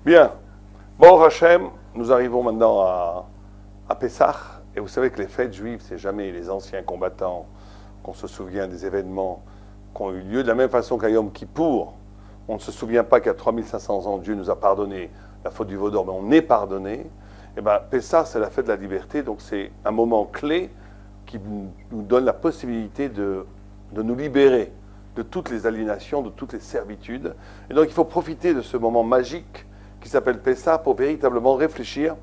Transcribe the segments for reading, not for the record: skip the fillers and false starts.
Bien. Bon, Hachem, nous arrivons maintenant à Pessah. Et vous savez que les fêtes juives, c'est jamais les anciens combattants qu'on se souvient des événements qui ont eu lieu. De la même façon qu'à Yom Kippour, on ne se souvient pas qu'à 3500 ans, Dieu nous a pardonné la faute du veau d'or, mais on est pardonné. Et bien, Pessah, c'est la fête de la liberté. Donc, c'est un moment clé qui nous donne la possibilité de nous libérer de toutes les aliénations, de toutes les servitudes. Et donc, il faut profiter de ce moment magique qui s'appelle Pessah pour véritablement réfléchir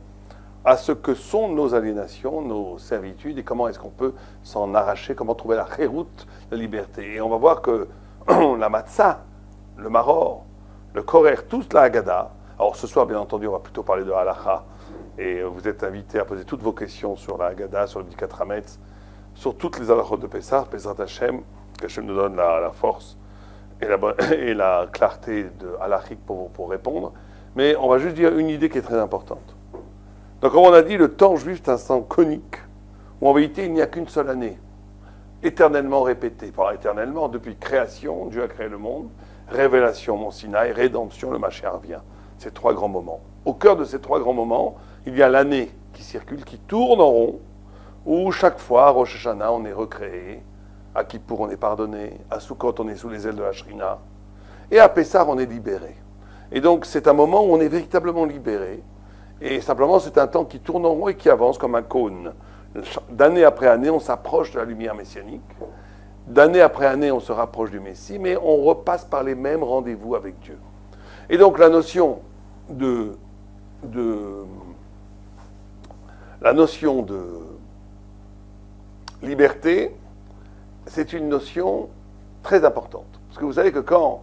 à ce que sont nos aliénations, nos servitudes et comment est-ce qu'on peut s'en arracher, comment trouver la chéroute, la liberté. Et on va voir que la matzah, le maror, le korer, toute la Haggadah. Alors ce soir, bien entendu, on va plutôt parler de halacha. Et vous êtes invités à poser toutes vos questions sur la Haggadah, sur le Birkat Hametz, sur toutes les halachot de Pessah, Bezrat Hashem, que Hashem nous donne la force et la clarté de halachique pour répondre. Mais on va juste dire une idée qui est très importante. Donc, comme on a dit, le temps juif est un temps conique, où en vérité, il n'y a qu'une seule année, éternellement répétée. Par éternellement, depuis création, Dieu a créé le monde, révélation, Mont Sinaï, rédemption, le Mashiach vient. Ces trois grands moments. Au cœur de ces trois grands moments, il y a l'année qui circule, qui tourne en rond, où chaque fois, à Rosh Hashanah, on est recréé, à Kippour, on est pardonné, à Sukkot, on est sous les ailes de la Shrina, et à Pessah, on est libéré. Et donc, c'est un moment où on est véritablement libéré. Et simplement, c'est un temps qui tourne en rond et qui avance comme un cône. D'année après année, on s'approche de la lumière messianique. D'année après année, on se rapproche du Messie, mais on repasse par les mêmes rendez-vous avec Dieu. Et donc, la notion de liberté, c'est une notion très importante. Parce que vous savez que quand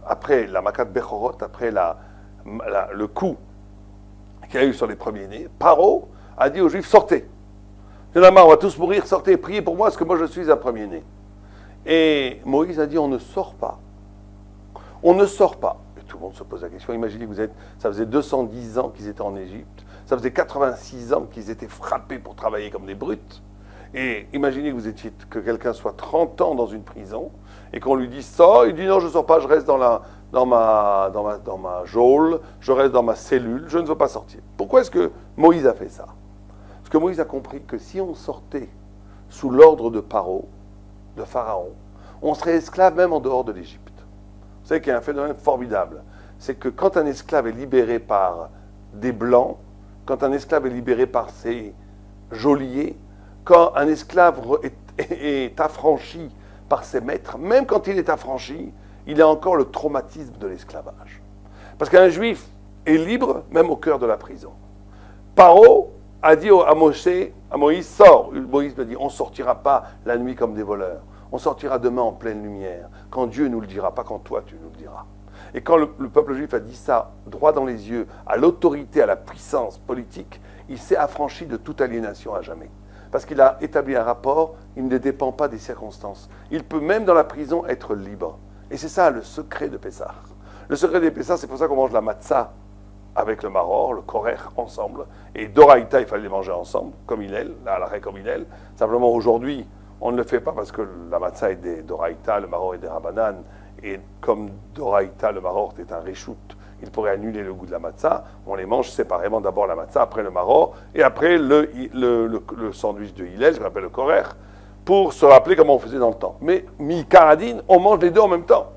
après la Makat Bechorot, après le coup qu'il y a eu sur les premiers-nés, Paro a dit aux Juifs, sortez. Finalement, on va tous mourir, sortez, priez pour moi, parce que moi je suis un premier-né. Et Moïse a dit, on ne sort pas. On ne sort pas. Et tout le monde se pose la question. Imaginez, ça faisait 210 ans qu'ils étaient en Égypte. Ça faisait 86 ans qu'ils étaient frappés pour travailler comme des brutes. Et imaginez que quelqu'un soit 30 ans dans une prison et qu'on lui dise ça, il dit non, je ne sors pas, je reste dans ma geôle, je reste dans ma cellule, je ne veux pas sortir. Pourquoi est-ce que Moïse a fait ça? Parce que Moïse a compris que si on sortait sous l'ordre de Pharaon, on serait esclave même en dehors de l'Égypte. Vous savez qu'il y a un phénomène formidable, c'est que quand un esclave est libéré par des Blancs, quand un esclave est libéré par ses geôliers, quand un esclave est affranchi par ses maîtres, même quand il est affranchi, il a encore le traumatisme de l'esclavage. Parce qu'un juif est libre, même au cœur de la prison. Paro a dit à Moïse, sors. Moïse lui a dit, on ne sortira pas la nuit comme des voleurs. On sortira demain en pleine lumière, quand Dieu nous le dira, pas quand toi tu nous le diras. Et quand le peuple juif a dit ça, droit dans les yeux, à l'autorité, à la puissance politique, il s'est affranchi de toute aliénation à jamais. Parce qu'il a établi un rapport, il ne dépend pas des circonstances. Il peut même dans la prison être libre. Et c'est ça le secret de Pessah. Le secret de Pessah, c'est pour ça qu'on mange la matzah avec le maror, le korer, ensemble. Et d'oraïta, il fallait les manger ensemble, comme il est, la halakha comme il est. Simplement aujourd'hui, on ne le fait pas parce que la matzah est d'oraïta, le maror est des rabanan. Et comme d'oraïta, le maror est un reshoot, il pourrait annuler le goût de la matzah. On les mange séparément, d'abord la matzah, après le maror, et après le sandwich de Hillel, je rappelle le korer, pour se rappeler comment on faisait dans le temps. Mais mi-karadine, on mange les deux en même temps.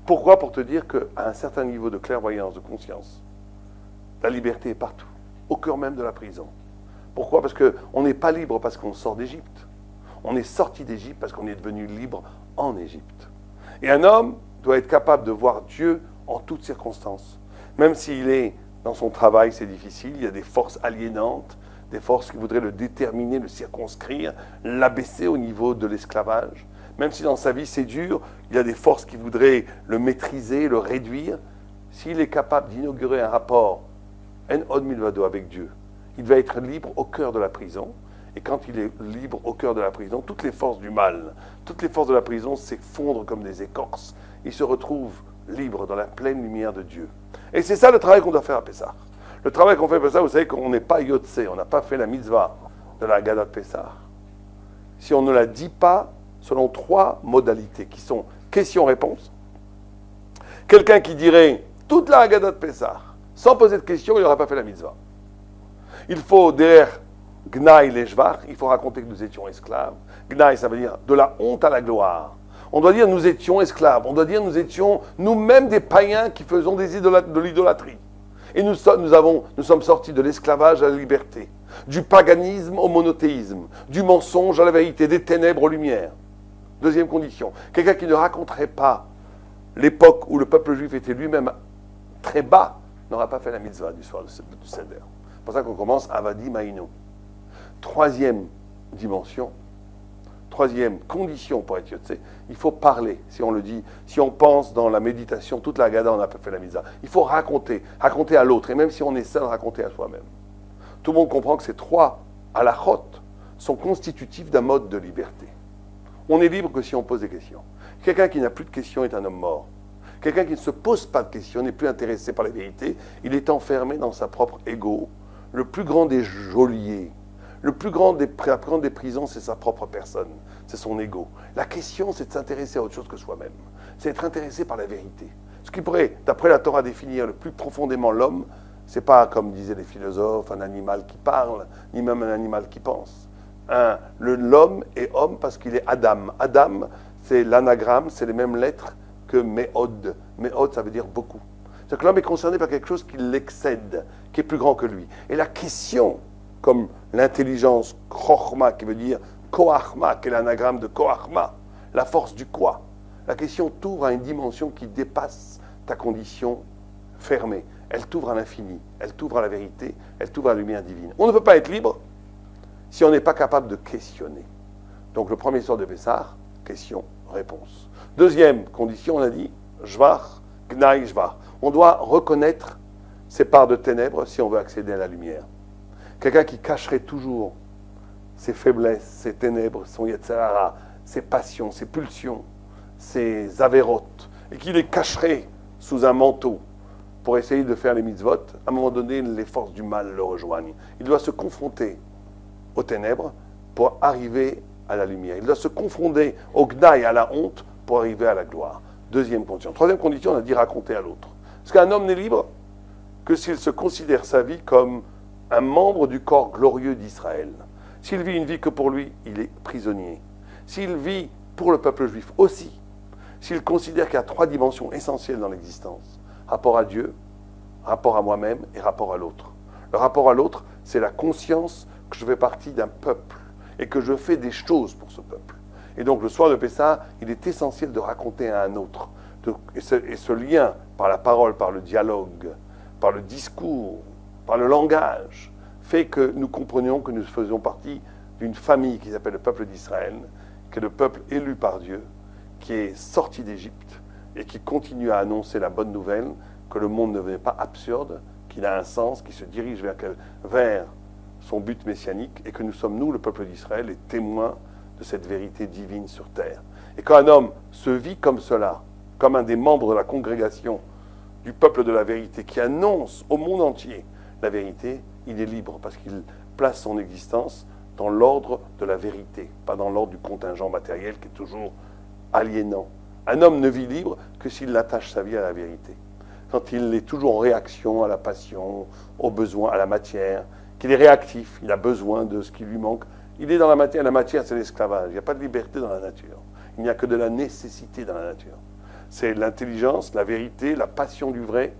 Pourquoi? Pour te dire qu'à un certain niveau de clairvoyance, de conscience, la liberté est partout, au cœur même de la prison. Pourquoi? Parce qu'on n'est pas libre parce qu'on sort d'Égypte. On est sorti d'Égypte parce qu'on est devenu libre en Égypte. Et un homme doit être capable de voir Dieu en toutes circonstances. Même s'il est dans son travail, c'est difficile, il y a des forces aliénantes, des forces qui voudraient le déterminer, le circonscrire, l'abaisser au niveau de l'esclavage. Même si dans sa vie c'est dur, il y a des forces qui voudraient le maîtriser, le réduire. S'il est capable d'inaugurer un rapport en od milvado avec Dieu, il va être libre au cœur de la prison. Et quand il est libre au cœur de la prison, toutes les forces du mal, toutes les forces de la prison s'effondrent comme des écorces. Il se retrouve libre dans la pleine lumière de Dieu. Et c'est ça le travail qu'on doit faire à Pessah. Le travail qu'on fait à Pessah, vous savez qu'on n'est pas Yotse, on n'a pas fait la mitzvah de la Haggadah de Pessah. Si on ne la dit pas selon trois modalités qui sont question-réponse, Quelqu'un qui dirait toute la Haggadah de Pessah, sans poser de questions, il n'aurait pas fait la mitzvah. Il faut, derrière Gnaï les Shvar, il faut raconter que nous étions esclaves. Gnaï, ça veut dire de la honte à la gloire. On doit dire nous étions esclaves. On doit dire nous étions nous-mêmes des païens qui faisons de l'idolâtrie. Et nous sommes sortis de l'esclavage à la liberté, du paganisme au monothéisme, du mensonge à la vérité, des ténèbres aux lumières. Deuxième condition, quelqu'un qui ne raconterait pas l'époque où le peuple juif était lui-même très bas n'aura pas fait la mitzvah du soir du Seder. C'est pour ça qu'on commence Avadi Maïno. Troisième dimension, troisième condition pour être Yotze, il faut parler. Si on le dit, si on pense dans la méditation, toute la Haggadah, on n'a pas fait la mitzvah. Il faut raconter à l'autre, et même si on essaie de raconter à soi-même. Tout le monde comprend que ces trois halachot sont constitutifs d'un mode de liberté. On est libre que si on pose des questions. Quelqu'un qui n'a plus de questions est un homme mort. Quelqu'un qui ne se pose pas de questions, n'est plus intéressé par la vérité, il est enfermé dans sa propre ego. Le plus grand des geôliers, la plus grande des prisons, c'est sa propre personne, c'est son ego. La question, c'est de s'intéresser à autre chose que soi-même. C'est être intéressé par la vérité. Ce qui pourrait, d'après la Torah, définir le plus profondément l'homme, c'est pas, comme disaient les philosophes, un animal qui parle, ni même un animal qui pense. L'homme est homme parce qu'il est Adam. Adam, c'est l'anagramme, c'est les mêmes lettres que Méhod. Méhod, ça veut dire beaucoup. C'est-à-dire que l'homme est concerné par quelque chose qui l'excède, qui est plus grand que lui. Et la question, comme l'intelligence, Chochma, qui veut dire Koachma, qui est l'anagramme de Koachma, la force du quoi. La question t'ouvre à une dimension qui dépasse ta condition fermée. Elle t'ouvre à l'infini, elle t'ouvre à la vérité, elle t'ouvre à la lumière divine. On ne peut pas être libre si on n'est pas capable de questionner. Donc le premier sort de Pessah, question, réponse. Deuxième condition, on a dit, Shvar, Gnaï, Shvar. On doit reconnaître ses parts de ténèbres si on veut accéder à la lumière. Quelqu'un qui cacherait toujours ses faiblesses, ses ténèbres, son Yetzirah, ses passions, ses pulsions, ses avérotes, et qui les cacherait sous un manteau pour essayer de faire les mitzvot, à un moment donné, les forces du mal le rejoignent. Il doit se confronter aux ténèbres pour arriver à la lumière. Il doit se confronter au gnaï, à la honte, pour arriver à la gloire. Deuxième condition. Troisième condition, on a dit raconter à l'autre. Parce qu'un homme n'est libre que s'il se considère sa vie comme un membre du corps glorieux d'Israël. S'il vit une vie que pour lui, il est prisonnier. S'il vit pour le peuple juif aussi, s'il considère qu'il y a trois dimensions essentielles dans l'existence, rapport à Dieu, rapport à moi-même et rapport à l'autre. Le rapport à l'autre, c'est la conscience que je fais partie d'un peuple et que je fais des choses pour ce peuple. Et donc le soir de Pessah, il est essentiel de raconter à un autre. Et ce lien par la parole, par le dialogue, par le discours, par le langage, fait que nous comprenions que nous faisons partie d'une famille qui s'appelle le peuple d'Israël, qui est le peuple élu par Dieu, qui est sorti d'Égypte et qui continue à annoncer la bonne nouvelle que le monde ne venait pas absurde, qu'il a un sens, qu'il se dirige vers son but messianique et que nous sommes, nous, le peuple d'Israël, les témoins de cette vérité divine sur terre. Et quand un homme se vit comme cela, comme un des membres de la congrégation du peuple de la vérité qui annonce au monde entier la vérité, il est libre parce qu'il place son existence dans l'ordre de la vérité, pas dans l'ordre du contingent matériel qui est toujours aliénant. Un homme ne vit libre que s'il attache sa vie à la vérité. Quand il est toujours en réaction à la passion, au besoin, à la matière, qu'il est réactif, il a besoin de ce qui lui manque. Il est dans la matière c'est l'esclavage. Il n'y a pas de liberté dans la nature. Il n'y a que de la nécessité dans la nature. C'est l'intelligence, la vérité, la passion du vrai,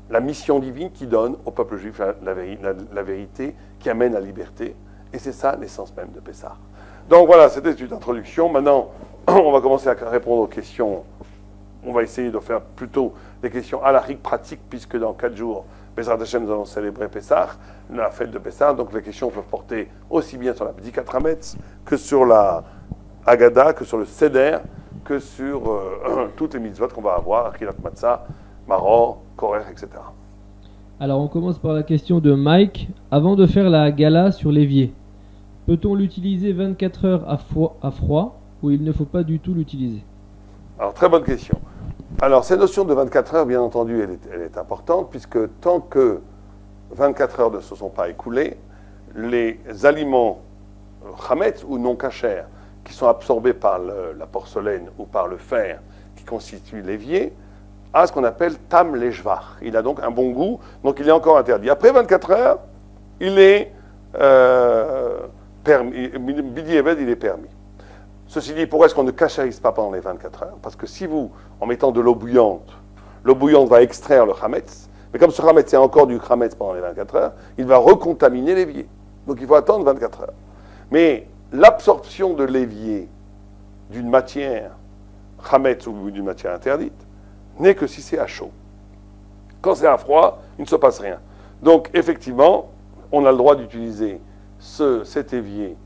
la mission divine qui donne au peuple juif la vérité, qui amène la liberté. Et c'est ça l'essence même de Pessah. Donc voilà, c'était une introduction. Maintenant, on va commencer à répondre aux questions. On va essayer de faire plutôt des questions halachiques pratiques, puisque dans 4 jours, Bezrat Hashem, nous allons célébrer Pessah, la fête de Pessah. Donc les questions peuvent porter aussi bien sur la Bdikat Hametz que sur la Haggadah, que sur le Seder, que sur toutes les mitzvot qu'on va avoir, Achilat Matzah, Maror, Korer, etc. Alors on commence par la question de Mike. Avant de faire la gala sur l'évier, peut-on l'utiliser 24 heures à froid ou il ne faut pas du tout l'utiliser? Alors très bonne question. Alors cette notion de 24 heures, bien entendu, elle est importante, puisque tant que 24 heures ne se sont pas écoulées, les aliments chametz ou non cachers qui sont absorbés par la porcelaine ou par le fer qui constitue l'évier a ce qu'on appelle tam lejvar. Il a donc un bon goût, donc il est encore interdit. Après 24 heures, il est permis. Bidi Eved, il est permis. Ceci dit, pourquoi est-ce qu'on ne cachérise pas pendant les 24 heures? Parce que si vous, en mettant de l'eau bouillante va extraire le chametz, mais comme ce chametz est encore du chametz pendant les 24 heures, il va recontaminer l'évier. Donc il faut attendre 24 heures. Mais l'absorption de l'évier d'une matière chametz ou d'une matière interdite n'est que si c'est à chaud. Quand c'est à froid, il ne se passe rien. Donc effectivement, on a le droit d'utiliser cet évier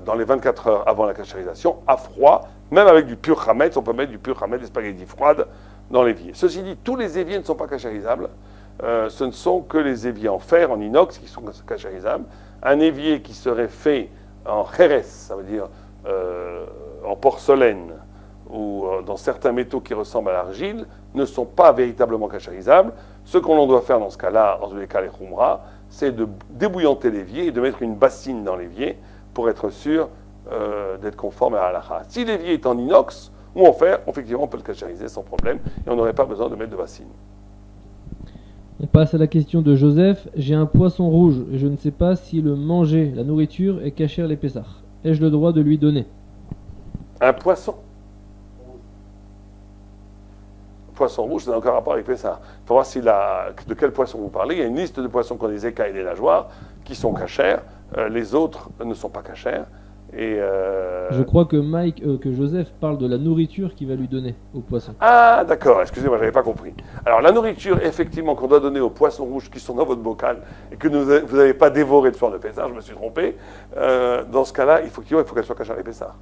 dans les 24 heures avant la cachérisation, à froid, même avec du pur chametz. On peut mettre du pur chametz, des spaghettis froides dans l'évier. Ceci dit, tous les éviers ne sont pas cachérisables. Ce ne sont que les éviers en fer, en inox, qui sont cachérisables. Un évier qui serait fait en jerez, ça veut dire en porcelaine, ou dans certains métaux qui ressemblent à l'argile, ne sont pas véritablement cachérisables. Ce qu'on doit faire dans ce cas-là, en tous les cas les khumra, c'est de débouillanter l'évier et de mettre une bassine dans l'évier pour être sûr d'être conforme à l'halakha. Si l'évier est en inox ou en fer, effectivement, on peut le cachériser sans problème et on n'aurait pas besoin de mettre de bassine. On passe à la question de Joseph. J'ai un poisson rouge et je ne sais pas si le manger, la nourriture, est cachère les Pessah. Ai-je le droit de lui donner? Un poisson rouge, ça n'a aucun rapport avec Pessah. Il faut voir de quel poisson vous parlez. Il y a une liste de poissons comme les écailles et les nageoires qui sont cachères. Les autres ne sont pas cachères. Je crois que Joseph parle de la nourriture qu'il va lui donner au poisson. Ah, d'accord, excusez-moi, je n'avais pas compris. Alors, la nourriture, effectivement, qu'on doit donner aux poissons rouges qui sont dans votre bocal et que vous n'avez pas dévoré le soir de Pessah, je me suis trompé, dans ce cas-là, il faut qu'elle soit cachée à les Pessah.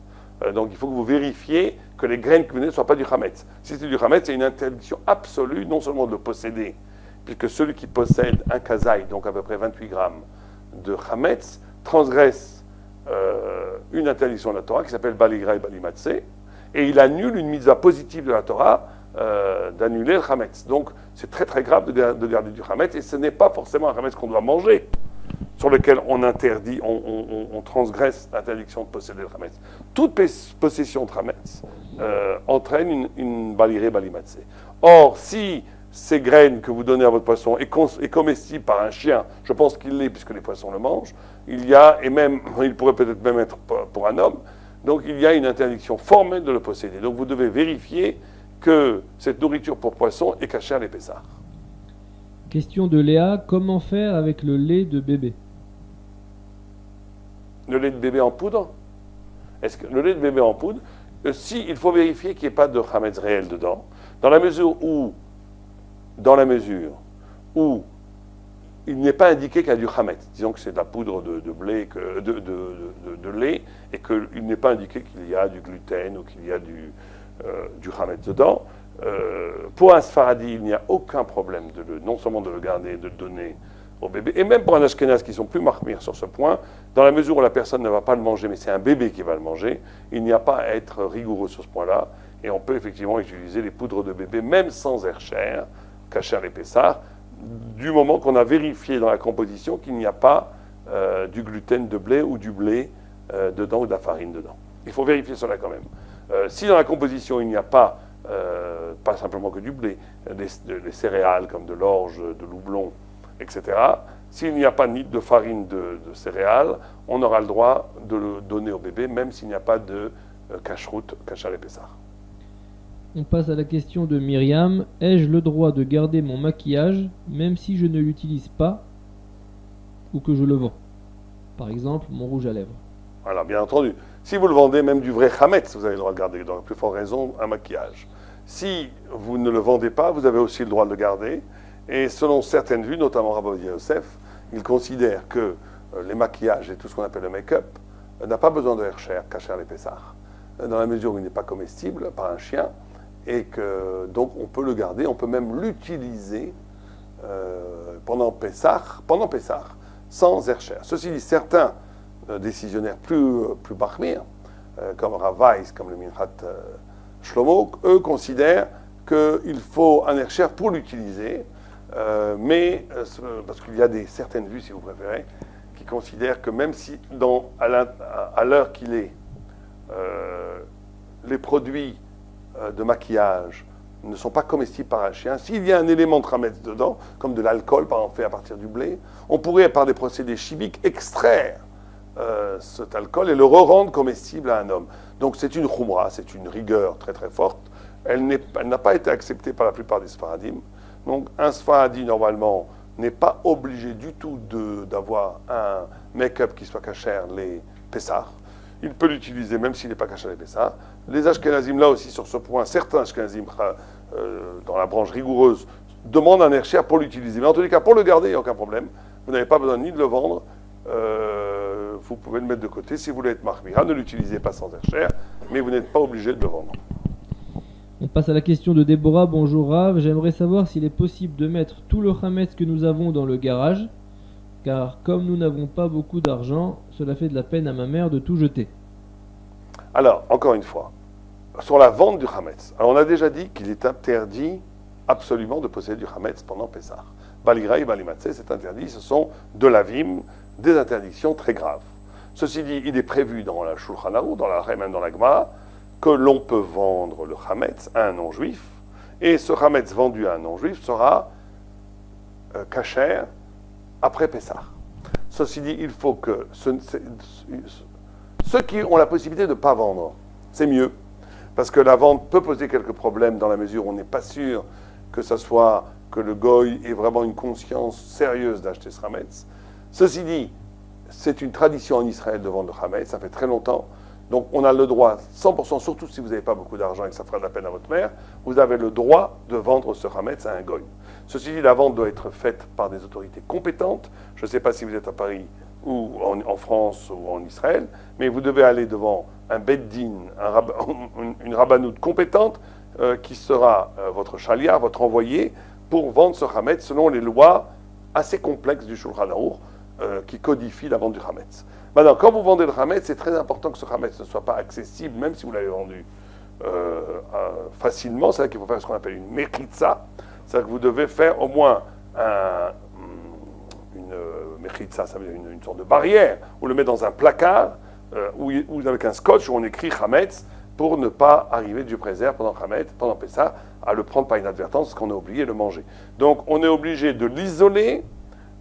Donc, il faut que vous vérifiez que les graines que vous donnez ne soient pas du chametz. Si c'est du chametz, c'est une interdiction absolue, non seulement de le posséder, puisque celui qui possède un kazaï, donc à peu près 28 grammes de chametz, transgresse une interdiction de la Torah qui s'appelle Baligra et Balimatse, et il annule une mitzvah positive de la Torah d'annuler le chametz. Donc c'est très très grave de garder du chametz, et ce n'est pas forcément un chametz qu'on doit manger, sur lequel on interdit, on transgresse l'interdiction de posséder le chametz. Toute possession de chametz entraîne une Baligra et Balimatse. Or, si ces graines que vous donnez à votre poisson est comestible par un chien, je pense qu'il l'est puisque les poissons le mangent, il pourrait peut-être même être pour un homme, donc il y a une interdiction formelle de le posséder. Donc vous devez vérifier que cette nourriture pour poisson est cachée à l'épaisseur. Question de Léa, comment faire avec le lait de bébé? Le lait de bébé en poudre? Est-ce que le lait de bébé en poudre, il faut vérifier qu'il n'y ait pas de chametz réel dedans, dans la mesure où il n'est pas indiqué qu'il y a du chametz. Disons que c'est de la poudre de blé, de lait, et qu'il n'est pas indiqué qu'il y a du gluten ou qu'il y a du chametz dedans. Pour un Sfaradi, il n'y a aucun problème non seulement de le garder et de le donner au bébé, et même pour un Ashkenaz qui sont plus marmires sur ce point, dans la mesure où la personne ne va pas le manger, mais c'est un bébé qui va le manger, il n'y a pas à être rigoureux sur ce point-là, et on peut effectivement utiliser les poudres de bébé, même sans Hercher, cachées à l'épaisseur, du moment qu'on a vérifié dans la composition qu'il n'y a pas du gluten de blé ou du blé dedans ou de la farine dedans. Il faut vérifier cela quand même. Si dans la composition il n'y a pas simplement que du blé, des céréales comme de l'orge, de l'houblon, etc., s'il n'y a pas ni de farine de céréales, on aura le droit de le donner au bébé, même s'il n'y a pas de cache-route, caché à l'épaisseur. On passe à la question de Myriam. Ai-je le droit de garder mon maquillage même si je ne l'utilise pas ou que je le vends? Par exemple, mon rouge à lèvres. Voilà, bien entendu. Si vous le vendez, même du vrai chametz, vous avez le droit de garder, dans la plus forte raison, un maquillage. Si vous ne le vendez pas, vous avez aussi le droit de le garder. Et selon certaines vues, notamment Rabbi Yosef, il considère que les maquillages et tout ce qu'on appelle le make-up n'a pas besoin de Hercher, caché à l'épaisseur, dans la mesure où il n'est pas comestible par un chien, et que donc on peut le garder, on peut même l'utiliser pendant Pessah, sans Hercher. Ceci dit, certains décisionnaires plus barmir, comme Rav Weiss, comme le Minhat Shlomo, eux considèrent qu'il faut un Hercher pour l'utiliser, parce qu'il y a certaines vues, si vous préférez, qui considèrent que même si à l'heure qu'il est, les produits de maquillage ne sont pas comestibles par un chien. S'il y a un élément de Hametz dedans, comme de l'alcool, par exemple, fait à partir du blé, on pourrait, par des procédés chimiques, extraire cet alcool et le re-rendre comestible à un homme. Donc c'est une khumra, c'est une rigueur très très forte. Elle n'a pas été acceptée par la plupart des Sfaradim. Donc un Sfaradi, normalement, n'est pas obligé du tout d'avoir un make-up qui soit kasher les Pessah. Il peut l'utiliser même s'il n'est pas kasher les Pessah. Les Ashkenazim, là aussi, sur ce point, certains Ashkenazim, dans la branche rigoureuse, demandent un Hersher pour l'utiliser. Mais en tous les cas, pour le garder, il n'y a aucun problème. Vous n'avez pas besoin ni de le vendre, vous pouvez le mettre de côté. Si vous voulez être Mahmira, ne l'utilisez pas sans Hersher, mais vous n'êtes pas obligé de le vendre. On passe à la question de Déborah. Bonjour Rav, j'aimerais savoir s'il est possible de mettre tout le Hametz que nous avons dans le garage, car comme nous n'avons pas beaucoup d'argent, cela fait de la peine à ma mère de tout jeter. Alors, encore une fois, sur la vente du Hametz, alors on a déjà dit qu'il est interdit absolument de posséder du Hametz pendant Pessah. Baligra et Balimatzé, c'est interdit, ce sont de l'avim, des interdictions très graves. Ceci dit, il est prévu dans la Shulchan Aruch, dans la même dans la Gemara, que l'on peut vendre le Hametz à un non-juif, et ce Hametz vendu à un non-juif sera kasher après Pessah. Ceci dit, il faut que ceux qui ont la possibilité de ne pas vendre, c'est mieux, parce que la vente peut poser quelques problèmes dans la mesure où on n'est pas sûr que ce soit que le goy ait vraiment une conscience sérieuse d'acheter ce Hametz. Ceci dit, c'est une tradition en Israël de vendre le Hametz, ça fait très longtemps. Donc on a le droit, 100%, surtout si vous n'avez pas beaucoup d'argent et que ça fera de la peine à votre mère, vous avez le droit de vendre ce Hametz à un goy. Ceci dit, la vente doit être faite par des autorités compétentes. Je ne sais pas si vous êtes à Paris ou en France ou en Israël, mais vous devez aller devant un beddin, une rabbanoute compétente qui sera votre chalia, votre envoyé, pour vendre ce Hametz selon les lois assez complexes du Shulchan Aruch qui codifient la vente du Hametz. Maintenant, quand vous vendez le Hametz, c'est très important que ce Hametz ne soit pas accessible, même si vous l'avez vendu facilement. C'est là qu'il faut faire ce qu'on appelle une mechitza. C'est-à-dire que vous devez faire au moins une mechitza, ça veut dire une sorte de barrière. Vous le mettez dans un placard où avec un scotch où on écrit Hametz pour ne pas arriver, Dieu préserve, pendant Pessah, à le prendre par inadvertance parce qu'on a oublié de le manger. Donc on est obligé de l'isoler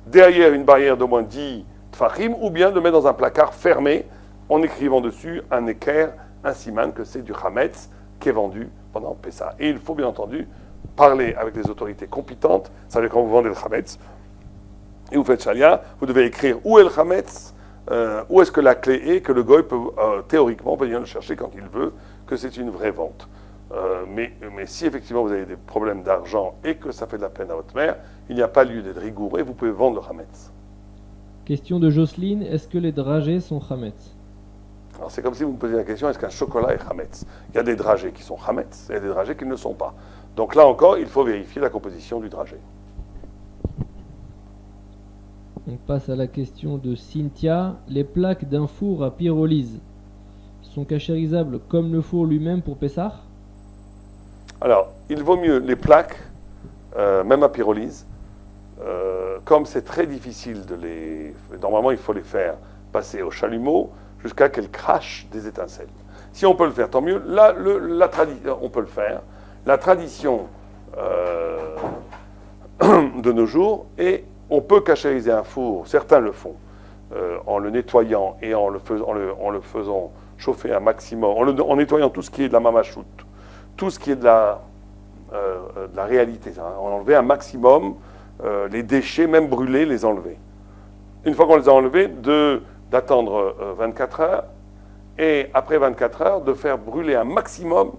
derrière une barrière d'au moins 10 tfachim, ou bien de le mettre dans un placard fermé en écrivant dessus un équerre, un siman, que c'est du Hametz qui est vendu pendant Pessah. Et il faut bien entendu parler avec les autorités compétentes. Ça veut dire quand vous vendez le Hametz et vous faites Shalia, vous devez écrire où est le Hametz, où est-ce que la clé est, que le goy peut théoriquement venir le chercher quand il veut, que c'est une vraie vente. Mais si effectivement vous avez des problèmes d'argent et que ça fait de la peine à votre mère, il n'y a pas lieu d'être rigoureux et vous pouvez vendre le Hametz. Question de Jocelyne, est-ce que les dragées sont Hametz? Alors c'est comme si vous me posiez la question, est-ce qu'un chocolat est Hametz? Il y a des dragées qui sont Hametz et il y a des dragées qui ne le sont pas. Donc là encore, il faut vérifier la composition du dragé. On passe à la question de Cynthia. Les plaques d'un four à pyrolyse sont cachérisables comme le four lui-même pour Pessah? Alors, il vaut mieux les plaques, même à pyrolyse, comme c'est très difficile de les... Normalement, il faut les faire passer au chalumeau jusqu'à qu'elles crachent des étincelles. Si on peut le faire, tant mieux. Là, on peut le faire. La tradition de nos jours, et on peut cachériser un four, certains le font, en le nettoyant et en le faisant chauffer un maximum, en nettoyant tout ce qui est de la mamachout, tout ce qui est de la réalité. On enlever un maximum, les déchets, même brûlés, les enlever. Une fois qu'on les a enlevés, d'attendre 24 heures, et après 24 heures, de faire brûler un maximum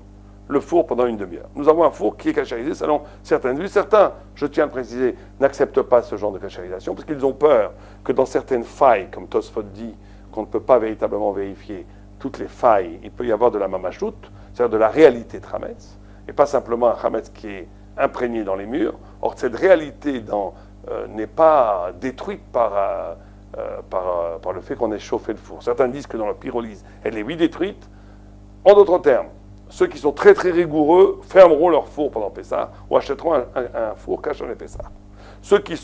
le four pendant une demi-heure. Nous avons un four qui est cachérisé selon certaines vues. Certains, je tiens à le préciser, n'acceptent pas ce genre de cachérisation parce qu'ils ont peur que dans certaines failles, comme Tosfot dit, qu'on ne peut pas véritablement vérifier toutes les failles, il peut y avoir de la mamachout, c'est-à-dire de la réalité de Hametz, et pas simplement un Hametz qui est imprégné dans les murs. Or, cette réalité n'est pas détruite par le fait qu'on ait chauffé le four. Certains disent que dans la pyrolyse, elle est oui détruite. En d'autres termes, ceux qui sont très très rigoureux fermeront leur four pendant Pessah ou achèteront un four caché les Pessah. Ceux qui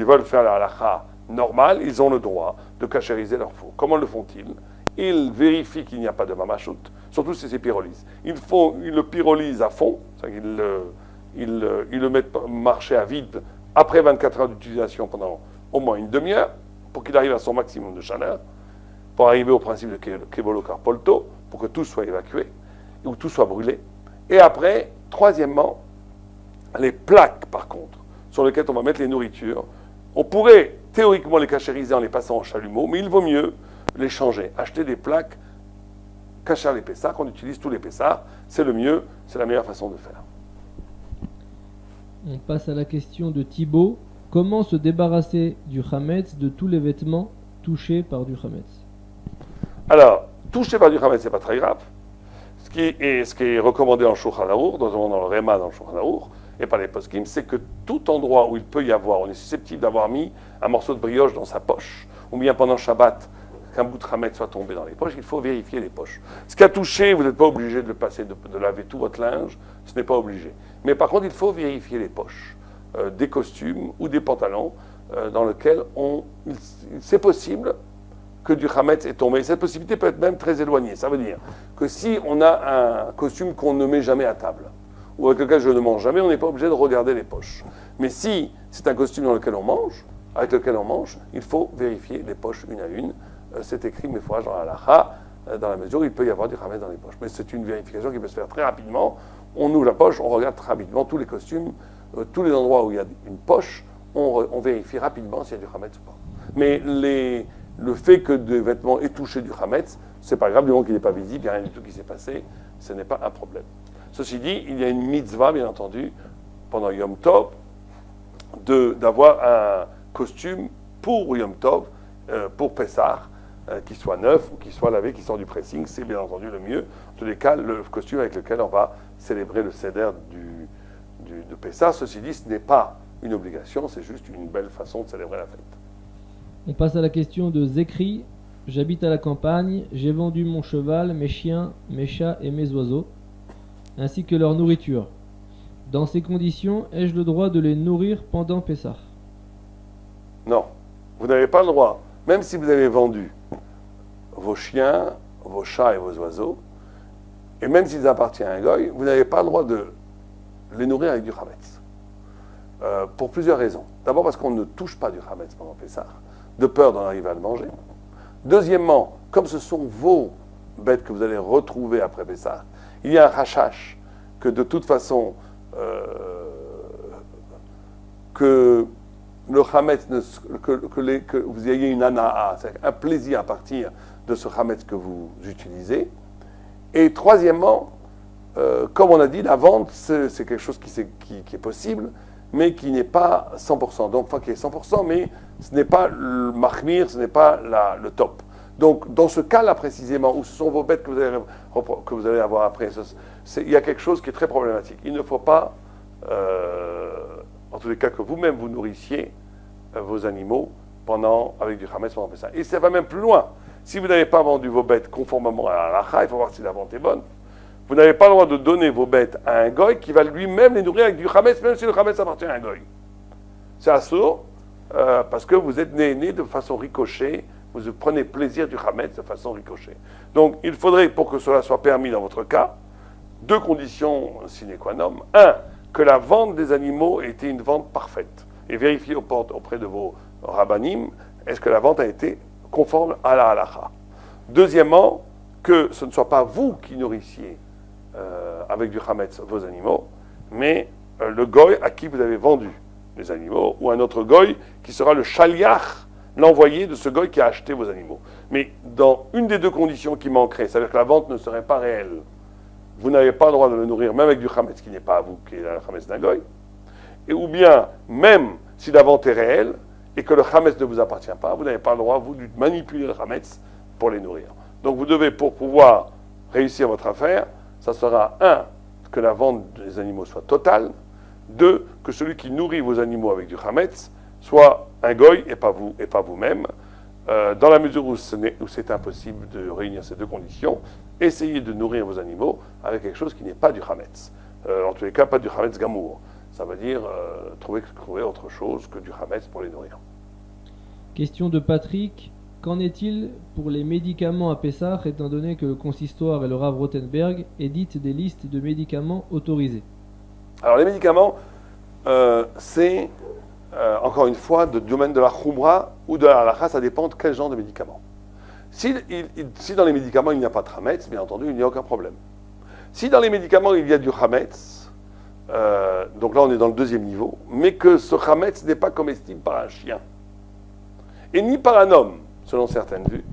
veulent faire la halakha normale, ils ont le droit de cachériser leur four. Comment le font-ils? il vérifie qu'il n'y a pas de mamachout, surtout si c'est pyrolyse. Il le pyrolyse à fond, c'est-à-dire qu'il le met marcher à vide après 24 heures d'utilisation pendant au moins une demi-heure, pour qu'il arrive à son maximum de chaleur, pour arriver au principe de Kevolo Carpolto, pour que tout soit évacué, ou tout soit brûlé. Et après, troisièmement, les plaques, par contre, sur lesquelles on va mettre les nourritures, on pourrait théoriquement les cachériser en les passant en chalumeau, mais il vaut mieux les changer. Acheter des plaques, cacher les Pessah, qu'on utilise tous les Pessah, c'est le mieux, c'est la meilleure façon de faire. On passe à la question de Thibaut. Comment se débarrasser du Hametz de tous les vêtements touchés par du Hametz? Alors, touché par du Hametz, c'est pas très grave. Ce qui est recommandé en Shulchan Arour, notamment dans le Réma, dans le Shulchan Arour, et par les poskim, c'est que tout endroit où il peut y avoir, on est susceptible d'avoir mis un morceau de brioche dans sa poche, ou bien pendant Shabbat, qu'un bout de Hametz soit tombé dans les poches, il faut vérifier les poches. Ce qui a touché, vous n'êtes pas obligé de le passer, de laver tout votre linge, ce n'est pas obligé. Mais par contre, il faut vérifier les poches des costumes ou des pantalons dans lesquels c'est possible que du Hametz est tombé. Cette possibilité peut être même très éloignée. Ça veut dire que si on a un costume qu'on ne met jamais à table, ou avec lequel je ne mange jamais, on n'est pas obligé de regarder les poches. Mais si c'est un costume dans lequel on mange, avec lequel on mange, il faut vérifier les poches une à une. C'est écrit mes fois dans la halakha, dans la mesure où il peut y avoir du Hametz dans les poches. Mais c'est une vérification qui peut se faire très rapidement. On ouvre la poche, on regarde très rapidement tous les costumes, tous les endroits où il y a une poche, on vérifie rapidement s'il y a du Hametz ou pas. Mais le fait que des vêtements aient touché du Hametz, c'est pas grave, du moment qu'il n'est pas visible, il n'y a rien du tout qui s'est passé, ce n'est pas un problème. Ceci dit, il y a une mitzvah, bien entendu, pendant Yom Tov, d'avoir un costume pour Yom Tov, pour Pessah, qui soit neuf ou qui soit lavé, qui sort du pressing, c'est bien entendu le mieux. En tous les cas, le costume avec lequel on va célébrer le Seder de Pessah. Ceci dit, ce n'est pas une obligation, c'est juste une belle façon de célébrer la fête. On passe à la question de Zekri. J'habite à la campagne, j'ai vendu mon cheval, mes chiens, mes chats et mes oiseaux, ainsi que leur nourriture. Dans ces conditions, ai-je le droit de les nourrir pendant Pessah? Non, vous n'avez pas le droit. Même si vous avez vendu vos chiens, vos chats et vos oiseaux, et même s'ils appartiennent à un goy, vous n'avez pas le droit de les nourrir avec du Hametz. Pour plusieurs raisons. D'abord parce qu'on ne touche pas du Hametz pendant Pessah, de peur d'en arriver à le manger. Deuxièmement, comme ce sont vos bêtes que vous allez retrouver après Pessah, il y a un rachash que de toute façon, que le Hametz, que vous ayez une ana'a, c'est un plaisir à partir de ce Hametz que vous utilisez. Et troisièmement, comme on a dit, la vente, c'est quelque chose qui est possible, mais qui n'est pas 100%. Donc, enfin, qui est 100%, mais ce n'est pas le mahmir, ce n'est pas le top. Donc, dans ce cas-là précisément, où ce sont vos bêtes que vous allez avoir après, il y a quelque chose qui est très problématique. Il ne faut pas, en tous les cas, que vous-même vous nourrissiez vos animaux avec du Hametz pendant Pessah. Et ça va même plus loin. Si vous n'avez pas vendu vos bêtes conformément à la halakha, il faut voir si la vente est bonne. Vous n'avez pas le droit de donner vos bêtes à un goy qui va lui-même les nourrir avec du Hametz, même si le Hametz appartient à un goy. C'est assourd, parce que vous êtes né de façon ricochée, vous prenez plaisir du Hametz de façon ricochée. Donc, il faudrait, pour que cela soit permis dans votre cas, deux conditions sine qua non. Un, que la vente des animaux ait été une vente parfaite. Et vérifiez auprès de vos rabbanim, est-ce que la vente a été conforme à la halakha. Deuxièmement, que ce ne soit pas vous qui nourrissiez avec du Hametz vos animaux, mais le goy à qui vous avez vendu les animaux, ou un autre goy qui sera le shaliach, l'envoyé de ce goy qui a acheté vos animaux. Mais dans une des deux conditions qui manquerait, c'est-à-dire que la vente ne serait pas réelle, vous n'avez pas le droit de le nourrir même avec du Hametz qui n'est pas à vous, qui est le Hametz d'un goy, ou bien même si la vente est réelle et que le Hametz ne vous appartient pas, vous n'avez pas le droit, vous, de manipuler le Hametz pour les nourrir. Donc vous devez, pour pouvoir réussir votre affaire, ça sera un, que la vente des animaux soit totale, deux, que celui qui nourrit vos animaux avec du Hametz soit un goy et pas vous-même. Dans la mesure où c'est impossible de réunir ces deux conditions, essayez de nourrir vos animaux avec quelque chose qui n'est pas du Hametz. En tous les cas, pas du Hametz Gamour. Ça veut dire trouver autre chose que du Hametz pour les nourrir. Question de Patrick. qu'en est-il pour les médicaments à Pessah, étant donné que le consistoire et le Rav Rothenberg éditent des listes de médicaments autorisés? Alors les médicaments, c'est encore une fois du domaine de la Khumra ou de la Halakha, ça dépend de quel genre de médicament. Si dans les médicaments il n'y a pas de Hametz, bien entendu, il n'y a aucun problème. Si dans les médicaments il y a du Hametz, donc là on est dans le deuxième niveau, mais que ce Hametz n'est pas comestible par un chien, et ni par un homme, selon certaines vues,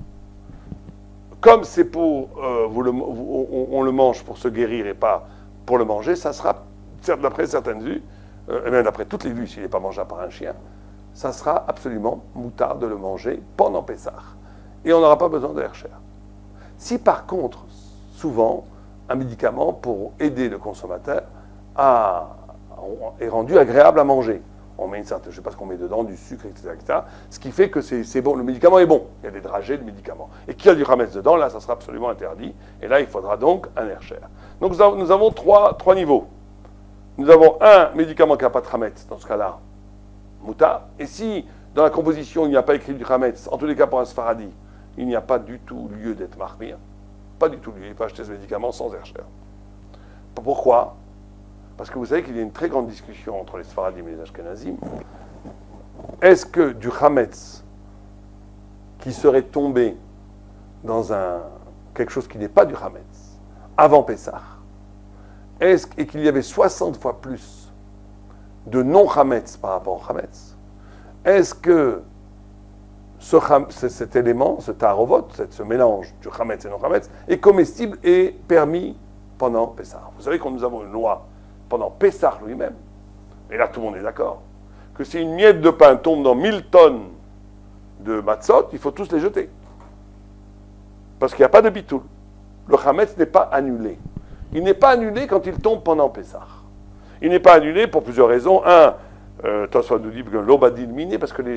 comme c'est pour, on le mange pour se guérir et pas pour le manger, ça sera, d'après certaines vues, et même d'après toutes les vues, s'il n'est pas mangeable par un chien, ça sera absolument moutard de le manger pendant Pessah. Et on n'aura pas besoin de Hercher. Si par contre, souvent, un médicament pour aider le consommateur est rendu agréable à manger, on met une certaine, je ne sais pas ce qu'on met dedans, du sucre, etc., ce qui fait que c'est bon, le médicament est bon. Il y a des dragées de médicaments. Et qu'il y a du Hametz dedans, là, ça sera absolument interdit. Et là, il faudra donc un Hercher. Donc nous avons trois niveaux. Nous avons un médicament qui n'a pas de Hametz, dans ce cas-là, moutard. Et si, dans la composition, il n'y a pas écrit du Hametz, en tous les cas pour un Sfaradi, il n'y a pas du tout lieu d'être marmire. Pas du tout lieu. Il peut acheter ce médicament sans Hercher. Pourquoi? Parce que vous savez qu'il y a une très grande discussion entre les Sfaradim et les Ashkenazim. Est-ce que du Hametz qui serait tombé dans quelque chose qui n'est pas du Hametz avant Pessah, et qu'il y avait 60 fois plus de non-Hametz par rapport au Hametz, est-ce que cet élément, ce tarovot, ce mélange du Hametz et non-Hametz, est comestible et permis pendant Pessah? Vous savez que nous avons une loi pendant Pessah lui-même, et là tout le monde est d'accord, que si une miette de pain tombe dans 1000 tonnes de matzot, il faut tous les jeter. Parce qu'il n'y a pas de bitoul. Le Hametz n'est pas annulé. Il n'est pas annulé quand il tombe pendant Pessah. Il n'est pas annulé pour plusieurs raisons. Un, Tosfot nous dit que l'obadil miné, parce que les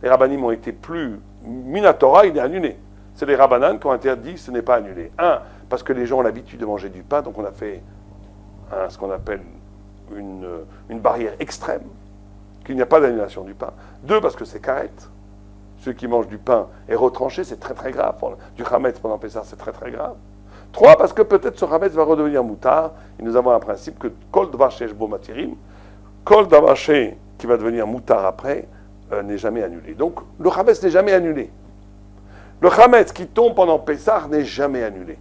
rabbanim ont été plus minatora, il est annulé. C'est les rabbanan qui ont interdit, ce n'est pas annulé. Un, parce que les gens ont l'habitude de manger du pain, donc on a fait ce qu'on appelle une barrière extrême, qu'il n'y a pas d'annulation du pain. Deux, parce que c'est karet. Ceux qui mangent du pain et retranché, c'est très très grave. Du Hametz pendant Pessah, c'est très très grave. Trois, parce que peut-être ce Hametz va redevenir moutard. Et nous avons un principe que kol davar sheyesh bo matirim, kol davar qui va devenir moutard après, n'est jamais annulé. Donc le Hametz n'est jamais annulé. Le Hametz qui tombe pendant Pessah n'est jamais annulé.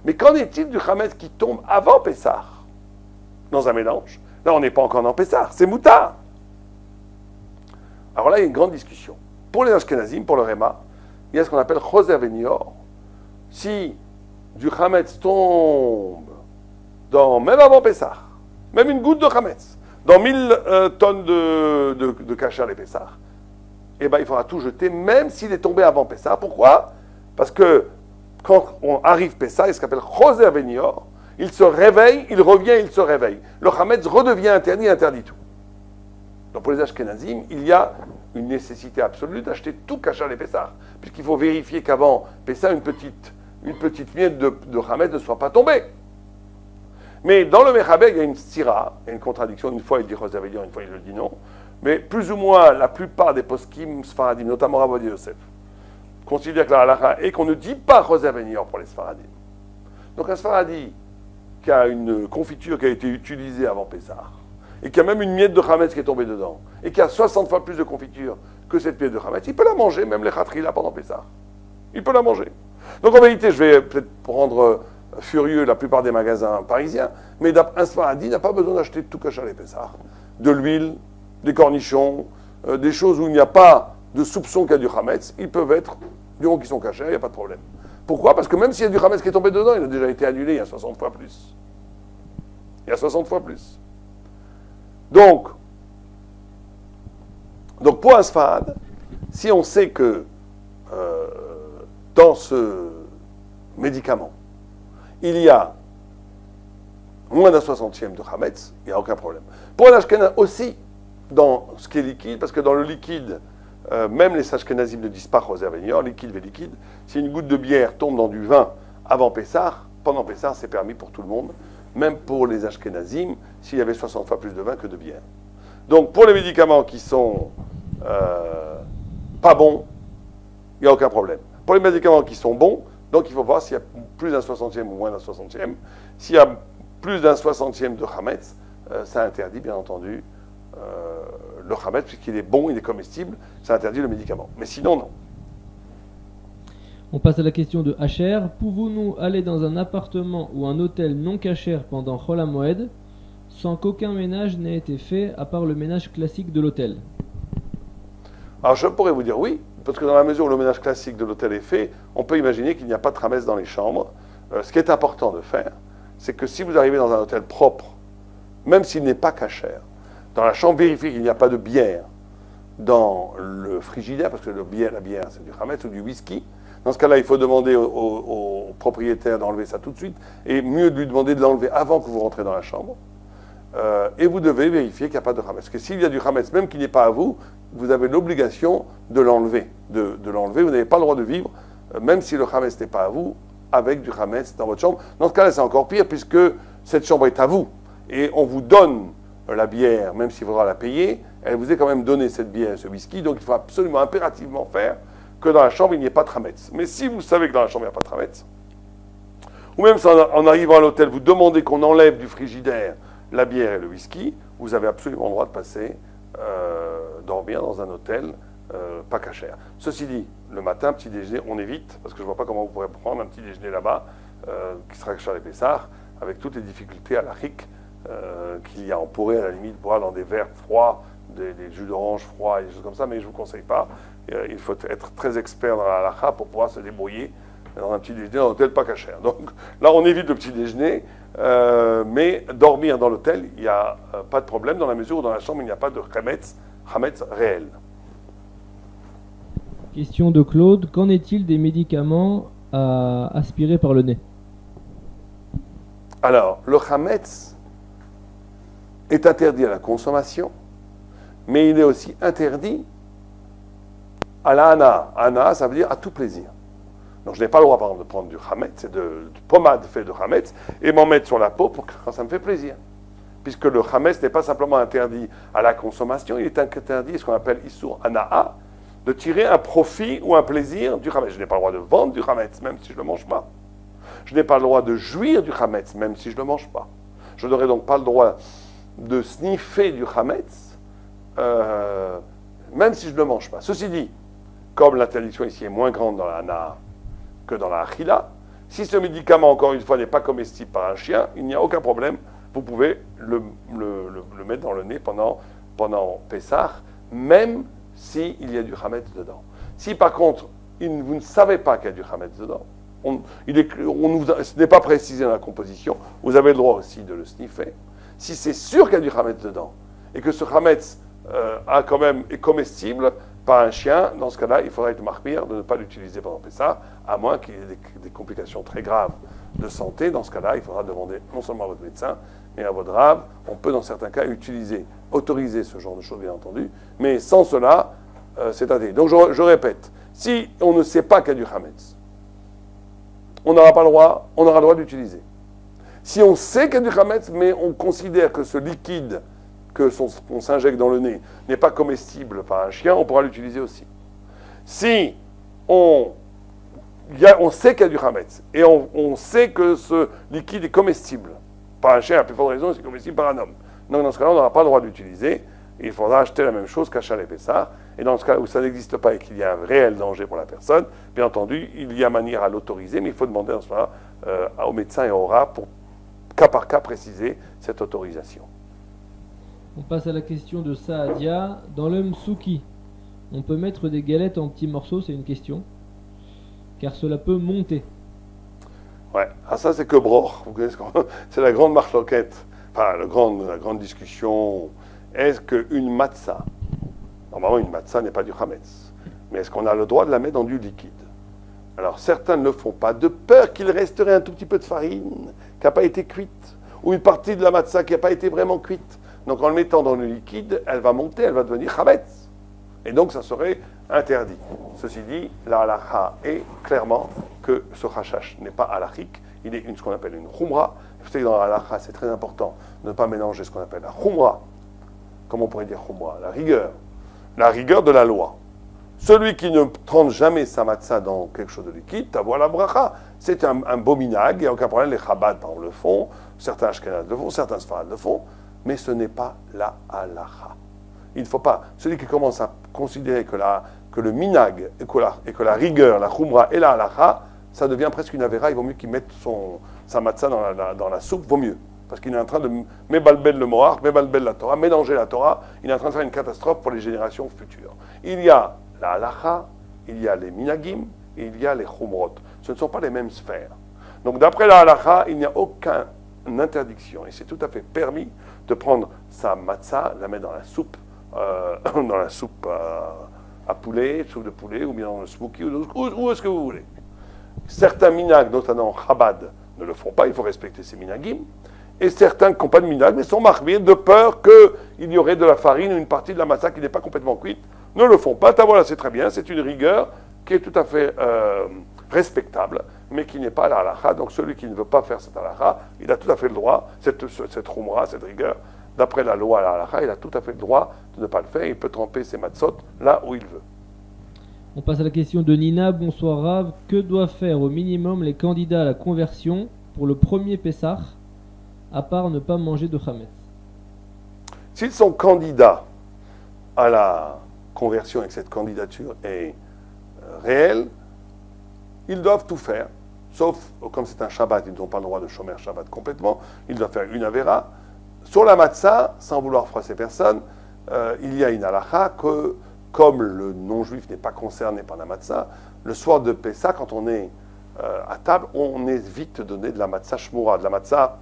Mais qu'en est-il du Hametz qui tombe avant Pessah, dans un mélange? Là, on n'est pas encore dans Pessah, c'est moutard. Alors là, il y a une grande discussion. Pour les Ashkenazim, pour le Réma, il y a ce qu'on appelle Choser Venior. Si du Hametz tombe même avant Pessah, même une goutte de Hametz, dans 1000 tonnes de kasher les Pessah, eh ben, il faudra tout jeter, même s'il est tombé avant Pessah. Pourquoi? Parce que quand on arrive Pessah, il y a ce qu'on appelle Choser Venior, il se réveille, il revient, il se réveille. Le Hametz redevient interdit tout. Donc pour les Ashkenazim, il y a une nécessité absolue d'acheter tout kasher les Pessah, puisqu'il faut vérifier qu'avant Pessah, une petite miette de Hametz ne soit pas tombée. Mais dans le Mechaber, il y a une stira, il y a une contradiction. Une fois il dit Choser Venior, une fois il le dit non. Mais plus ou moins la plupart des poskim sfaradim, notamment Rav Ovadia Yosef, considèrent que la halakha est qu'on ne dit pas Choser Venior pour les sfaradim. Donc un sfaradi qui a une confiture qui a été utilisée avant Pessah, et qui a même une miette de Hametz qui est tombée dedans, et qui a 60 fois plus de confiture que cette miette de Hametz, il peut la manger, même les khatrila pendant Pessah. Il peut la manger. Donc en vérité, je vais peut-être rendre furieux la plupart des magasins parisiens, mais un sfaradi n'a pas besoin d'acheter tout kasher les Pessah. De l'huile, des cornichons, des choses où il n'y a pas de soupçon qu'il y a du Hametz, ils peuvent être, du moment qu'ils sont cachés, il n'y a pas de problème. Pourquoi? Parce que même s'il y a du Hametz qui est tombé dedans, il a déjà été annulé il y a 60 fois plus. Il y a 60 fois plus. Donc pour un sfarad, si on sait que dans ce médicament, il y a moins d'un 60e de Hametz, il n'y a aucun problème. Pour un Ashkenaz aussi, dans ce qui est liquide, parce que dans le liquide, même les Ashkenazim ne disent pas Choser Venior, liquide et liquide. Si une goutte de bière tombe dans du vin avant Pessah, pendant Pessah, c'est permis pour tout le monde, même pour les Ashkenazim, s'il y avait 60 fois plus de vin que de bière. Donc pour les médicaments qui sont pas bons, il n'y a aucun problème. Pour les médicaments qui sont bons, donc il faut voir s'il y a plus d'un 60e ou moins d'un 60e. S'il y a plus d'un 60e de Hametz, ça interdit bien entendu le Hametz, puisqu'il est bon, il est comestible, ça interdit le médicament. Mais sinon, non. On passe à la question de Hacher. Pouvons-nous aller dans un appartement ou un hôtel non cachère pendant Chol HaMoed sans qu'aucun ménage n'ait été fait à part le ménage classique de l'hôtel? Alors je pourrais vous dire oui, parce que dans la mesure où le ménage classique de l'hôtel est fait, on peut imaginer qu'il n'y a pas de tramesse dans les chambres. Ce qui est important de faire, c'est que si vous arrivez dans un hôtel propre, même s'il n'est pas cachère, dans la chambre, vérifiez qu'il n'y a pas de bière dans le frigidaire, parce que la bière c'est du hametz ou du whisky. Dans ce cas-là, il faut demander au propriétaire d'enlever ça tout de suite, et mieux de lui demander de l'enlever avant que vous rentrez dans la chambre. Et vous devez vérifier qu'il n'y a pas de hametz. Parce que s'il y a du hametz, même qui n'est pas à vous, vous avez l'obligation de l'enlever. De l'enlever, vous n'avez pas le droit de vivre, même si le hametz n'est pas à vous, avec du hametz dans votre chambre. Dans ce cas-là, c'est encore pire, puisque cette chambre est à vous. Et on vous donne la bière, même s'il faudra la payer, elle vous est quand même donnée, cette bière, ce whisky, donc il faut absolument, impérativement faire que dans la chambre, il n'y ait pas de hametz. Mais si vous savez que dans la chambre, il n'y a pas de hametz, ou même si en arrivant à l'hôtel, vous demandez qu'on enlève du frigidaire la bière et le whisky, vous avez absolument le droit de passer, dormir dans un hôtel pas cachère. Ceci dit, le matin, petit déjeuner, on évite, parce que je ne vois pas comment vous pourrez prendre un petit déjeuner là-bas, qui sera cachère et Pessah, avec toutes les difficultés à la rique qu'il y a. On pourrait à la limite boire dans des verres froids, des jus d'orange froids et des choses comme ça, mais je ne vous conseille pas. Il faut être très expert dans la halakha pour pouvoir se débrouiller dans un petit déjeuner dans un hôtel pas cachère. Donc là, on évite le petit déjeuner, mais dormir dans l'hôtel, il n'y a pas de problème dans la mesure où dans la chambre, il n'y a pas de hametz réel. Question de Claude. Qu'en est-il des médicaments à aspirer par le nez? Alors, le hametz est interdit à la consommation, mais il est aussi interdit à la hana. Hana, ça veut dire à tout plaisir. Donc je n'ai pas le droit, par exemple, de prendre du hametz, de pommade faite de hametz, et m'en mettre sur la peau quand ça me fait plaisir. Puisque le hametz n'est pas simplement interdit à la consommation, il est interdit, ce qu'on appelle issur hana'a, de tirer un profit ou un plaisir du hametz. Je n'ai pas le droit de vendre du hametz, même si je ne le mange pas. Je n'ai pas le droit de jouir du hametz, même si je ne le mange pas. Je n'aurai donc pas le droit de sniffer du hametz, même si je ne le mange pas. Ceci dit, comme l'interdiction ici est moins grande dans la hana que dans la achila, si ce médicament, encore une fois, n'est pas comestible par un chien, il n'y a aucun problème. Vous pouvez le mettre dans le nez pendant Pessah, même s'il y a du hametz dedans. Si par contre, vous ne savez pas qu'il y a du hametz dedans, ce n'est pas précisé dans la composition, vous avez le droit aussi de le sniffer. Si c'est sûr qu'il y a du hametz dedans, et que ce hametz est comestible par un chien, dans ce cas-là, il faudra être marpire de ne pas l'utiliser pendant Pessah, à moins qu'il y ait des complications très graves de santé. Dans ce cas-là, il faudra demander non seulement à votre médecin, mais à votre rave. On peut dans certains cas autoriser ce genre de choses, bien entendu, mais sans cela, c'est interdit. Donc je répète, si on ne sait pas qu'il y a du hametz, on n'aura pas le droit, on aura le droit d'utiliser. Si on sait qu'il y a du hametz, mais on considère que ce liquide qu'on s'injecte dans le nez n'est pas comestible par un chien, on pourra l'utiliser aussi. Si on sait qu'il y a du hametz, et on sait que ce liquide est comestible par un chien, à plus forte raison, c'est comestible par un homme. Donc dans ce cas-là, on n'aura pas le droit d'utiliser, et il faudra acheter la même chose qu'Achal et Pessah. Et dans ce cas où ça n'existe pas et qu'il y a un réel danger pour la personne, bien entendu, il y a manière à l'autoriser, mais il faut demander en ce moment au médecin et au rat pour cas par cas préciser cette autorisation. On passe à la question de Saadia. Dans le msuki, on peut mettre des galettes en petits morceaux, c'est une question, car cela peut monter. Ouais, ah, ça c'est que Broch, vous connaissez, c'est la grande marloquette, enfin la grande discussion. Est-ce qu'une matzah, normalement une matzah n'est pas du hametz, mais est-ce qu'on a le droit de la mettre dans du liquide? Alors certains ne le font pas, de peur qu'il resterait un tout petit peu de farine qui n'a pas été cuite, ou une partie de la matzah qui n'a pas été vraiment cuite. Donc en le mettant dans le liquide, elle va monter, elle va devenir hametz. Et donc ça serait interdit. Ceci dit, la halakha est clairement que ce hashash n'est pas halachique, il est ce qu'on appelle une khumra. Vous savez que dans la halakha, c'est très important de ne pas mélanger ce qu'on appelle la khumra, comment on pourrait dire khumra, la rigueur de la loi. Celui qui ne trempe jamais sa matzah dans quelque chose de liquide, t'avoue la bracha. C'est un beau minag, il n'y a aucun problème. Les Chabad, par exemple, le font, certains Ashkenaz le font, certains Sfarad le font, mais ce n'est pas la halacha. Il ne faut pas. Celui qui commence à considérer que le minag et que la rigueur, la khumra et la halacha, ça devient presque une avéra, il vaut mieux qu'il mette sa matzah dans la soupe, vaut mieux. Parce qu'il est en train de mébalbel le mohar, mébalbel la Torah, mélanger la Torah, il est en train de faire une catastrophe pour les générations futures. Il y a la halacha, il y a les minagim, et il y a les khumrot. Ce ne sont pas les mêmes sphères. Donc d'après la halacha, il n'y a aucune interdiction, et c'est tout à fait permis de prendre sa matzah, la mettre dans la soupe, à poulet, soupe de poulet, ou bien dans le smoothie, où est-ce que vous voulez. Certains minag, notamment Chabad, ne le font pas, il faut respecter ces minagim, et certains qui n'ont pas de minag, mais sont marqués de peur qu'il y aurait de la farine ou une partie de la matzah qui n'est pas complètement cuite, ne le font pas. Voilà, c'est très bien, c'est une rigueur qui est tout à fait respectable, mais qui n'est pas la halacha. Donc celui qui ne veut pas faire cette halacha, il a tout à fait le droit, cette khumra, cette rigueur, d'après la loi à la halacha, il a tout à fait le droit de ne pas le faire, il peut tremper ses matzot là où il veut. On passe à la question de Nina. Bonsoir Rav. Que doivent faire au minimum les candidats à la conversion pour le premier Pessah, à part ne pas manger de chametz? S'ils sont candidats à la conversion et que cette candidature est réelle, ils doivent tout faire, sauf, comme c'est un Shabbat, ils n'ont pas le droit de chômer Shabbat complètement, ils doivent faire une avéra. Sur la matzah, sans vouloir froisser personne, il y a une halacha que, comme le non-juif n'est pas concerné par la matzah, le soir de Pessah, quand on est à table, on évite de donner de la matzah shmura, de la matzah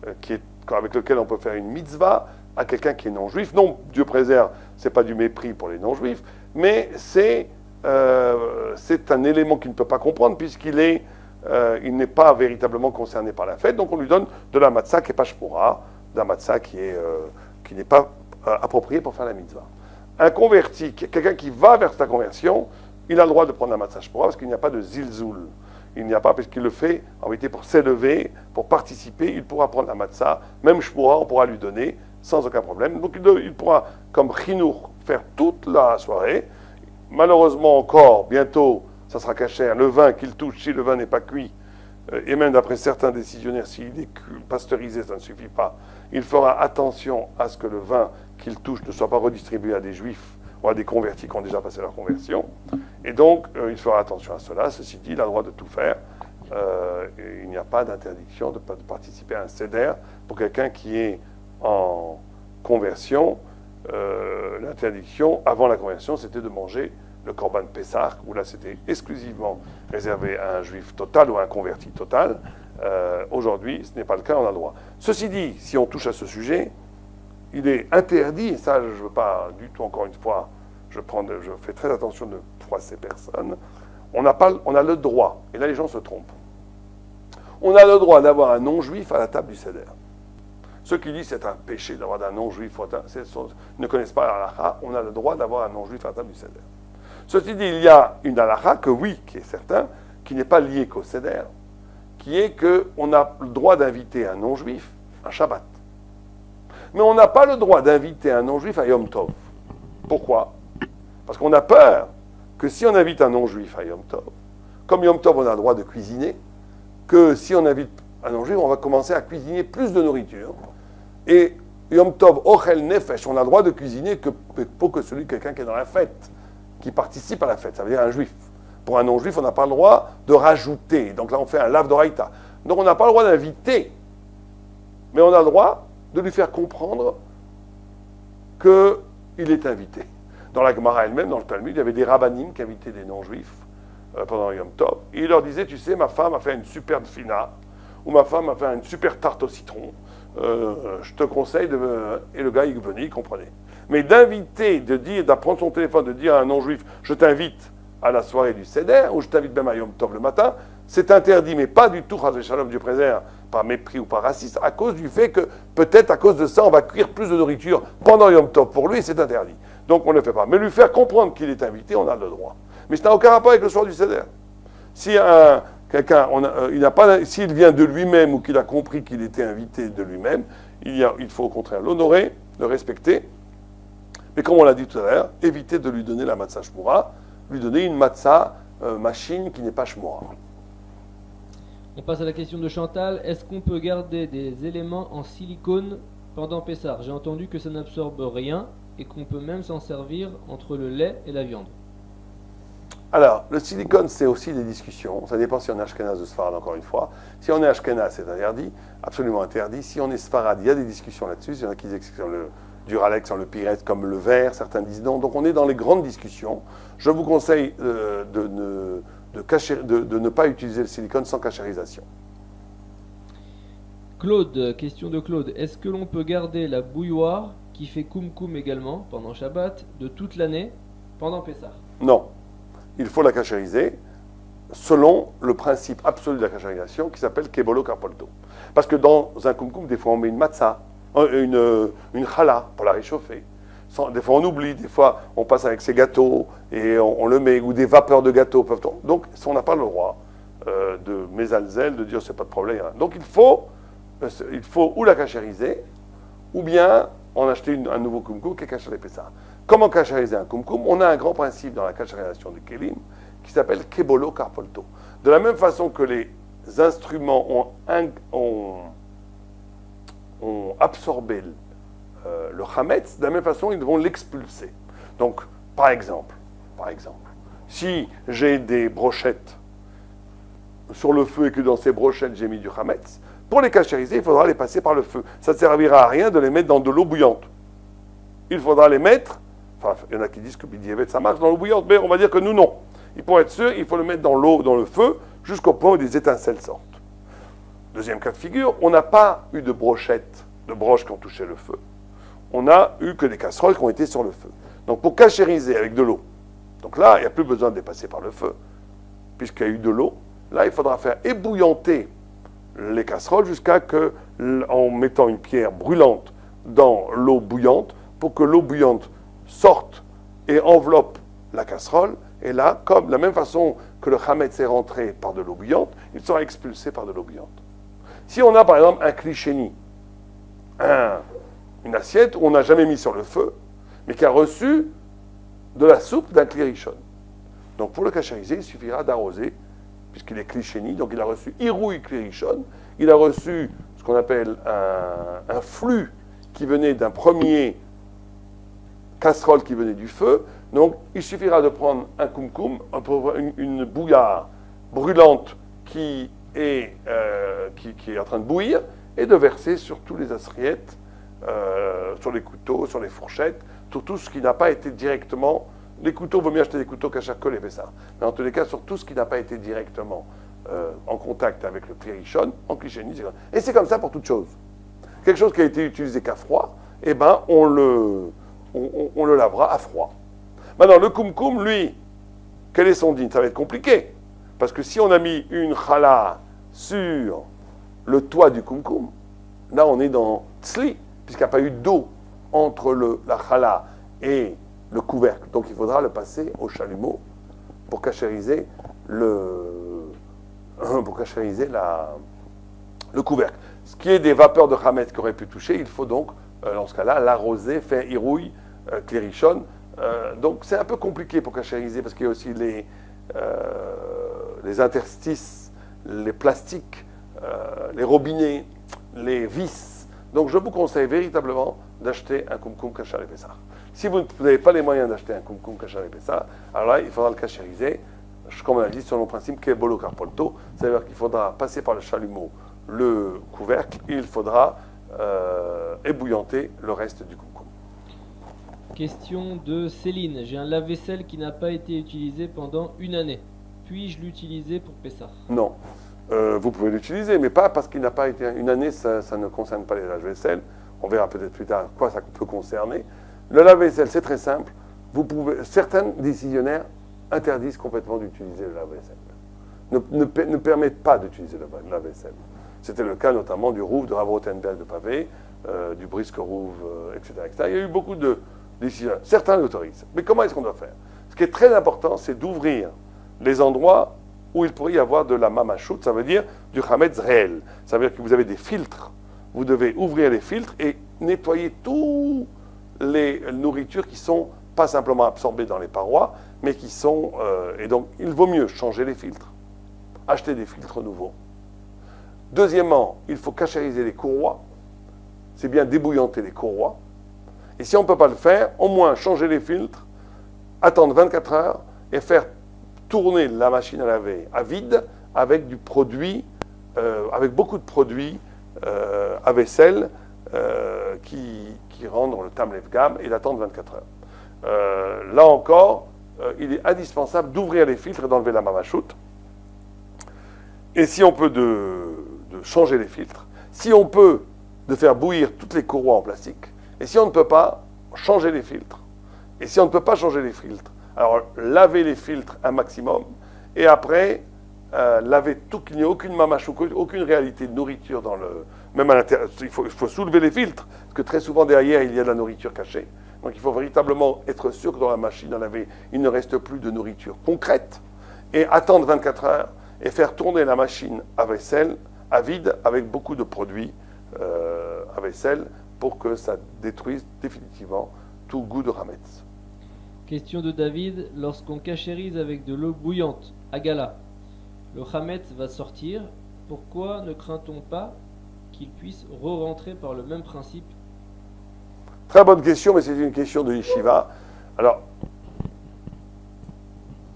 avec laquelle on peut faire une mitzvah à quelqu'un qui est non-juif. Non, Dieu préserve, c'est pas du mépris pour les non-juifs, mais c'est un élément qu'il ne peut pas comprendre puisqu'il il n'est pas véritablement concerné par la fête. Donc on lui donne de la matzah qui n'est pas shmura, de la matzah qui n'est pas appropriée pour faire la mitzvah. Un converti, quelqu'un qui va vers sa conversion, il a le droit de prendre la matzah shmura parce qu'il n'y a pas de zilzoul. Il n'y a pas, parce qu'il le fait en vérité pour s'élever, pour participer, il pourra prendre la matzah, même shmura, on pourra lui donner sans aucun problème. Donc il pourra, comme chinour, faire toute la soirée. Malheureusement encore, bientôt, ça sera caché, le vin qu'il touche, si le vin n'est pas cuit, et même d'après certains décisionnaires, s'il est pasteurisé, ça ne suffit pas. Il fera attention à ce que le vin qu'il touche ne soit pas redistribué à des juifs ou à des convertis qui ont déjà passé leur conversion. Et donc, il fera attention à cela. Ceci dit, il a le droit de tout faire. Il n'y a pas d'interdiction de participer à un seder pour quelqu'un qui est en conversion. L'interdiction, avant la conversion, c'était de manger le korban Pessah, où là, c'était exclusivement réservé à un juif total ou à un converti total. Aujourd'hui, ce n'est pas le cas, on a le droit. Ceci dit, si on touche à ce sujet, il est interdit, et ça, je ne veux pas du tout, encore une fois, je fais très attention de froisser personne, on a le droit, et là les gens se trompent, on a le droit d'avoir un non-juif à la table du seder. Ceux qui disent que c'est un péché d'avoir un non-juif, ne connaissent pas la halakha, on a le droit d'avoir un non-juif à la table du seder. Ceci dit, il y a une halakha que oui, qui est certain, qui n'est pas liée qu'au seder, qui est qu'on a le droit d'inviter un non-juif à Shabbat. Mais on n'a pas le droit d'inviter un non-juif à Yom Tov. Pourquoi? Parce qu'on a peur que si on invite un non-juif à Yom Tov, comme Yom Tov on a le droit de cuisiner, que si on invite un non-juif, on va commencer à cuisiner plus de nourriture. Et Yom Tov, Ochel Nefesh, on a le droit de cuisiner pour que quelqu'un qui est dans la fête, qui participe à la fête, ça veut dire un juif. Pour un non-juif, on n'a pas le droit de rajouter. Donc là, on fait un lave d'oraïta. Donc on n'a pas le droit d'inviter, mais on a le droit de lui faire comprendre qu'il est invité. Dans la Gemara elle-même, dans le Talmud, il y avait des rabbanim qui invitaient des non-juifs pendant Yom Tov. Et il leur disait, tu sais, ma femme a fait une superbe fina, ou ma femme a fait une super tarte au citron, je te conseille de... Et le gars, il venait, il comprenait. Mais d'inviter, d'apprendre son téléphone, de dire à un non-juif, je t'invite à la soirée du Seder, ou je t'invite même à Yom Tov le matin, c'est interdit, mais pas du tout, Chas Shalom, Dieu préserve, par mépris ou par racisme, à cause du fait que, peut-être à cause de ça, on va cuire plus de nourriture pendant Yom Tov. Pour lui, c'est interdit. Donc on ne le fait pas. Mais lui faire comprendre qu'il est invité, on a le droit. Mais ça n'a aucun rapport avec le soir du Seder. Si s'il vient de lui-même ou qu'il a compris qu'il était invité de lui-même, il faut au contraire l'honorer, le respecter. Mais comme on l'a dit tout à l'heure, éviter de lui donner la matzah shmura, lui donner une matzah machine qui n'est pas shmora. On passe à la question de Chantal. Est-ce qu'on peut garder des éléments en silicone pendant Pessah? J'ai entendu que ça n'absorbe rien et qu'on peut même s'en servir entre le lait et la viande. Alors, le silicone, c'est aussi des discussions. Ça dépend si on est Ashkenaz ou Sfarad, encore une fois. Si on est Ashkenaz, c'est interdit, absolument interdit. Si on est Sfarad, il y a des discussions là-dessus. Il y en a qui disent que c'est le Duralex, le Pyrex, comme le verre. Certains disent non. Donc, on est dans les grandes discussions. Je vous conseille de ne pas utiliser le silicone sans cachérisation. Claude, question de Claude. Est-ce que l'on peut garder la bouilloire, qui fait koum également, pendant Shabbat, de toute l'année, pendant Pessah? Non. Il faut la cachériser selon le principe absolu de la cachérisation qui s'appelle Kebolo Karpolto. Parce que dans un koum, des fois on met une matzah, une challah pour la réchauffer. Des fois on oublie, des fois on passe avec ses gâteaux et on le met, ou des vapeurs de gâteaux peuvent tomber. Donc on n'a pas le droit de mésalzel, de dire c'est pas de problème. Donc il faut ou la cachériser, ou bien en acheter un nouveau koum qui est caché Pessah. Comment cachériser un koum? On a un grand principe dans la cachérisation du kélim qui s'appelle Kebolo Karpolto. De la même façon que les instruments ont absorbé le chametz, de la même façon, ils vont l'expulser. Donc, par exemple, si j'ai des brochettes sur le feu et que dans ces brochettes j'ai mis du chametz, pour les cachériser, il faudra les passer par le feu. Ça ne servira à rien de les mettre dans de l'eau bouillante. Il faudra les mettre, enfin, il y en a qui disent que Bidievet ça marche dans l'eau bouillante, mais on va dire que nous, non. Et pour être sûr, il faut le mettre dans l'eau, dans le feu, jusqu'au point où des étincelles sortent. Deuxième cas de figure, on n'a pas eu de brochettes, de broches qui ont touché le feu. On n'a eu que des casseroles qui ont été sur le feu. Donc pour cachériser avec de l'eau, donc là, il n'y a plus besoin de les passer par le feu, puisqu'il y a eu de l'eau. Là, il faudra faire ébouillanter les casseroles jusqu'à que, en mettant une pierre brûlante dans l'eau bouillante, pour que l'eau bouillante sorte et enveloppe la casserole. Et là, comme de la même façon que le chametz est rentré par de l'eau bouillante, il sera expulsé par de l'eau bouillante. Si on a par exemple un kli une assiette où on n'a jamais mis sur le feu, mais qui a reçu de la soupe d'un kli rishon. Donc pour le cachériser, il suffira d'arroser, puisqu'il est kli, donc il a reçu irouille kli rishon, il a reçu ce qu'on appelle un flux qui venait d'un premier casserole qui venait du feu. Donc il suffira de prendre un koum, une bouillarde brûlante qui est en train de bouillir, et de verser sur tous les assiettes, sur les couteaux, sur les fourchettes, sur tout ce qui n'a pas été directement. Les couteaux, il vaut mieux acheter des couteaux qu'à coller, mais ça. Mais en tous les cas, sur tout ce qui n'a pas été directement en contact avec le klirishon, en clichénie. Et c'est comme ça pour toute chose. Quelque chose qui a été utilisé qu'à froid, eh ben, on le lavera à froid. Maintenant, le koum, lui, quel est son din? Ça va être compliqué. Parce que si on a mis une challah sur le toit du koum, là, on est dans tzli, puisqu'il n'y a pas eu d'eau entre la challah et le couvercle. Donc, il faudra le passer au chalumeau pour cachériser le couvercle. Ce qui est des vapeurs de chametz qui auraient pu toucher, il faut donc, dans ce cas-là, l'arroser, faire irouille, klirishon. Donc c'est un peu compliqué pour cachériser parce qu'il y a aussi les interstices, les plastiques, les robinets, les vis. Donc je vous conseille véritablement d'acheter un koum kachar et Pessah. Si vous n'avez pas les moyens d'acheter un koum kachar et Pessah, alors là il faudra le cachériser, comme on a dit, selon le principe Kebolo Karpolto, c'est-à-dire qu'il faudra passer par le chalumeau le couvercle, et il faudra ébouillanter le reste du koum. Question de Céline. J'ai un lave-vaisselle qui n'a pas été utilisé pendant une année. Puis-je l'utiliser pour Pessah? Non. Vous pouvez l'utiliser, mais pas parce qu'il n'a pas été une année, ça ne concerne pas les lave-vaisselle. On verra peut-être plus tard quoi ça peut concerner. Le lave-vaisselle, c'est très simple. Certains décisionnaires interdisent complètement d'utiliser le lave-vaisselle. Ne permettent pas d'utiliser le lave-vaisselle. C'était le cas notamment du Rouv de Rav Rothenberg de Pavé, du Brisker Rouv, etc., etc. Il y a eu beaucoup de décisions. Certains l'autorisent. Mais comment est-ce qu'on doit faire? Ce qui est très important, c'est d'ouvrir les endroits où il pourrait y avoir de la mamachout, ça veut dire du chametz réel. Ça veut dire que vous avez des filtres. Vous devez ouvrir les filtres et nettoyer toutes les nourritures qui sont pas simplement absorbés dans les parois, mais qui sont... et donc, il vaut mieux changer les filtres, acheter des filtres nouveaux. Deuxièmement, il faut cachériser les courroies. C'est bien débouillanter les courroies. Et si on ne peut pas le faire, au moins changer les filtres, attendre 24 heures et faire tourner la machine à laver à vide avec du produit, avec beaucoup de produits à vaisselle qui rendent le Tam Lev Gam et d'attendre 24 heures. Là encore, il est indispensable d'ouvrir les filtres et d'enlever la mamachoute. Et si on peut de changer les filtres, si on peut de faire bouillir toutes les courroies en plastique, et si on ne peut pas, changer les filtres. Et si on ne peut pas changer les filtres, alors laver les filtres un maximum, et après, laver tout, qu'il n'y ait aucune mamachoute, aucune réalité de nourriture dans le... Même à l'intérieur, il faut soulever les filtres, parce que très souvent derrière, il y a de la nourriture cachée. Donc il faut véritablement être sûr que dans la machine à laver, il ne reste plus de nourriture concrète, et attendre 24 heures, et faire tourner la machine à vaisselle, à vide, avec beaucoup de produits à vaisselle, pour que ça détruise définitivement tout goût de Hametz. Question de David, lorsqu'on cachérise avec de l'eau bouillante, à Gala, le Hametz va sortir, pourquoi ne craint-on pas qu'il puisse re-rentrer par le même principe? Très bonne question, mais c'est une question de Yeshiva. Alors,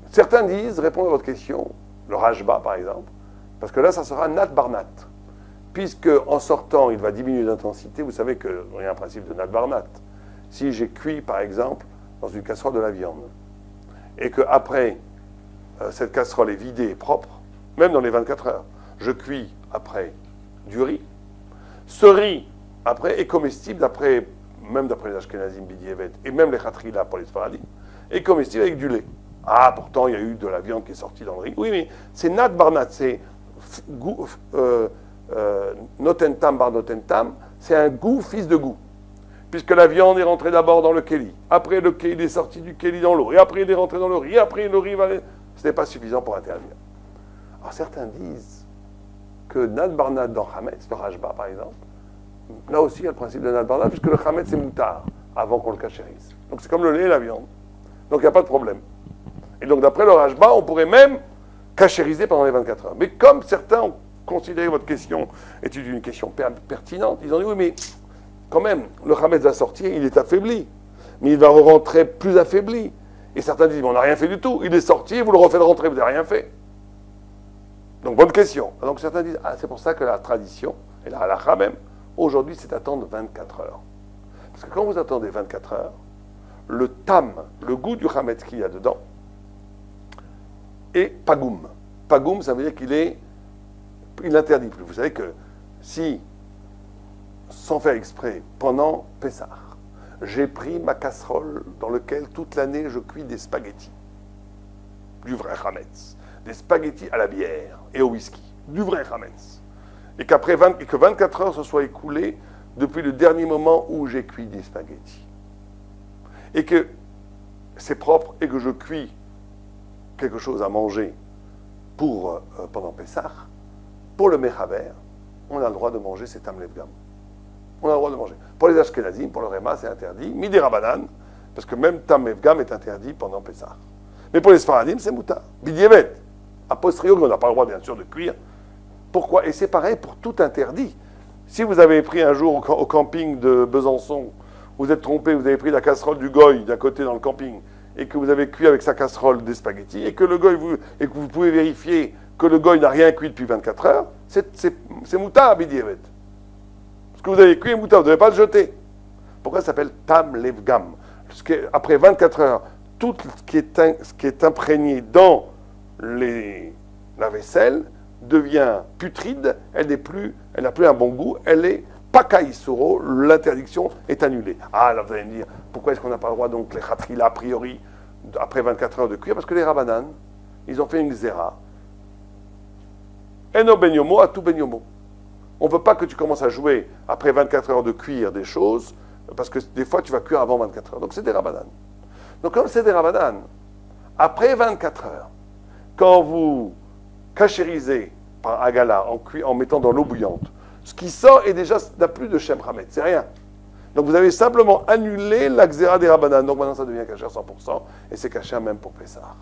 certains disent, répondre à votre question, le Rajba par exemple, parce que là ça sera Nat Barnat. Puisque en sortant il va diminuer d'intensité, vous savez qu'il y a un principe de Nat Barnat. Si j'ai cuit par exemple dans une casserole de la viande, et que après cette casserole est vidée et propre, même dans les 24 heures, je cuis après du riz, ce riz après est comestible même d'après les Ashkenazim Bidievet, et même les Khatrila pour les Sfaradim, est comestible avec du lait. Ah, pourtant, il y a eu de la viande qui est sortie dans le riz. Oui, mais c'est Nat Barnat, c'est Notentam Bar Notentam, c'est un goût, fils de goût. Puisque la viande est rentrée d'abord dans le kéli, après le kéli est sorti du kéli dans l'eau, et après il est rentré dans le riz, et après le riz va... Ce n'est pas suffisant pour interdire. Alors certains disent que Nat Barnat dans Hametz, le Rajba par exemple, là aussi il y a le principe de Nat Barnat, puisque le Hametz c'est moutar, avant qu'on le cachérise. Donc c'est comme le lait et la viande. Donc il n'y a pas de problème. Et donc, d'après le Rajba, on pourrait même cachériser pendant les 24 heures. Mais comme certains ont considéré votre question était une question pertinente, ils ont dit, oui, mais quand même, le Hametz va sortir, il est affaibli. Mais il va rentrer plus affaibli. Et certains disent, on n'a rien fait du tout. Il est sorti, vous le refaites rentrer, vous n'avez rien fait. Donc, bonne question. Donc, certains disent, ah, c'est pour ça que la tradition, et la halakha même, aujourd'hui, c'est d'attendre 24 heures. Parce que quand vous attendez 24 heures, le tam, le goût du Hametz qu'il y a dedans, et pagoum. Pagoum, ça veut dire il n'interdit plus. Vous savez que si, sans faire exprès, pendant Pessah, j'ai pris ma casserole dans laquelle toute l'année je cuis des spaghettis, du vrai Hametz, des spaghettis à la bière et au whisky, du vrai Hametz, et que 24 heures se soient écoulées depuis le dernier moment où j'ai cuit des spaghettis, et que c'est propre et que je cuis quelque chose à manger pendant Pessah, pour le Mechaber, on a le droit de manger ces Tam Lev Gam. On a le droit de manger. Pour les Ashkenazim, pour le Réma, c'est interdit. Midi Rabanan, parce que même Tam Lev Gam est interdit pendant Pessah. Mais pour les Sfaradim, c'est Mouta. Bidievet. A posteriori, on n'a pas le droit, bien sûr, de cuire. Pourquoi? Et c'est pareil pour tout interdit. Si vous avez pris un jour au camping de Besançon, vous êtes trompé, vous avez pris la casserole du Goy d'à côté dans le camping, et que vous avez cuit avec sa casserole des spaghettis, et que et que vous pouvez vérifier que le Goy n'a rien cuit depuis 24 heures, c'est Mouta à Bidievet. Ce que vous avez cuit est Mouta, vous ne devez pas le jeter. Pourquoi ça s'appelle Tam Lev Gam? Parce qu'après 24 heures, tout ce qui est imprégné dans la vaisselle devient putride, elle n'a plus un bon goût, elle est pakaïsoro, l'interdiction est annulée. Ah, là vous allez me dire, pourquoi est-ce qu'on n'a pas le droit, donc les khatrila, a priori, après 24 heures de cuire? Parce que les Rabbanan, ils ont fait une xéra. Eno ben yomo à tout ben yomo. On ne veut pas que tu commences à jouer après 24 heures de cuire des choses, parce que des fois tu vas cuire avant 24 heures. Donc c'est des Rabbanan. Donc comme c'est des Rabbanan, après 24 heures, quand vous cachérisez par agala, en mettant dans l'eau bouillante, ce qui sort est déjà, n'a plus de Shem Hametz, c'est rien. Donc vous avez simplement annulé la xéra des Rabbanan. Donc maintenant ça devient kasher 100% et c'est kasher même pour Pessah.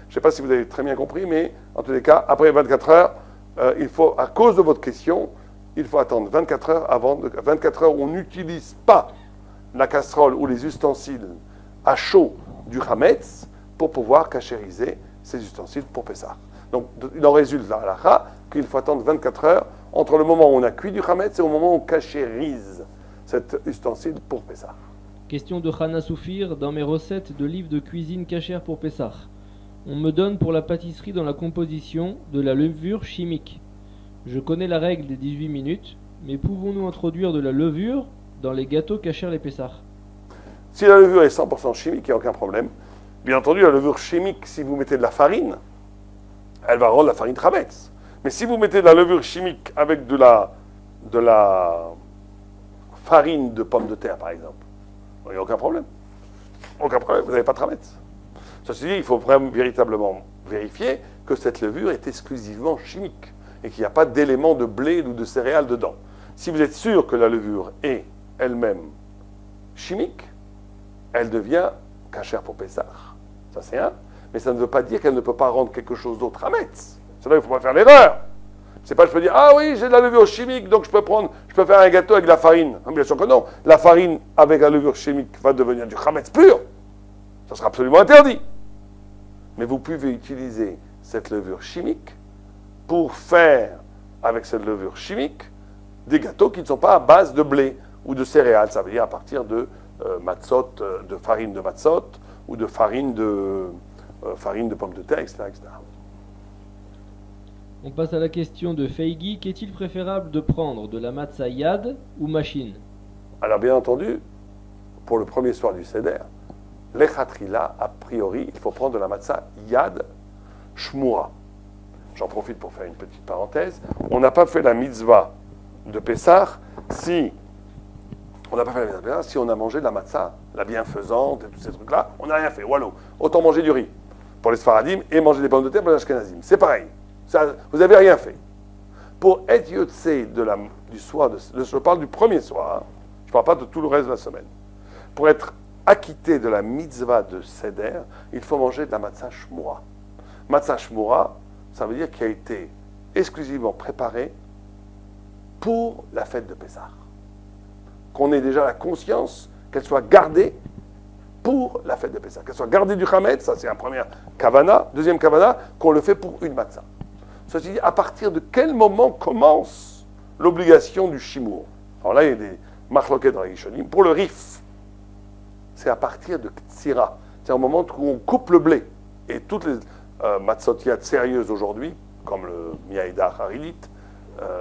Je ne sais pas si vous avez très bien compris, mais en tous les cas, après 24 heures, il faut, à cause de votre question, il faut attendre 24 heures avant 24 heures où on n'utilise pas la casserole ou les ustensiles à chaud du Hametz pour pouvoir cachériser ces ustensiles pour Pessah. Donc il en résulte la halakha qu'il faut attendre 24 heures entre le moment où on a cuit du Hametz et au moment où on cachérise cet ustensile pour Pessah. Question de Hana Soufir. Dans mes recettes de livres de cuisine cachère pour Pessah, on me donne pour la pâtisserie dans la composition de la levure chimique. Je connais la règle des 18 minutes, mais pouvons-nous introduire de la levure dans les gâteaux cachers les Pessah? Si la levure est 100% chimique, il n'y a aucun problème. Bien entendu, la levure chimique, si vous mettez de la farine, elle va rendre la farine Hametz. Mais si vous mettez de la levure chimique avec de la farine de pommes de terre, par exemple, il n'y a aucun problème. Aucun problème, vous n'avez pas de Hametz. Ceci dit, il faut vraiment véritablement vérifier que cette levure est exclusivement chimique et qu'il n'y a pas d'éléments de blé ou de céréales dedans. Si vous êtes sûr que la levure est elle-même chimique, elle devient cachère pour Pessah. Ça c'est un. Mais ça ne veut pas dire qu'elle ne peut pas rendre quelque chose d'autre Hametz. C'est là qu'il ne faut pas faire l'erreur. C'est pas je peux dire, ah oui, j'ai de la levure chimique, donc je peux faire un gâteau avec de la farine. Non, bien sûr que non. La farine avec la levure chimique va devenir du Hametz pur. Ça sera absolument interdit. Mais vous pouvez utiliser cette levure chimique pour faire, avec cette levure chimique, des gâteaux qui ne sont pas à base de blé ou de céréales. Ça veut dire à partir de matzot, de farine de matzot ou de farine de pommes de terre, etc., etc. On passe à la question de Feigi. Qu'est-il préférable de prendre, de la matzah yad ou machine? Alors bien entendu, pour le premier soir du Seder, l'Echatrila, a priori, il faut prendre de la matzah yad shmura. J'en profite pour faire une petite parenthèse. On n'a pas fait la mitzvah de Pessah si on a mangé de la matzah, la bienfaisante et tous ces trucs-là, on n'a rien fait. Wallo. Autant manger du riz pour les Sfaradim et manger des pommes de terre pour les Ashkenazim. C'est pareil. Ça, vous n'avez rien fait. Pour être yotzé du soir, je parle du premier soir, hein. Je ne parle pas de tout le reste de la semaine. Pour être acquitté de la mitzvah de Seder, il faut manger de la matzah shmura. Matzah shmura, ça veut dire qu'il a été exclusivement préparé pour la fête de Pessah. Qu'on ait déjà la conscience qu'elle soit gardée pour la fête de Pessah. Qu'elle soit gardée du Hametz, ça c'est un premier kavana. Deuxième kavana, qu'on le fait pour une matzah. Ceci dit, à partir de quel moment commence l'obligation du shimour? Alors là, il y a des machloket dans les Rishonim. Pour le rif, c'est à partir de Ktsira. C'est un moment où on coupe le blé. Et toutes les matzotiades sérieuses aujourd'hui, comme le Miaïda Harilit,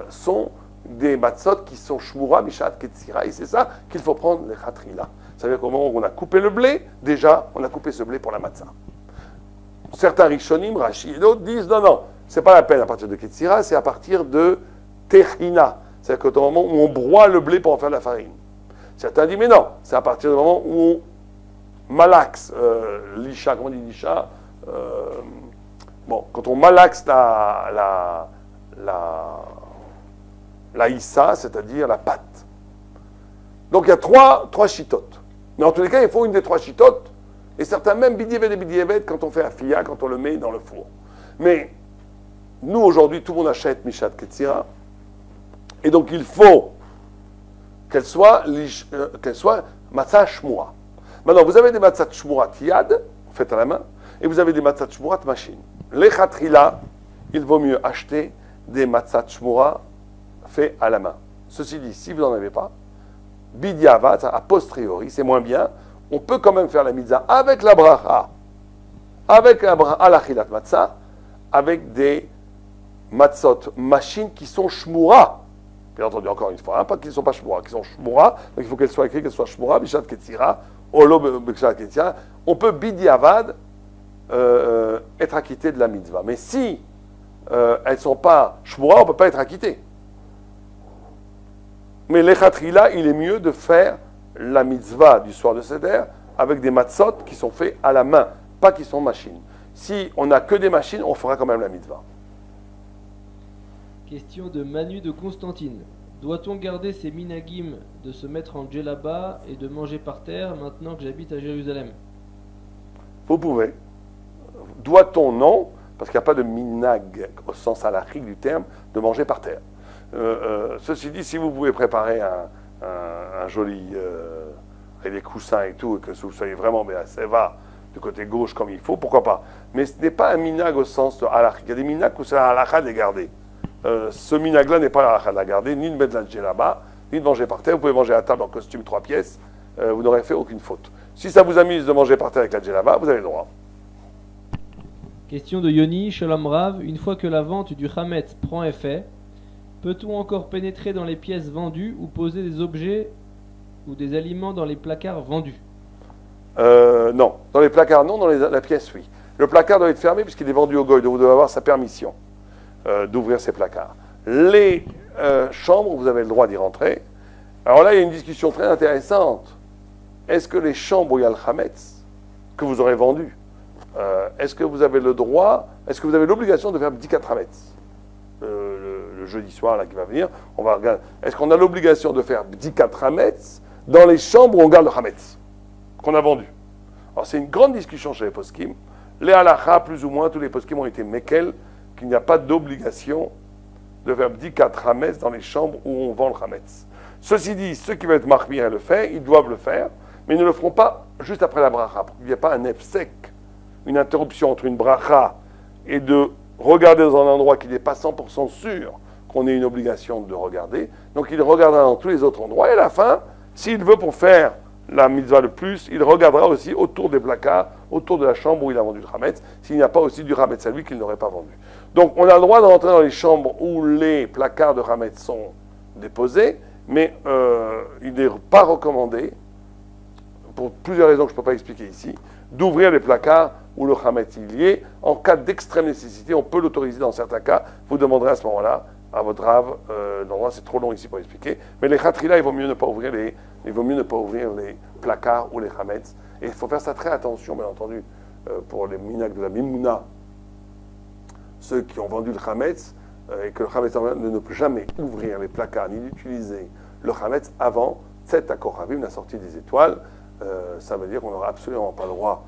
sont des matzot qui sont shmura, mishat, Ktsira. Et c'est ça qu'il faut prendre les khatrila. C'est-à-dire qu'au moment où on a coupé le blé, déjà, on a coupé ce blé pour la matzah. Certains Rishonim, Rashi et d'autres disent non, c'est pas la peine à partir de Ketsira, c'est à partir de Techina. C'est-à-dire qu'au moment où on broie le blé pour en faire de la farine. Certains disent mais non, c'est à partir du moment où on malaxe l'isha, comment on dit l'isha quand on malaxe la issa, c'est-à-dire la pâte. Donc il y a trois chitotes. Mais en tous les cas, il faut une des trois chitotes. Et certains même bidievet et bidievet quand on fait afia, quand on le met dans le four. Mais nous, aujourd'hui, tout le monde achète Mishat Ketsira. Et donc, il faut qu'elle soit matzah shmura. Maintenant, vous avez des matzah shmurat yad, faites à la main, et vous avez des matzah shmurat machine. Les khatrila, il vaut mieux acheter des matzah shmura faits à la main. Ceci dit, si vous n'en avez pas, bidiavat, a posteriori, c'est moins bien. On peut quand même faire la mitzvah avec la bracha, à l'achilat matzah, avec des matzot machines qui sont shmura. Bien entendu, encore une fois, pas qu'ils ne sont pas shmura, qui sont shmura, donc il faut qu'elle soit écrite, qu'elle soit shmura, bishat ketzira, olo bishat ketzira. On peut bidiavad être acquitté de la mitzvah. Mais si elles ne sont pas shmura, on ne peut pas être acquitté. Mais l'echatrila, il est mieux de faire la mitzvah du soir de Seder avec des matzot qui sont faits à la main, pas qui sont machines. Si on n'a que des machines, on fera quand même la mitzvah. Question de Manu de Constantine. Doit-on garder ces minagim de se mettre en djellaba et de manger par terre maintenant que j'habite à Jérusalem? Vous pouvez. Doit-on? Non, parce qu'il n'y a pas de minag au sens halachique du terme de manger par terre. Ceci dit, si vous pouvez préparer un joli avec des coussins et tout, et que vous soyez vraiment bien va du côté gauche comme il faut, pourquoi pas. Mais ce n'est pas un minag au sens de halachique. Il y a des minags où c'est la halakha de les garder. Ce minag-là n'est pas la halakha de la garder, ni de mettre de la djellaba, ni de manger par terre. Vous pouvez manger à table en costume 3 pièces, vous n'aurez fait aucune faute. Si ça vous amuse de manger par terre avec la djellaba, vous avez le droit. Question de Yoni, Shalom Rav. Une fois que la vente du Hametz prend effet, peut-on encore pénétrer dans les pièces vendues ou poser des objets ou des aliments dans les placards vendus? Non. Dans les placards, non. Dans la pièce, oui. Le placard doit être fermé puisqu'il est vendu au goy, donc vous devez avoir sa permission d'ouvrir ces placards. Les chambres, vous avez le droit d'y rentrer. Alors là, il y a une discussion très intéressante. Est-ce que les chambres où il y a le Hametz, que vous aurez vendu, est-ce que vous avez le droit, est-ce que vous avez l'obligation de faire Bdikat Hametz le jeudi soir là qui va venir, on va regarder. Est-ce qu'on a l'obligation de faire Bdikat Hametz dans les chambres où on garde le Hametz qu'on a vendu? Alors c'est une grande discussion chez les poskim. Les halakha, plus ou moins, tous les poskim ont été mekel, qu'il n'y a pas d'obligation de faire Bdikat Hametz dans les chambres où on vend le Hametz. Ceci dit, ceux qui veulent être mahmir le faire, ils doivent le faire, mais ils ne le feront pas juste après la bracha, pour qu'il n'y ait pas un efsek, une interruption entre une bracha et de regarder dans un endroit qui n'est pas 100% sûr qu'on ait une obligation de regarder. Donc il regardera dans tous les autres endroits, et à la fin, s'il veut pour faire la mitzvah le plus, il regardera aussi autour des placards, autour de la chambre où il a vendu le Hametz, s'il n'y a pas aussi du Hametz à lui qu'il n'aurait pas vendu. Donc on a le droit de rentrer dans les chambres où les placards de Hametz sont déposés, mais il n'est pas recommandé, pour plusieurs raisons que je ne peux pas expliquer ici, d'ouvrir les placards où le Hametz il y est. En cas d'extrême nécessité, on peut l'autoriser dans certains cas. Vous demanderez à ce moment-là à votre Rav. L'endroit c'est trop long ici pour expliquer. Mais les Khatrila, il vaut mieux ne pas ouvrir les placards ou les Hametz. Et il faut faire ça très attention, bien entendu, pour les minags de la Mimouna, ceux qui ont vendu le Hametz, et que le Hametz ne peut jamais ouvrir les placards ni d'utiliser le Hametz avant Tzet HaKochavim, la sortie des étoiles. Ça veut dire qu'on n'aura absolument pas le droit.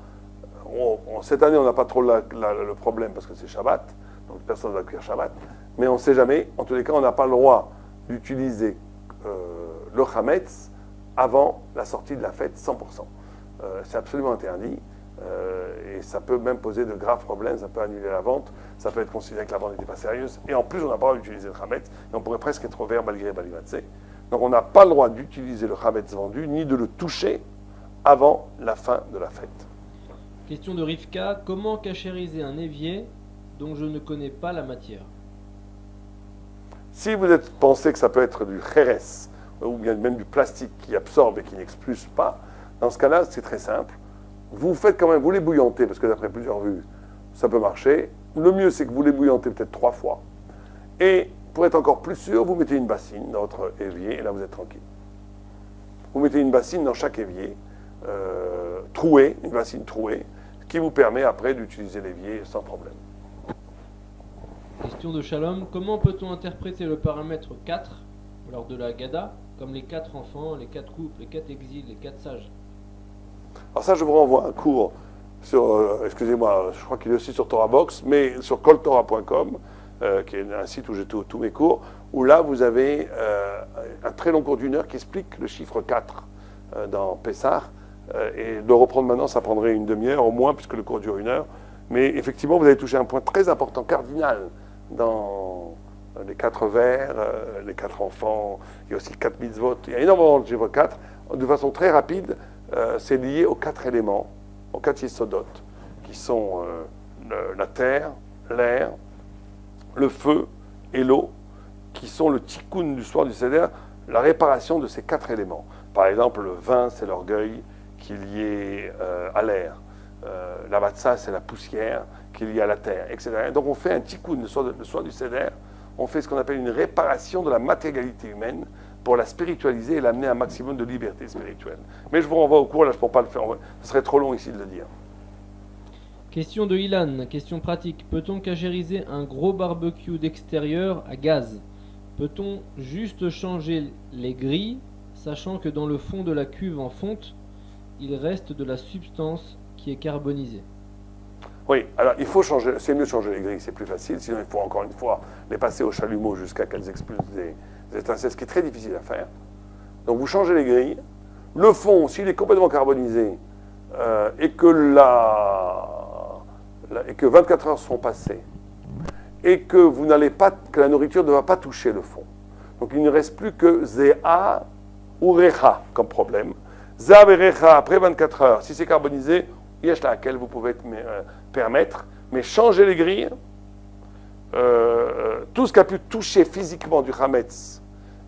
Cette année, on n'a pas trop le problème parce que c'est Shabbat, donc personne ne va cuire Shabbat. Mais on ne sait jamais. En tous les cas, on n'a pas le droit d'utiliser le Hametz avant la sortie de la fête 100%. C'est absolument interdit. Et ça peut même poser de graves problèmes. Ça peut annuler la vente. Ça peut être considéré que la vente n'était pas sérieuse. Et en plus, on n'a pas le droit d'utiliser le Hametz. Et on pourrait presque être ouvert malgré Balimatsé. Donc on n'a pas le droit d'utiliser le Hametz vendu, ni de le toucher avant la fin de la fête. Question de Rivka, comment cachériser un évier dont je ne connais pas la matière? Si vous pensez que ça peut être du kheres, ou bien même du plastique qui absorbe et qui n'expulse pas, dans ce cas-là, c'est très simple. Vous faites quand même, vous les bouillantez, parce que d'après plusieurs vues, ça peut marcher. Le mieux, c'est que vous les bouillantez peut-être 3 fois. Et pour être encore plus sûr, vous mettez une bassine dans votre évier, et là, vous êtes tranquille. Vous mettez une bassine dans chaque évier, trouée, une bassine trouée, qui vous permet après d'utiliser l'évier sans problème. Question de Shalom, comment peut-on interpréter le paramètre 4 lors de la Gada, comme les 4 enfants, les 4 couples, les 4 exils, les 4 sages? Alors ça, je vous renvoie un cours sur, excusez-moi, je crois qu'il est aussi sur Torah Box, mais sur koltorah.com, qui est un site où j'ai tous mes cours, où là, vous avez un très long cours d'1 heure qui explique le chiffre 4 dans Pessah. Et de le reprendre maintenant, ça prendrait une demi-heure au moins, puisque le cours dure 1 heure. Mais effectivement, vous avez touché un point très important, cardinal, dans les 4 vers, les 4 enfants, il y a aussi 4 mitzvot, il y a énormément de chiffres 4. De façon très rapide, c'est lié aux 4 éléments, aux 4 yesodot, qui sont la terre, l'air, le feu et l'eau, qui sont le tikkun du soir du Seder, la réparation de ces 4 éléments. Par exemple, le vin, c'est l'orgueil qui est lié à l'air. La matzah, c'est la poussière qui est liée à la terre, etc. Et donc on fait un tikkun le soir du Seder, on fait ce qu'on appelle une réparation de la matérialité humaine pour la spiritualiser et l'amener à un maximum de liberté spirituelle. Mais je vous renvoie au cours, là je ne peux pas le faire, ce serait trop long ici de le dire. Question de Ilan, question pratique. Peut-on cachériser un gros barbecue d'extérieur à gaz? Peut-on juste changer les grilles, sachant que dans le fond de la cuve en fonte, il reste de la substance qui est carbonisée? Oui, alors il faut changer, c'est mieux de changer les grilles, c'est plus facile, sinon il faut encore une fois les passer au chalumeau jusqu'à qu'elles expulsent des étincelles, ce qui est très difficile à faire. Donc vous changez les grilles. Le fond, s'il est complètement carbonisé et que 24 heures sont passées et que vous n'allez pas, que la nourriture ne va pas toucher le fond. Donc il ne reste plus que Zéa ou Recha comme problème. Zéa et Recha après 24 heures, si c'est carbonisé, yesh laquelle vous pouvez permettre, mais changer les grilles, tout ce qui a pu toucher physiquement du Hametz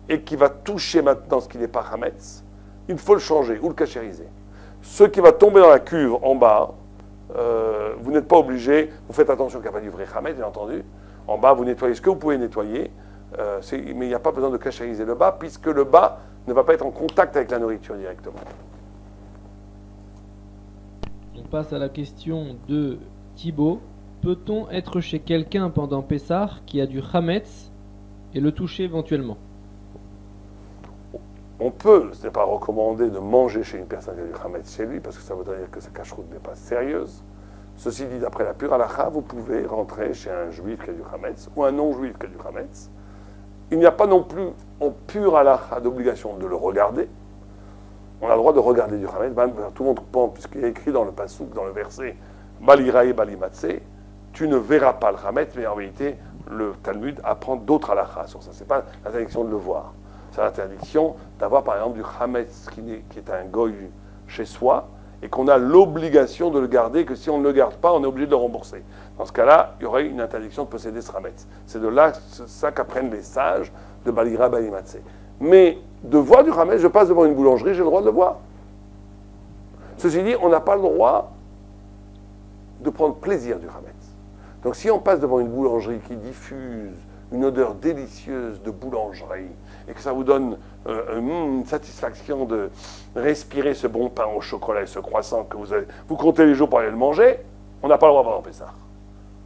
et qui va toucher maintenant ce qui n'est pas Hametz, il faut le changer ou le cachériser. Ce qui va tomber dans la cuve en bas, vous n'êtes pas obligé, vous faites attention qu'il n'y a pas du vrai Hametz, bien entendu. En bas, vous nettoyez ce que vous pouvez nettoyer, mais il n'y a pas besoin de cachériser le bas, puisque le bas ne va pas être en contact avec la nourriture directement. On passe à la question de Thibaut. Peut-on être chez quelqu'un pendant Pessah qui a du Hametz et le toucher éventuellement? On peut, ce n'est pas recommandé de manger chez une personne qui a du Hametz chez lui, parce que ça voudrait dire que sa cacheroute n'est pas sérieuse. Ceci dit, d'après la pure halakha, vous pouvez rentrer chez un juif qui a du Hametz ou un non-juif qui a du Hametz. Il n'y a pas non plus en pure halakha d'obligation de le regarder. On a le droit de regarder du Hametz. Tout le monde pense, puisqu'il y a écrit dans le passouk, dans le verset Balirae Balimatse, tu ne verras pas le Hametz, mais en réalité, le Talmud apprend d'autres halachas sur ça. Ce n'est pas l'interdiction de le voir. C'est l'interdiction d'avoir par exemple du Hametz qui est un goy chez soi et qu'on a l'obligation de le garder, que si on ne le garde pas, on est obligé de le rembourser. Dans ce cas-là, il y aurait une interdiction de posséder ce Hametz. C'est de là ça qu'apprennent les sages de Balira Balimatse. Mais de voir du Hametz, je passe devant une boulangerie, j'ai le droit de le voir. Ceci dit, on n'a pas le droit de prendre plaisir du Hametz. Donc si on passe devant une boulangerie qui diffuse une odeur délicieuse de boulangerie et que ça vous donne une satisfaction de respirer ce bon pain au chocolat et ce croissant que vous comptez les jours pour aller le manger, on n'a pas le droit pendant Pessah.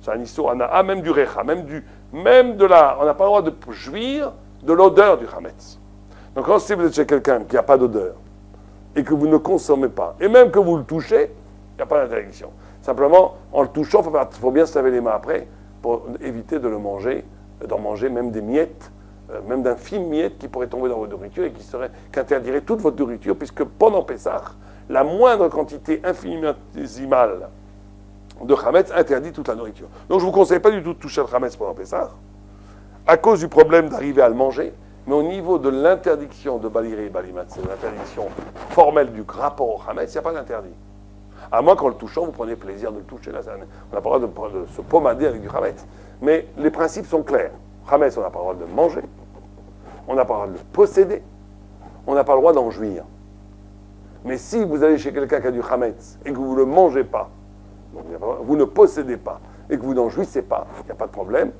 C'est un histoire, même du recha, même de la, on n'a pas le droit de jouir de l'odeur du Hametz. Donc quand si vous êtes chez quelqu'un qui n'a pas d'odeur et que vous ne consommez pas, et même que vous le touchez, il n'y a pas d'interdiction. Simplement, en le touchant, il faut bien se laver les mains après pour éviter de le manger, d'en manger même des miettes, même d'infimes miettes qui pourraient tomber dans votre nourriture et qui interdiraient toute votre nourriture, puisque pendant Pessah, la moindre quantité infinitésimale de Hametz interdit toute la nourriture. Donc je ne vous conseille pas du tout de toucher le Hametz pendant Pessah, à cause du problème d'arriver à le manger, mais au niveau de l'interdiction de Baliré et Balimatse, c'est l'interdiction formelle du rapport au Hametz, il n'y a pas d'interdit. À moins qu'en le touchant, vous preniez plaisir de le toucher. Là, on n'a pas le droit de se pommader avec du Hametz. Mais les principes sont clairs. Hametz, on n'a pas le droit de le manger. On n'a pas le droit de le posséder. On n'a pas le droit d'en jouir. Mais si vous allez chez quelqu'un qui a du Hametz et que vous ne le mangez pas, donc vous ne possédez pas et que vous n'en jouissez pas, il n'y a pas de problème,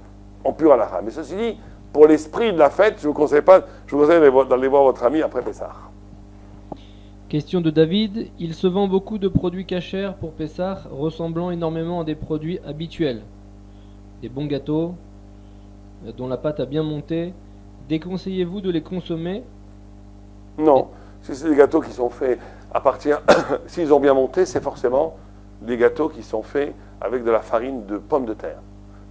en pur halakha. Mais ceci dit, pour l'esprit de la fête, je vous conseille d'aller voir votre ami après Pessah. Question de David. Il se vend beaucoup de produits cachers pour Pessah, ressemblant énormément à des produits habituels. Des bons gâteaux, dont la pâte a bien monté. Déconseillez-vous de les consommer? Non. Si c'est des gâteaux qui sont faits à partir... S'ils ont bien monté, c'est forcément des gâteaux qui sont faits avec de la farine de pommes de terre.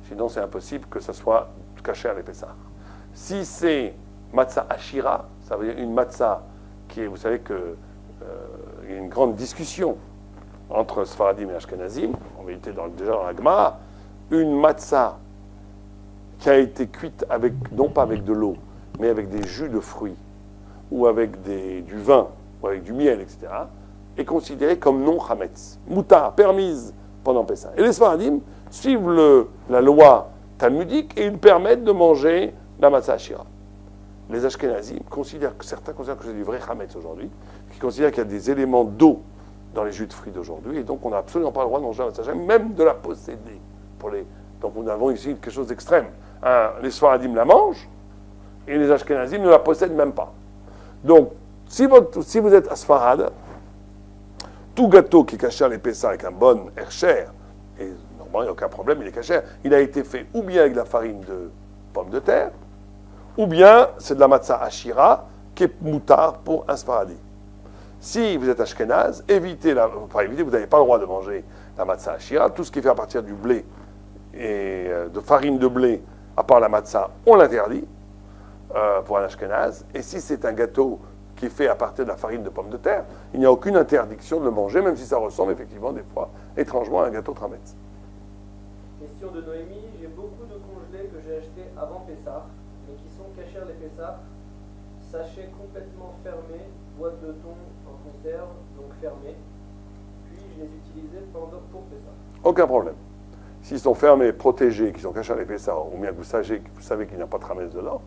Sinon, c'est impossible que ça soit caché à les Pessah. Si c'est matzah ashira, ça veut dire une matzah qui est... Vous savez que il y a une grande discussion entre Sfaradim et Ashkenazim, en vérité déjà dans la Gemara, une matzah qui a été cuite avec, non pas avec de l'eau, mais avec des jus de fruits, ou avec du vin, ou avec du miel, etc., est considérée comme non chametz, mouta, permise pendant Pessah. Et les Sfaradim suivent la loi talmudique et ils permettent de manger la matzah ashira. Les Ashkenazim certains considèrent que c'est du vrai chametz aujourd'hui, qui considèrent qu'il y a des éléments d'eau dans les jus de fruits d'aujourd'hui, et donc on n'a absolument pas le droit de manger la matzah ashira, même de la posséder. Donc nous avons ici quelque chose d'extrême. Les Sfaradim la mangent, et les Ashkenazim ne la possèdent même pas. Donc, si vous êtes à Sfarad, tout gâteau qui est caché à l'épaisseur avec un bon hercher, et normalement il n'y a aucun problème, il est caché, il a été fait ou bien avec la farine de pommes de terre, ou bien c'est de la matzah ashira qui est moutard pour un sfaradi. Si vous êtes ashkénaze, vous n'avez pas le droit de manger la matzah ashira. Tout ce qui est fait à partir du blé et de farine de blé, à part la matzah, on l'interdit pour un ashkénaze. Et si c'est un gâteau qui est fait à partir de la farine de pommes de terre, il n'y a aucune interdiction de le manger, même si ça ressemble effectivement des fois étrangement à un gâteau trametz. Question de Noémie, j'ai beaucoup de congelés que j'ai achetés avant Pessah, mais qui sont cachés les Pessah, sachets complètement fermés, boîte de thon en conserve, donc fermée. Puis je les utilisais pour Pessah. Aucun problème. S'ils sont fermés, protégés, qu'ils sont cachés à l'épaisseur, ou bien que vous savez qu'il n'y a pas de tramès dedans,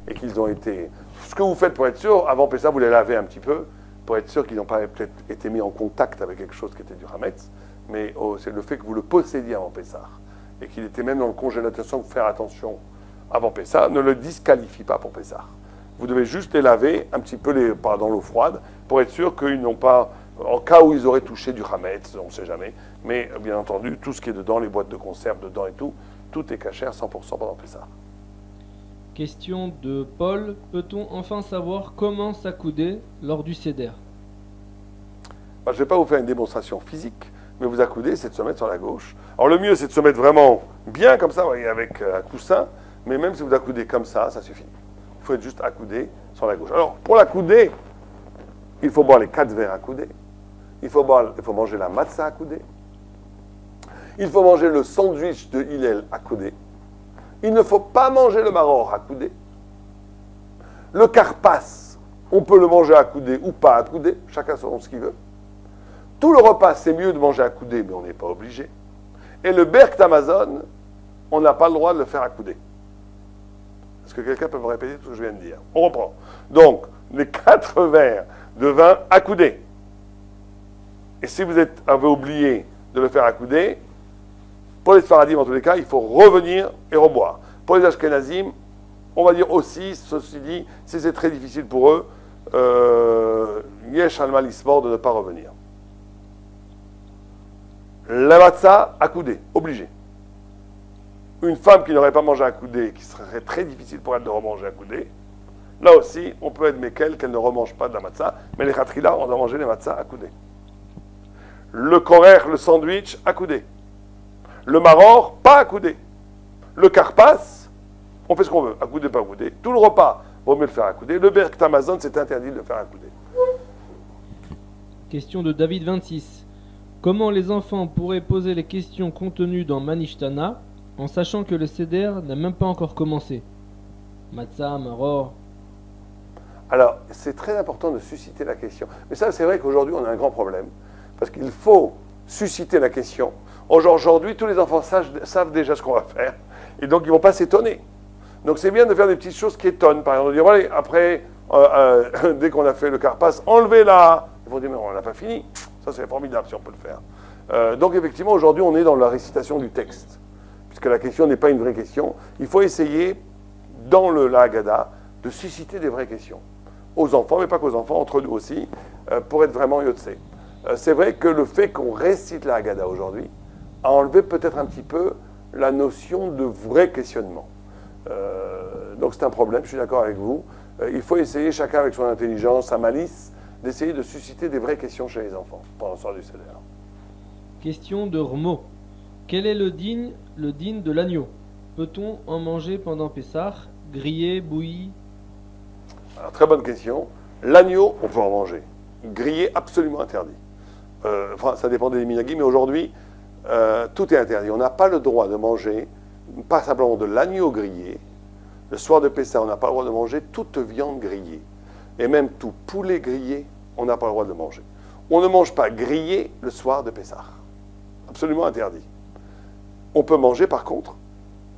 et qu'ils ont été... Ce que vous faites pour être sûr, avant Pessah, vous les lavez un petit peu, pour être sûr qu'ils n'ont pas peut-être été mis en contact avec quelque chose qui était du Hametz, mais c'est le fait que vous le possédiez avant Pessah, et qu'il était même dans le congélateur, sans faire attention avant Pessah, ne le disqualifie pas pour Pessah. Vous devez juste les laver un petit peu dans l'eau froide, pour être sûr qu'ils n'ont pas... En cas où ils auraient touché du Hametz, on ne sait jamais. Mais bien entendu, tout ce qui est dedans, les boîtes de conserve dedans et tout est caché à 100% pendant Pessah. Question de Paul. Peut-on enfin savoir comment s'accouder lors du Seder? Je ne vais pas vous faire une démonstration physique, mais vous accouder, c'est de se mettre sur la gauche. Alors le mieux, c'est de se mettre vraiment bien comme ça, voyez, avec un coussin. Mais même si vous accoudez comme ça suffit. Il faut être juste accoudé sur la gauche. Alors, pour l'accouder, il faut boire les 4 verres accoudés. Il faut manger la matzah accoudée. Il faut manger le sandwich de Hillel accoudé. Il ne faut pas manger le maror accoudé. Le karpas, on peut le manger accoudé ou pas accoudé, chacun selon ce qu'il veut. Tout le repas, c'est mieux de manger accoudé, mais on n'est pas obligé. Et le berk Amazon, on n'a pas le droit de le faire accoudé. Est-ce que quelqu'un peut me répéter tout ce que je viens de dire? On reprend. Donc, les 4 verres de vin accoudés. Et si vous avez oublié de le faire accouder, pour les Sfaradim, en tous les cas, il faut revenir et reboire. Pour les Ashkenazim, on va dire aussi, ceci dit, si c'est très difficile pour eux, yesh al malismor de ne pas revenir. La matzah accoudée, obligé. Une femme qui n'aurait pas mangé accoudé, qui serait très difficile pour elle de remanger accoudé, là aussi, on peut admettre qu'elle ne remange pas de la matzah, mais les khatrila, on doit manger les matzahs accoudés. Le korer, le sandwich, accoudé. Le maror, pas accoudé. Le karpas, on fait ce qu'on veut, accoudé, pas accoudé. Tout le repas, vaut mieux le faire accoudé. Le berk tamazon, c'est interdit de le faire accoudé. Question de David 26. Comment les enfants pourraient poser les questions contenues dans Manishtana en sachant que le Seder n'a même pas encore commencé? Matzah, maror. Alors, c'est très important de susciter la question. Mais ça, c'est vrai qu'aujourd'hui, on a un grand problème. Parce qu'il faut susciter la question. Aujourd'hui, tous les enfants savent déjà ce qu'on va faire. Et donc, ils ne vont pas s'étonner. Donc, c'est bien de faire des petites choses qui étonnent. Par exemple, de dire, allez, après, dès qu'on a fait le karpas, enlevez-la. Ils vont dire, mais on n'a pas fini. Ça, c'est formidable si on peut le faire. Donc, effectivement, aujourd'hui, on est dans la récitation du texte. Puisque la question n'est pas une vraie question. Il faut essayer, dans la Haggadah, de susciter des vraies questions. Aux enfants, mais pas qu'aux enfants, entre nous aussi, pour être vraiment yotsé. C'est vrai que le fait qu'on récite la Haggadah aujourd'hui a enlevé peut-être un petit peu la notion de vrai questionnement. Donc c'est un problème, je suis d'accord avec vous. Il faut essayer, chacun avec son intelligence, sa malice, d'essayer de susciter des vraies questions chez les enfants pendant le soir du Seder. Question de Rmo. Quel est le din de l'agneau? Peut-on en manger pendant Pessah? Grillé, bouilli? Alors, très bonne question. L'agneau, on peut en manger. Grillé, absolument interdit. Enfin, ça dépend des minagis, mais aujourd'hui, tout est interdit. On n'a pas le droit de manger, pas simplement de l'agneau grillé. Le soir de Pessah, on n'a pas le droit de manger toute viande grillée. Et même tout poulet grillé, on n'a pas le droit de le manger. On ne mange pas grillé le soir de Pessah. Absolument interdit. On peut manger, par contre,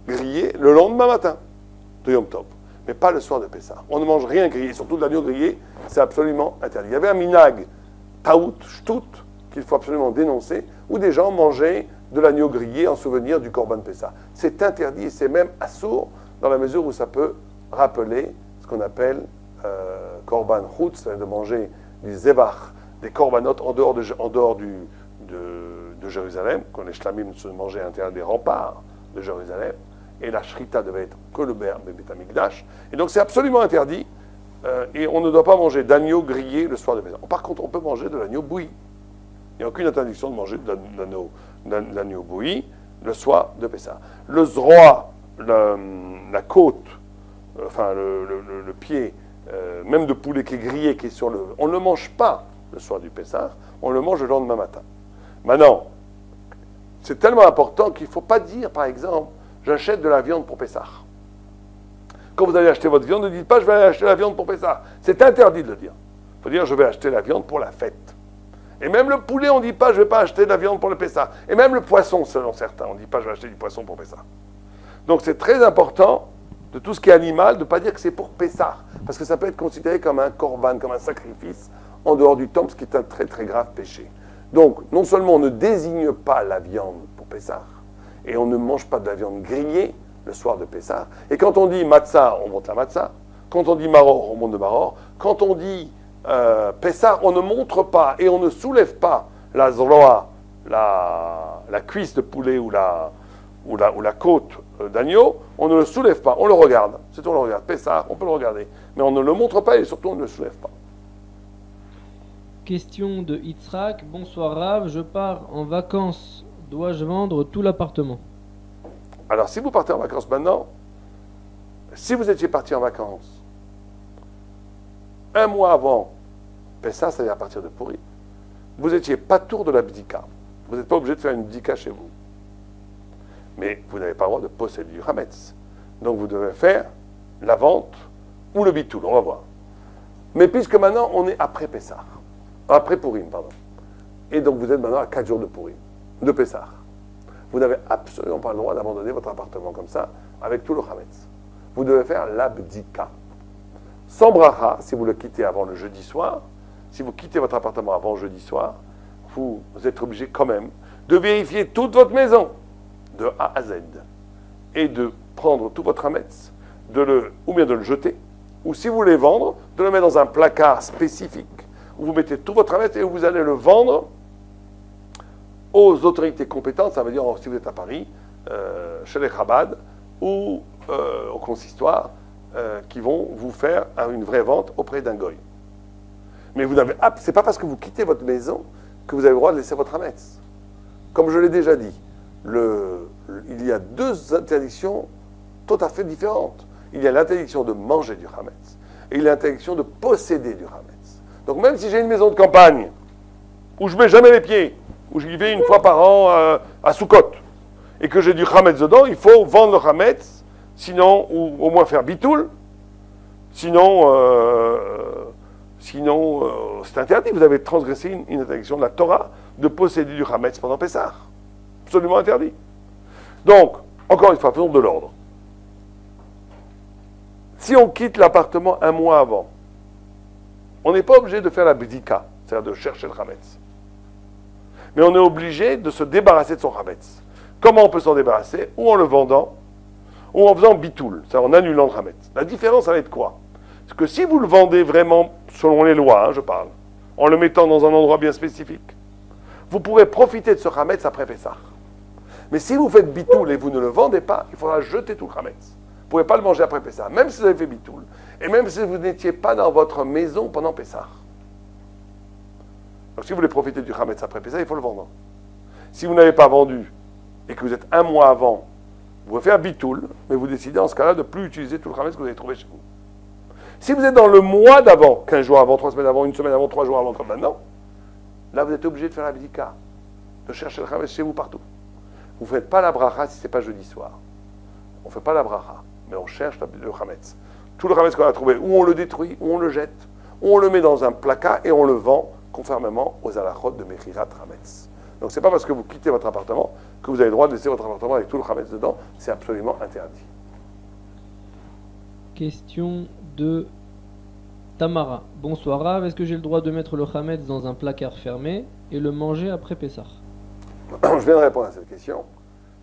grillé le lendemain matin de Yom Tov, mais pas le soir de Pessah. On ne mange rien grillé, surtout de l'agneau grillé, c'est absolument interdit. Il y avait un minag, taout, shtout, qu'il faut absolument dénoncer, où des gens mangeaient de l'agneau grillé en souvenir du Korban Pessah. C'est interdit et c'est même assourd dans la mesure où ça peut rappeler ce qu'on appelle Korban Chutz, c'est-à-dire de manger du zebach, des korbanot en dehors de Jérusalem, quand les shlamim se mangeaient à l'intérieur des remparts de Jérusalem. et la shrita devait être que le Beth Amikdash. Et donc c'est absolument interdit, et on ne doit pas manger d'agneau grillé le soir de Pessah. Par contre, on peut manger de l'agneau bouilli. Il n'y a aucune interdiction de manger de l'agneau bouilli le soir de Pessah. Le zroa, la côte, enfin le pied, même de poulet qui est grillé, qui est sur le... On ne le mange pas le soir du Pessah, on le mange le lendemain matin. Maintenant, c'est tellement important qu'il ne faut pas dire, par exemple, j'achète de la viande pour Pessah. Quand vous allez acheter votre viande, ne dites pas je vais aller acheter la viande pour Pessah. C'est interdit de le dire. Il faut dire je vais acheter la viande pour la fête. Et même le poulet, on ne dit pas je ne vais pas acheter de la viande pour le Pessah. Et même le poisson, selon certains, on ne dit pas je vais acheter du poisson pour Pessah. Donc c'est très important, de tout ce qui est animal, de ne pas dire que c'est pour Pessah. Parce que ça peut être considéré comme un korban, comme un sacrifice, en dehors du temple, ce qui est un très très grave péché. Donc, non seulement on ne désigne pas la viande pour Pessah, et on ne mange pas de la viande grillée le soir de Pessah. Et quand on dit matzah, on monte la matzah. Quand on dit maror, on monte le maror. Quand on dit Pessah, on ne montre pas et on ne soulève pas la zroa, la cuisse de poulet ou la côte d'agneau. On ne le soulève pas, on le regarde. C'est tout, on le regarde. Pessah, on peut le regarder. Mais on ne le montre pas et surtout on ne le soulève pas. Question de Yitzhak. Bonsoir Rav, je pars en vacances. Dois-je vendre tout l'appartement? Alors, si vous partez en vacances maintenant, si vous étiez parti en vacances un mois avant Pessah, c'est-à-dire à partir de Purim, vous n'étiez pas tour de la bdika. Vous n'êtes pas obligé de faire une bdika chez vous. Mais vous n'avez pas le droit de posséder du hametz. Donc vous devez faire la vente ou le bitoul, on va voir. Mais puisque maintenant on est après Pessah, après Purim, pardon, et donc vous êtes maintenant à 4 jours de Purim, de Pessah, vous n'avez absolument pas le droit d'abandonner votre appartement comme ça, avec tout le hametz. Vous devez faire l'abdika. Sans bracha, si vous le quittez avant le jeudi soir, si vous quittez votre appartement avant jeudi soir, vous êtes obligé quand même de vérifier toute votre maison, de A à Z, et de prendre tout votre hametz, ou bien de le jeter, ou si vous voulez vendre, de le mettre dans un placard spécifique, où vous mettez tout votre hametz et où vous allez le vendre aux autorités compétentes, ça veut dire si vous êtes à Paris, chez les Chabad, ou au consistoire, qui vont vous faire une vraie vente auprès d'un goy. Mais c'est pas parce que vous quittez votre maison que vous avez le droit de laisser votre hametz. Comme je l'ai déjà dit, il y a deux interdictions tout à fait différentes. Il y a l'interdiction de manger du hametz et il y a l'interdiction de posséder du hametz. Donc même si j'ai une maison de campagne où je mets jamais les pieds, où j'y vais une fois par an à Soukot, et que j'ai du hametz dedans, il faut vendre le hametz, sinon, ou au moins faire bitoul, sinon c'est interdit. Vous avez transgressé une interdiction de la Torah de posséder du hametz pendant Pessah. Absolument interdit. Donc, encore une fois, faisons de l'ordre. Si on quitte l'appartement un mois avant, on n'est pas obligé de faire la bdika, c'est-à-dire de chercher le hametz. Mais on est obligé de se débarrasser de son hametz. Comment on peut s'en débarrasser? Ou en le vendant, ou en faisant bitoul, c'est-à-dire en annulant le hametz. La différence, ça va être quoi? C'est que si vous le vendez vraiment selon les lois, je parle, en le mettant dans un endroit bien spécifique, vous pourrez profiter de ce hametz après Pessah. Mais si vous faites bitoul et vous ne le vendez pas, il faudra jeter tout le hametz. Vous ne pouvez pas le manger après Pessah, même si vous avez fait bitoul. Et même si vous n'étiez pas dans votre maison pendant Pessah. Donc si vous voulez profiter du hametz après Pessah, il faut le vendre. Si vous n'avez pas vendu et que vous êtes un mois avant, vous pouvez faire bitoul, mais vous décidez en ce cas-là de ne plus utiliser tout le hametz que vous avez trouvé chez vous. Si vous êtes dans le mois d'avant, 15 jours avant, 3 semaines avant, 1 semaine avant, 3 jours avant, comme maintenant, là vous êtes obligé de faire la bdika, de chercher le hametz chez vous partout. Vous ne faites pas la bracha si ce n'est pas jeudi soir. On ne fait pas la bracha, mais on cherche le hametz. Tout le hametz qu'on a trouvé, ou on le détruit, ou on le jette, ou on le met dans un placard et on le vend conformément aux halachot de Mechirat Hametz. Donc ce n'est pas parce que vous quittez votre appartement que vous avez le droit de laisser votre appartement avec tout le hametz dedans. C'est absolument interdit. Question de Tamara. Bonsoir Rav, est-ce que j'ai le droit de mettre le hametz dans un placard fermé et le manger après Pessah? Je viens de répondre à cette question.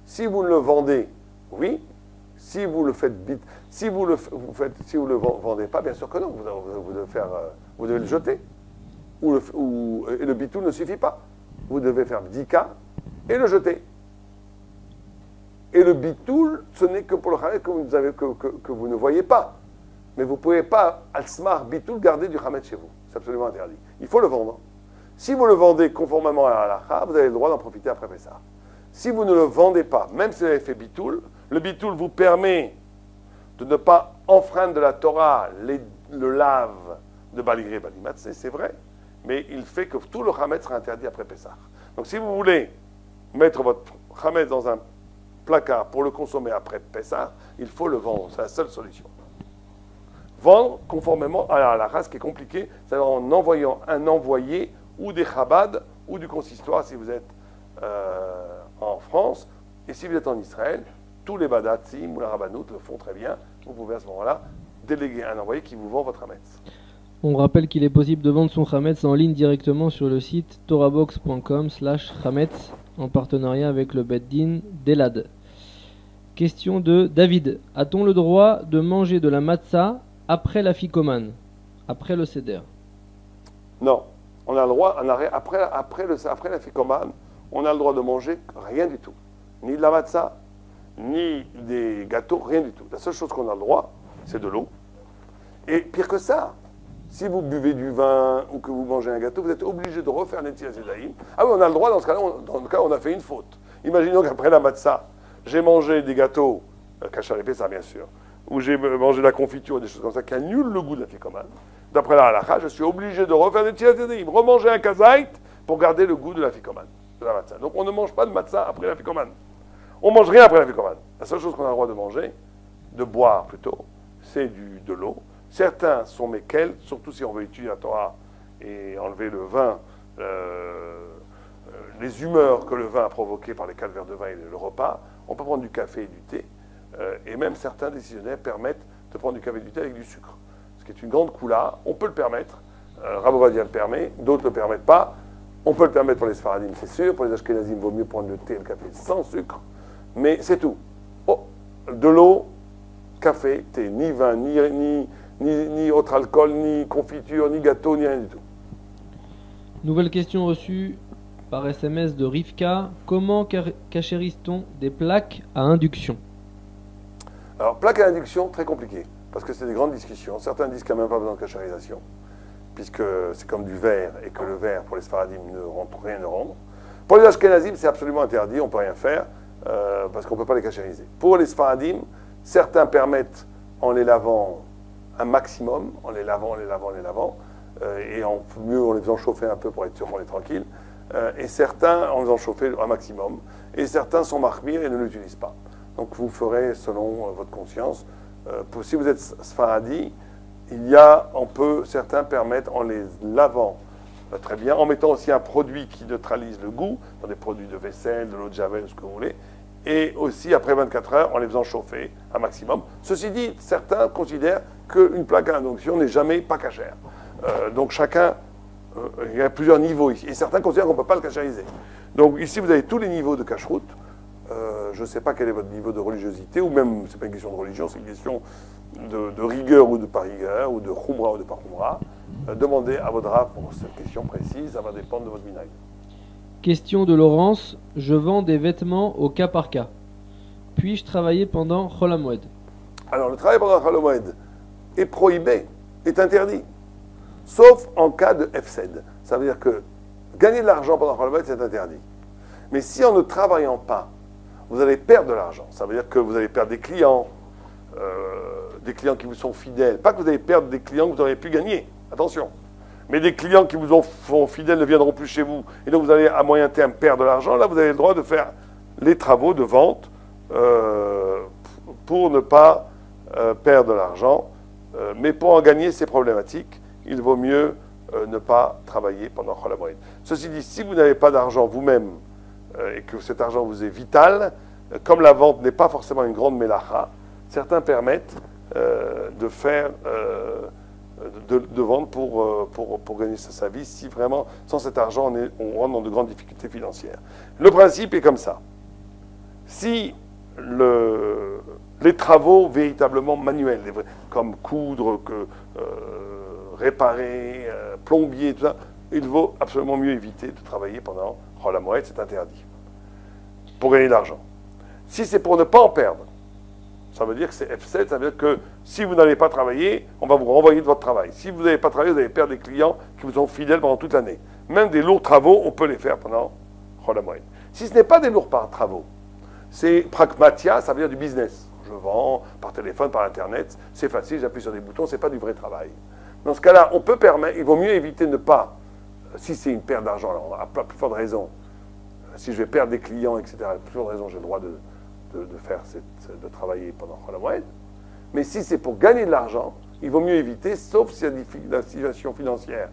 Si vous le vendez, oui. Si vous le faites si vous le vendez pas, bien sûr que non. Vous devez le jeter. Et le bitou ne suffit pas. Vous devez faire bdika et le jeter. Et le bitoul, ce n'est que pour le chametz que vous ne voyez pas. Mais vous ne pouvez pas, al-smar bitoul, garder du chametz chez vous. C'est absolument interdit. Il faut le vendre. Si vous le vendez conformément à la halakha, vous avez le droit d'en profiter après ça. Si vous ne le vendez pas, même si vous avez fait bitoul, le bitoul vous permet de ne pas enfreindre de la Torah le lave de Baligré et Balimat, c'est vrai, mais il fait que tout le chametz sera interdit après Pessah. Donc si vous voulez mettre votre chametz dans un placard pour le consommer après Pessah, il faut le vendre, c'est la seule solution. Vendre conformément à la race qui est compliquée, c'est-à-dire en envoyant un envoyé ou des Chabad ou du consistoire si vous êtes en France, et si vous êtes en Israël, tous les Badatzim ou la Rabbanout le font très bien. Vous pouvez à ce moment-là déléguer un envoyé qui vous vend votre chametz. On rappelle qu'il est possible de vendre son chametz en ligne directement sur le site torabox.com/chametz en partenariat avec le Bet Din d'Elad. Question de David. A-t-on le droit de manger de la matzah après la ficomane, après le seder? Non. On a le droit, après la ficomane, on a le droit de manger rien du tout. Ni de la matzah, ni des gâteaux, rien du tout. La seule chose qu'on a le droit, c'est de l'eau. Et pire que ça, si vous buvez du vin ou que vous mangez un gâteau, vous êtes obligé de refaire Netilat Yadayim. Ah oui, on a le droit, dans ce cas-là, on a fait une faute. Imaginons qu'après la matzah, j'ai mangé des gâteaux, kachar et Pessah bien sûr, ou j'ai mangé de la confiture, des choses comme ça, qui annulent le goût de la ficomane. D'après la halakha, je suis obligé de refaire Netilat Yadayim, remanger un kazait pour garder le goût de la ficomane, de la matzah. Donc on ne mange pas de matzah après la ficomane. On ne mange rien après la ficomane. La seule chose qu'on a le droit de manger, de boire plutôt, c'est de l'eau. Certains sont méquels, surtout si on veut étudier la Torah et enlever le vin, les humeurs que le vin a provoquées par les 4 verres de vin et le repas. On peut prendre du café et du thé. Et même certains décisionnaires permettent de prendre du café et du thé avec du sucre. Ce qui est une grande coula. On peut le permettre. Rav Ovadia le permet, d'autres ne le permettent pas. On peut le permettre pour les Sfaradim, c'est sûr. Pour les Ashkenazim, il vaut mieux prendre le thé et le café sans sucre. Mais c'est tout. Oh, de l'eau, café, thé, ni vin, ni autre alcool, ni confiture, ni gâteau, ni rien du tout. Nouvelle question reçue par SMS de Rivka. Comment cachérise-t-on des plaques à induction? Alors, plaques à induction, très compliqué, parce que c'est des grandes discussions. Certains disent qu'il n'y a même pas besoin de cachérisation, puisque c'est comme du verre, et que le verre, pour les Sfaradim, rien ne rend. Pour les Ashkenazim, c'est absolument interdit, on ne peut rien faire, parce qu'on ne peut pas les cachériser. Pour les Sfaradim, certains permettent, en les lavant un maximum, en les lavant, et mieux en les faisant chauffer un peu pour être sûr qu'on est tranquille, et certains en faisant chauffer un maximum, et certains sont marmires et ne l'utilisent pas. Donc vous ferez selon votre conscience. Si vous êtes Sfaradi, certains permettent en les lavant très bien, en mettant aussi un produit qui neutralise le goût, dans des produits de vaisselle, de l'eau de javel, ce que vous voulez, et aussi après 24 heures en les faisant chauffer un maximum. Ceci dit, certains considèrent qu'une plaque à induction n'est jamais pas cachère. Donc chacun, il y a plusieurs niveaux ici, et certains considèrent qu'on ne peut pas le cachériser. Donc ici vous avez tous les niveaux de cacheroute. Je ne sais pas quel est votre niveau de religiosité, ou même, ce n'est pas une question de religion, c'est une question de rigueur ou de pas rigueur, ou de khumra ou de pas khumra. Demandez à votre rav pour cette question précise, ça va dépendre de votre minag. Question de Laurence. Je vends des vêtements au cas par cas. Puis-je travailler pendant Chol HaMoed? Alors, le travail pendant Chol HaMoed est prohibé, est interdit, sauf en cas de FSED. Ça veut dire que gagner de l'argent pendant Chol HaMoed, c'est interdit. Mais si en ne travaillant pas, vous allez perdre de l'argent, ça veut dire que vous allez perdre des clients qui vous sont fidèles. Pas que vous allez perdre des clients que vous auriez pu gagner, attention. Mais des clients qui vous sont fidèles ne viendront plus chez vous. Et donc vous allez à moyen terme perdre de l'argent. Là, vous avez le droit de faire les travaux de vente pour ne pas perdre de l'argent. Mais pour en gagner, c'est problématique. Il vaut mieux ne pas travailler pendant Chol HaMoed. Ceci dit, si vous n'avez pas d'argent vous-même et que cet argent vous est vital, comme la vente n'est pas forcément une grande mélacha, certains permettent de faire... de vendre pour gagner sa vie, si vraiment, sans cet argent, on rentre dans de grandes difficultés financières. Le principe est comme ça. Si les travaux véritablement manuels, comme coudre, réparer, plombier, tout ça, il vaut absolument mieux éviter de travailler pendant Chol HaMoed, c'est interdit, pour gagner de l'argent. Si c'est pour ne pas en perdre, ça veut dire que c'est F7, ça veut dire que si vous n'allez pas travailler, on va vous renvoyer de votre travail. Si vous n'allez pas travailler, vous allez perdre des clients qui vous sont fidèles pendant toute l'année. Même des lourds travaux, on peut les faire pendant Chol HaMoed. Si ce n'est pas des lourds travaux, c'est pragmatia, ça veut dire du business. Je vends par téléphone, par Internet, c'est facile, j'appuie sur des boutons, c'est pas du vrai travail. Dans ce cas-là, on peut permettre, il vaut mieux éviter de ne pas, si c'est une perte d'argent, alors à plus forte raison, si je vais perdre des clients, etc., à plus forte raison, j'ai le droit de travailler pendant Chol HaMoed. Mais si c'est pour gagner de l'argent, il vaut mieux éviter, sauf si la situation financière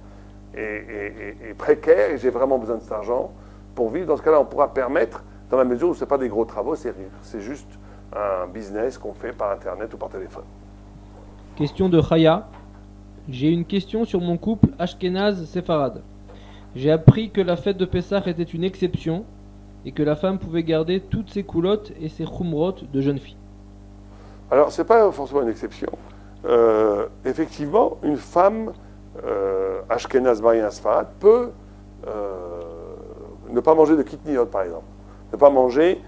est précaire et j'ai vraiment besoin de cet argent pour vivre. Dans ce cas-là, on pourra permettre, dans la mesure où ce n'est pas des gros travaux, c'est juste un business qu'on fait par Internet ou par téléphone. Question de Chaya. J'ai une question sur mon couple Ashkenaz-Séfarade. J'ai appris que la fête de Pessah était une exception et que la femme pouvait garder toutes ses coulottes et ses khumrot de jeune fille. Alors, ce n'est pas forcément une exception. Effectivement, une femme Ashkenaz mariée à Sfarad peut ne pas manger de kitniot, par exemple. Ne pas manger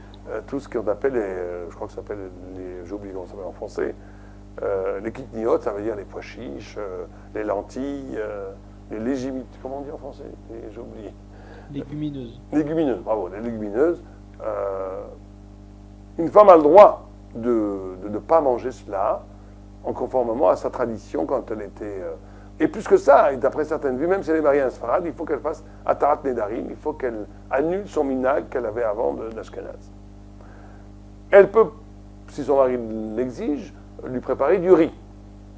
tout ce qu'on appelle, je crois que ça s'appelle, j'ai oublié comment ça s'appelle en français, les kitniot, ça veut dire les pois chiches, les lentilles, les légimites, comment on dit en français? J'ai oublié. Légumineuses. Légumineuses, bravo, les légumineuses. Une femme a le droit de ne pas manger cela, en conformément à sa tradition quand elle était... et plus que ça, et d'après certaines vues, même si elle est mariée à un Sfarad, il faut qu'elle fasse Atarat Nedarim, il faut qu'elle annule son minag qu'elle avait avant d'Ashkenaz. Elle peut, si son mari l'exige, lui préparer du riz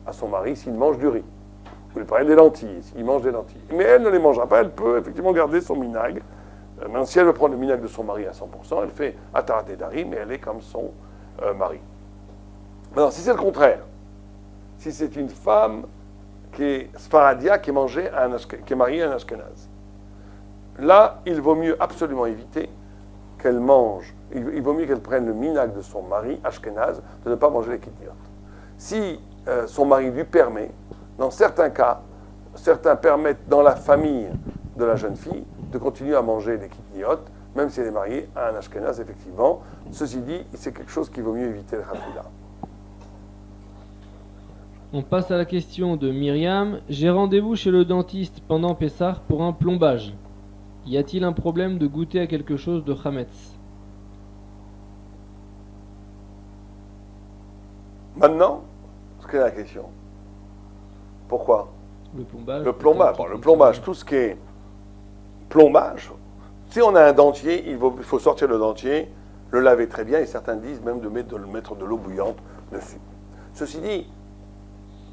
à son mari s'il mange du riz. Ou lui préparer des lentilles, s'il mange des lentilles. Mais elle ne les mangera pas, elle peut effectivement garder son minag. Même si elle veut prendre le minag de son mari à 100%, elle fait Atarat Nedarim et elle est comme son mari. Maintenant, si c'est le contraire, si c'est une femme qui est Sfaradia, qui est mariée à un Ashkenaz, là, il vaut mieux absolument éviter qu'elle mange, il vaut mieux qu'elle prenne le minag de son mari Ashkenaz de ne pas manger les kitniot. Si son mari lui permet, dans certains cas, certains permettent dans la famille de la jeune fille de continuer à manger les kitniot, même si elle est mariée à un Ashkenaz, effectivement. Ceci dit, c'est quelque chose qu'il vaut mieux éviter le khatila. On passe à la question de Myriam. J'ai rendez-vous chez le dentiste pendant Pessah pour un plombage. Y a-t-il un problème de goûter à quelque chose de Hametz? Maintenant, ce qu'est la question. Pourquoi? Le plombage. Le plombage. Bon, le plombage, tout ce qui est plombage. Si on a un dentier, il faut sortir le dentier, le laver très bien, et certains disent même de mettre de l'eau bouillante dessus. Ceci dit,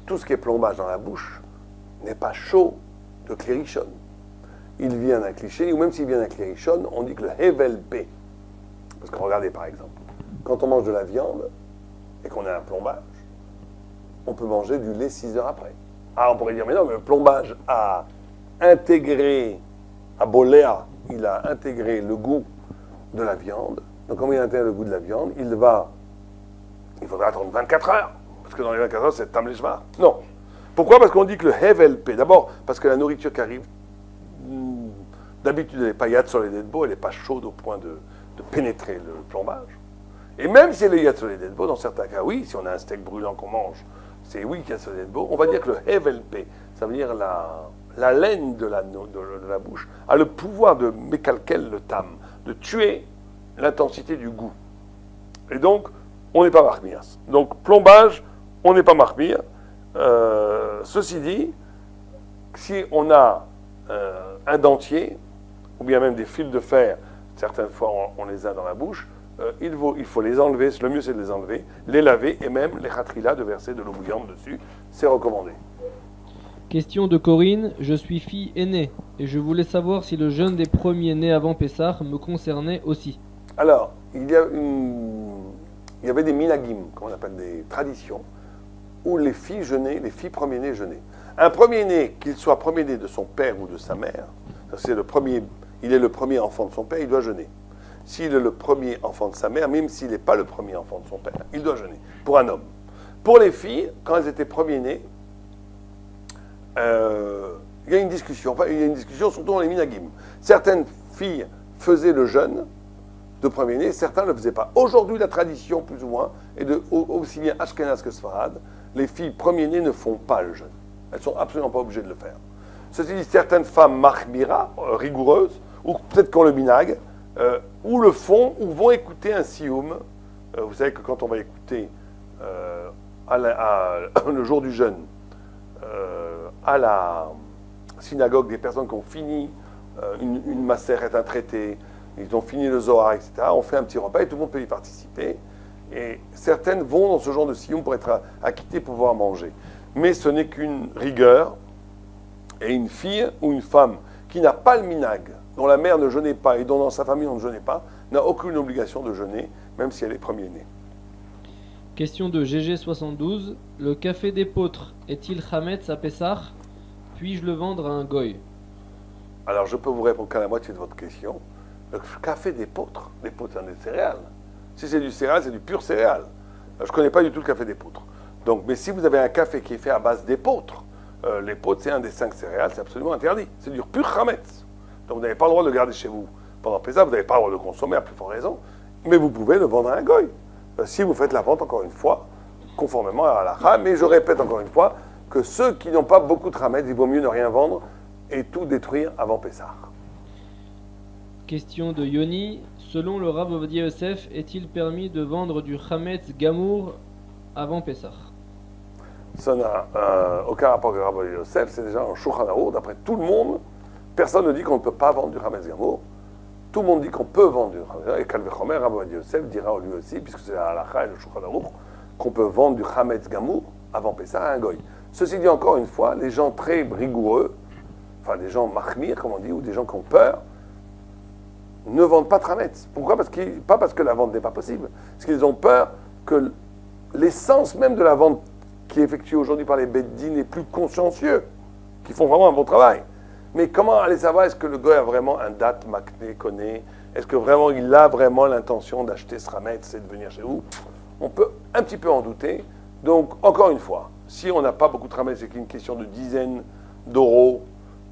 tout ce qui est plombage dans la bouche n'est pas chaud de klérichon. Il vient d'un cliché, ou même s'il vient d'un klérichon, on dit que le hevel p. Parce que regardez par exemple, quand on mange de la viande et qu'on a un plombage, on peut manger du lait 6 heures après. Ah, on pourrait dire, mais non, mais le plombage a intégré, à Boléa, il a intégré le goût de la viande. Donc, comme il intègre le goût de la viande, il faudra attendre 24 heures. Parce que dans les 24 heures, c'est Tamlishva. Non. Pourquoi? Parce qu'on dit que le HVLP, d'abord, parce que la nourriture qui arrive, d'habitude, elle n'est pas yad sur les dedbo, elle n'est pas chaude au point de pénétrer le plombage. Et même si elle est yad sur les dedbo, dans certains cas, oui, si on a un steak brûlant qu'on mange, c'est oui yad sur les dedbo, on va dire que le HVLP, ça veut dire la laine de la bouche, a le pouvoir de mécalquel le tam, de tuer l'intensité du goût. Et donc, on n'est pas marmias. Donc, plombage, on n'est pas marmir. Ceci dit, si on a un dentier, ou bien même des fils de fer, certaines fois on les a dans la bouche, il faut les enlever, le mieux c'est de les enlever, les laver, et même les khatrila, de verser de l'eau bouillante dessus, c'est recommandé. Question de Corinne, je suis fille aînée, et je voulais savoir si le jeûne des premiers nés avant Pessah me concernait aussi. Alors, il y avait des minagim, comme on appelle des traditions, où les filles jeûnaient, les filles premiers-nés jeûnaient. Un premier-né, qu'il soit premier-né de son père ou de sa mère, il est le premier enfant de son père, il doit jeûner. S'il est le premier enfant de sa mère, même s'il n'est pas le premier enfant de son père, il doit jeûner, pour un homme. Pour les filles, quand elles étaient premiers-nés, il y a une discussion, surtout dans les minagim. Certaines filles faisaient le jeûne de premier-né, certains ne le faisaient pas. Aujourd'hui, la tradition, plus ou moins, est aussi bien Ashkenaz que Sfarad, les filles premier-nées ne font pas le jeûne. Elles ne sont absolument pas obligées de le faire. Ceci dit, certaines femmes machmira, rigoureuses, ou peut-être qu'on le minag, ou le font, ou vont écouter un sioum. Vous savez que quand on va écouter le jour du jeûne, à la synagogue, des personnes qui ont fini une macère, un traité, ils ont fini le Zohar, etc. On fait un petit repas et tout le monde peut y participer. Et certaines vont dans ce genre de sioum pour être acquittées pour pouvoir manger. Mais ce n'est qu'une rigueur. Et une fille ou une femme qui n'a pas le minag, dont la mère ne jeûnait pas et dont dans sa famille on ne jeûnait pas, n'a aucune obligation de jeûner, même si elle est premier-née. Question de GG72. Le café d'épeautre est-il Hametz à Pessah? Puis-je le vendre à un goy? Alors je peux vous répondre qu'à la moitié de votre question. Le café d'épeautre, l'épeautre c'est des céréales. Si c'est du céréal, c'est du pur céréal. Je ne connais pas du tout le café d'épeautre. Donc, mais si vous avez un café qui est fait à base d'épeautre, l'épeautre c'est un des 5 céréales, c'est absolument interdit. C'est du pur chametz. Donc vous n'avez pas le droit de le garder chez vous pendant Pessah, vous n'avez pas le droit de le consommer à plus forte raison, mais vous pouvez le vendre à un goy. Si vous faites la vente, encore une fois, conformément à la mais je répète encore une fois, que ceux qui n'ont pas beaucoup de chametz, il vaut mieux ne rien vendre et tout détruire avant Pessah. Question de Yoni. Selon le Rav Ovadia Yosef, est-il permis de vendre du Hametz Gamour avant Pessah? Ça n'a aucun rapport avec le Rav Ovadia Yosef, c'est déjà un Shulchan Arour. D'après tout le monde, personne ne dit qu'on ne peut pas vendre du Hametz Gamour. Tout le monde dit qu'on peut vendre du Hametz Gamour. Et Kalvechomer, Rav Ovadia Yosef dira lui aussi, puisque c'est la halakha et le Shulchan Arour, qu'on peut vendre du Hametz Gamour avant Pessah à un goy. Ceci dit, encore une fois, les gens très rigoureux, enfin des gens machmir, comme on dit, ou des gens qui ont peur, ne vendent pas de Hametz. Pourquoi? Pas parce que la vente n'est pas possible. Parce qu'ils ont peur que l'essence même de la vente qui est effectuée aujourd'hui par les beddines est plus consciencieux, qui font vraiment un bon travail. Mais comment aller savoir est-ce que le goy a vraiment un date makné, connaît? Est-ce que vraiment il a vraiment l'intention d'acheter ce Hametz et de venir chez vous? On peut un petit peu en douter. Donc, encore une fois, si on n'a pas beaucoup de Hametz et qu'il y a une question de dizaines d'euros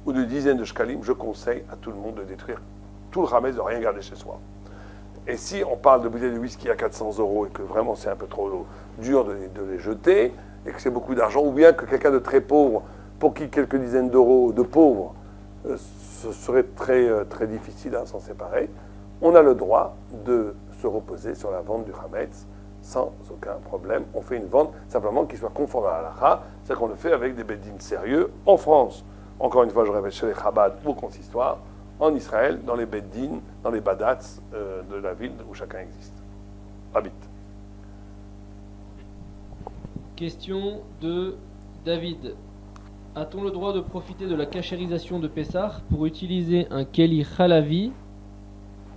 ou de dizaines de shkalim, je conseille à tout le monde de détruire tout le Hametz, de rien garder chez soi. Et si on parle de bouteilles de whisky à 400 euros et que vraiment c'est un peu trop dur de les jeter, et que c'est beaucoup d'argent, ou bien que quelqu'un de très pauvre, pour qui quelques dizaines d'euros de pauvres, ce serait très, très difficile à s'en séparer, on a le droit de se reposer sur la vente du Hametz sans aucun problème. On fait une vente simplement qui soit conforme à la halakha, c'est-à-dire qu'on le fait avec des beddines sérieux en France. Encore une fois, je répète, chez les Chabad ou consistoire, en Israël, dans les beddines, dans les badats de la ville où chacun habite. Question de David. A-t-on le droit de profiter de la cachérisation de Pessah pour utiliser un keli chalavi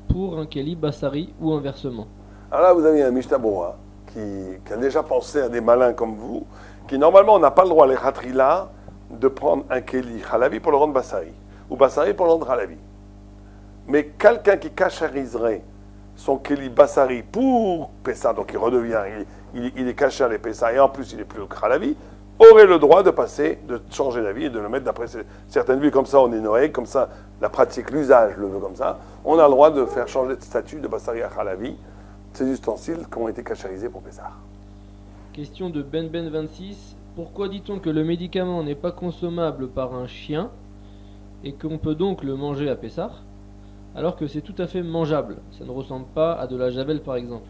pour un keli bassari ou inversement? Alors là, vous avez un Mishnah Berurah qui a déjà pensé à des malins comme vous, qui normalement n'a pas le droit, les Khatrila, de prendre un keli chalavi pour le rendre bassari, ou bassari pour le rendre chalavi. Mais quelqu'un qui cachériserait son keli bassari pour Pessah, donc il redevient, il est caché à les Pessah, et en plus il est plus chalavi, aurait le droit de passer, de changer d'avis et de le mettre d'après certaines vues. Comme ça, on est noé, comme ça, la pratique, l'usage le veut comme ça. On a le droit de faire changer de statut de bassari à chalavi, ces ustensiles qui ont été cachérisés pour Pessah. Question de Ben26. Pourquoi dit-on que le médicament n'est pas consommable par un chien et qu'on peut donc le manger à Pessah, alors que c'est tout à fait mangeable? Ça ne ressemble pas à de la javel par exemple.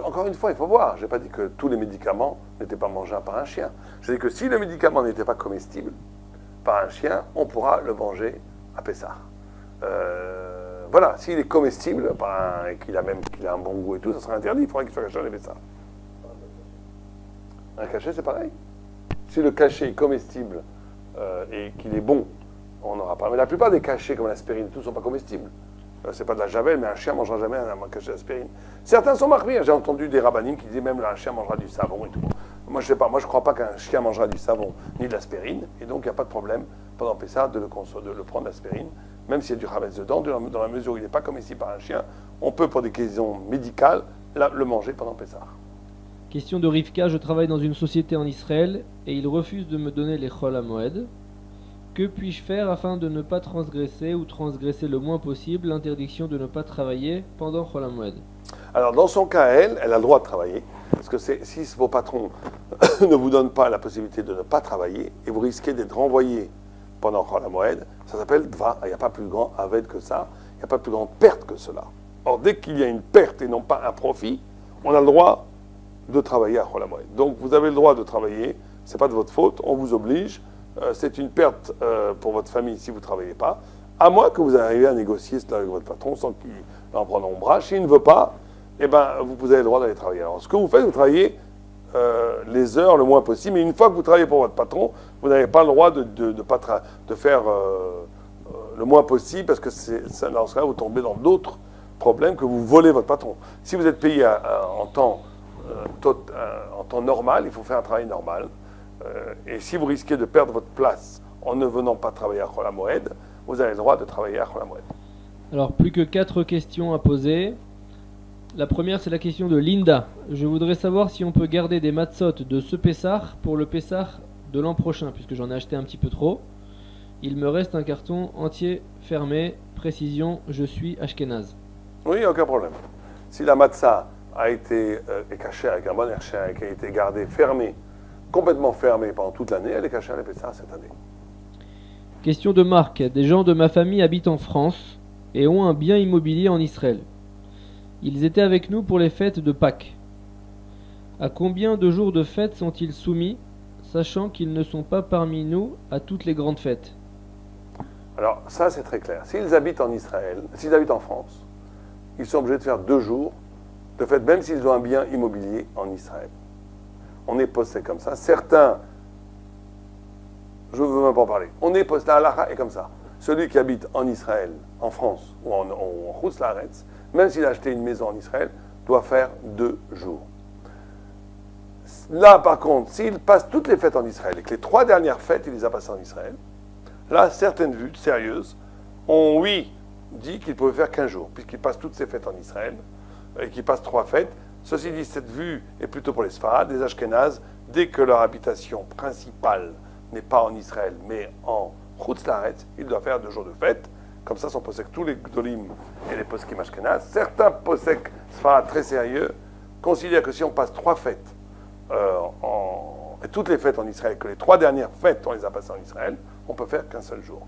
Encore une fois, il faut voir. Je n'ai pas dit que tous les médicaments n'étaient pas mangeables par un chien. J'ai dit que si le médicament n'était pas comestible par un chien, on pourra le manger à Pessah. Voilà, s'il est comestible et qu'il a un bon goût et tout, ça serait interdit. Il faudrait qu'il soit caché à les Pessah. Un cachet, c'est pareil. Si le cachet est comestible et qu'il est bon, on n'aura pas. Mais la plupart des cachets, comme l'aspirine, tout ne sont pas comestibles. C'est pas de la javel, mais un chien ne mangera jamais un cachet d'aspirine. Certains sont marqués. J'ai entendu des rabbinim qui disaient même un chien mangera du savon et tout. Moi, je sais pas. Moi, je ne crois pas qu'un chien mangera du savon ni de l'aspirine. Et donc, il n'y a pas de problème pendant Pessah de le prendre l'aspirine, même s'il y a du Hametz dedans, dans la mesure où il n'est pas comestible par un chien. On peut, pour des questions médicales, le manger pendant Pessah. Question de Rivka. Je travaille dans une société en Israël et ils refusent de me donner les Chol HaMoed. Que puis-je faire afin de ne pas transgresser ou transgresser le moins possible l'interdiction de ne pas travailler pendant Chol HaMoed? Alors, dans son cas, elle a le droit de travailler. Parce que si vos patrons ne vous donnent pas la possibilité de ne pas travailler, et vous risquez d'être renvoyé pendant Chol HaMoed, ça s'appelle Dva. Il n'y a pas plus grand aved que ça. Il n'y a pas plus grande perte que cela. Or, dès qu'il y a une perte et non pas un profit, on a le droit de travailler à Chol HaMoed. Donc, vous avez le droit de travailler. Ce n'est pas de votre faute. On vous oblige. C'est une perte pour votre famille si vous ne travaillez pas. À moins que vous arriviez à négocier cela avec votre patron sans qu'il en prenne ombrage. S'il ne veut pas, eh ben, vous avez le droit d'aller travailler. Alors, ce que vous faites, vous travaillez les heures le moins possible. Mais une fois que vous travaillez pour votre patron, vous n'avez pas le droit de faire le moins possible parce que dans ce cas, vous tombez dans d'autres problèmes que vous volez votre patron. Si vous êtes payé en temps normal, il faut faire un travail normal. Et si vous risquez de perdre votre place en ne venant pas travailler à Chol HaMoed, vous avez le droit de travailler à Chol HaMoed. Alors, plus que 4 questions à poser. La première, c'est la question de Linda. Je voudrais savoir si on peut garder des matzot de ce Pessah pour le Pessah de l'an prochain, puisque j'en ai acheté un petit peu trop. Il me reste un carton entier fermé. Précision, je suis Ashkenaz. Oui, aucun problème. Si la matzah a été cachée avec un bon hercher et qui a été gardée fermée, complètement fermée pendant toute l'année, elle est cachée à la Pessah cette année. Question de Marc. Des gens de ma famille habitent en France et ont un bien immobilier en Israël. Ils étaient avec nous pour les fêtes de Pâques. À combien de jours de fêtes sont-ils soumis, sachant qu'ils ne sont pas parmi nous à toutes les grandes fêtes? Alors ça c'est très clair. S'ils habitent en Israël, s'ils habitent en France, ils sont obligés de faire 2 jours de fête, même s'ils ont un bien immobilier en Israël. On est posté comme ça. Certains, je ne veux même pas en parler, on est posté, la halakha est comme ça. Celui qui habite en Israël, en France ou en Chutz La'aretz, même s'il a acheté une maison en Israël, doit faire 2 jours. Là, par contre, s'il passe toutes les fêtes en Israël et que les 3 dernières fêtes, il les a passées en Israël, là, certaines vues sérieuses ont, oui, dit qu'il pouvait faire 15 jours, puisqu'il passe toutes ses fêtes en Israël et qu'il passe 3 fêtes. Ceci dit, cette vue est plutôt pour les Sfarad, les Ashkénazes, dès que leur habitation principale n'est pas en Israël, mais en Chutz La'aretz, il doit faire 2 jours de fête. Comme ça, sont posek tous les Gdolim et les poskim Ashkénazes. Certains posek Sfarad très sérieux considèrent que si on passe 3 fêtes, et toutes les fêtes en Israël, que les 3 dernières fêtes, on les a passées en Israël, on peut faire qu'un seul jour.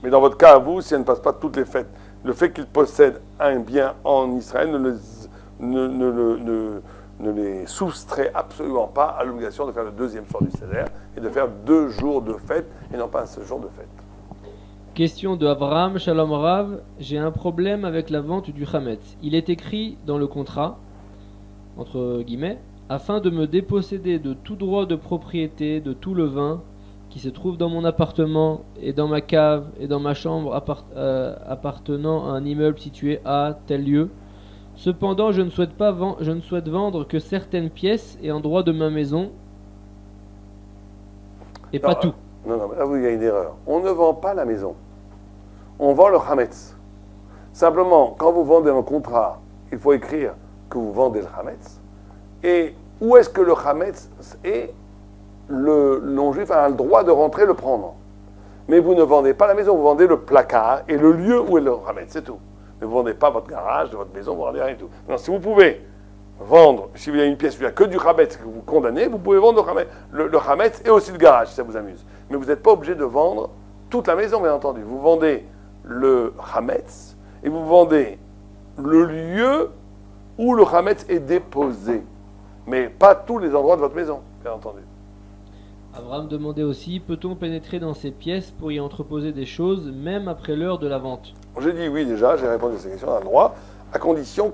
Mais dans votre cas, à vous, si elle ne passe pas toutes les fêtes, le fait qu'il possède un bien en Israël ne les soustrait absolument pas à l'obligation de faire le 2e soir du Seder et de faire 2 jours de fête et non pas un seul jour de fête. Question de Abraham, Shalom Rav. J'ai un problème avec la vente du Hametz. Il est écrit dans le contrat, entre guillemets, afin de me déposséder de tout droit de propriété de tout le vin qui se trouve dans mon appartement et dans ma cave et dans ma chambre appartenant à un immeuble situé à tel lieu. Cependant, je ne souhaite vendre que certaines pièces et un droit de ma maison et pas tout. Non, là, il y a une erreur. On ne vend pas la maison. On vend le Hametz. Simplement, quand vous vendez un contrat, il faut écrire que vous vendez le Hametz. Et où est-ce que le Hametz est, le non-juif a le droit de rentrer le prendre. Mais vous ne vendez pas la maison, vous vendez le placard et le lieu où est le Hametz, c'est tout. Mais vous ne vendez pas votre garage, de votre maison, vous ne vendez rien du tout. Non, si vous pouvez vendre, si vous avez une pièce où il n'y a que du Hametz que vous condamnez, vous pouvez vendre le Hametz et aussi le garage, si ça vous amuse. Mais vous n'êtes pas obligé de vendre toute la maison, bien entendu. Vous vendez le Hametz et vous vendez le lieu où le Hametz est déposé. Mais pas tous les endroits de votre maison, bien entendu. Abraham demandait aussi, peut-on pénétrer dans ces pièces pour y entreposer des choses, même après l'heure de la vente? J'ai dit oui déjà, j'ai répondu à ces questions, on a le droit, à condition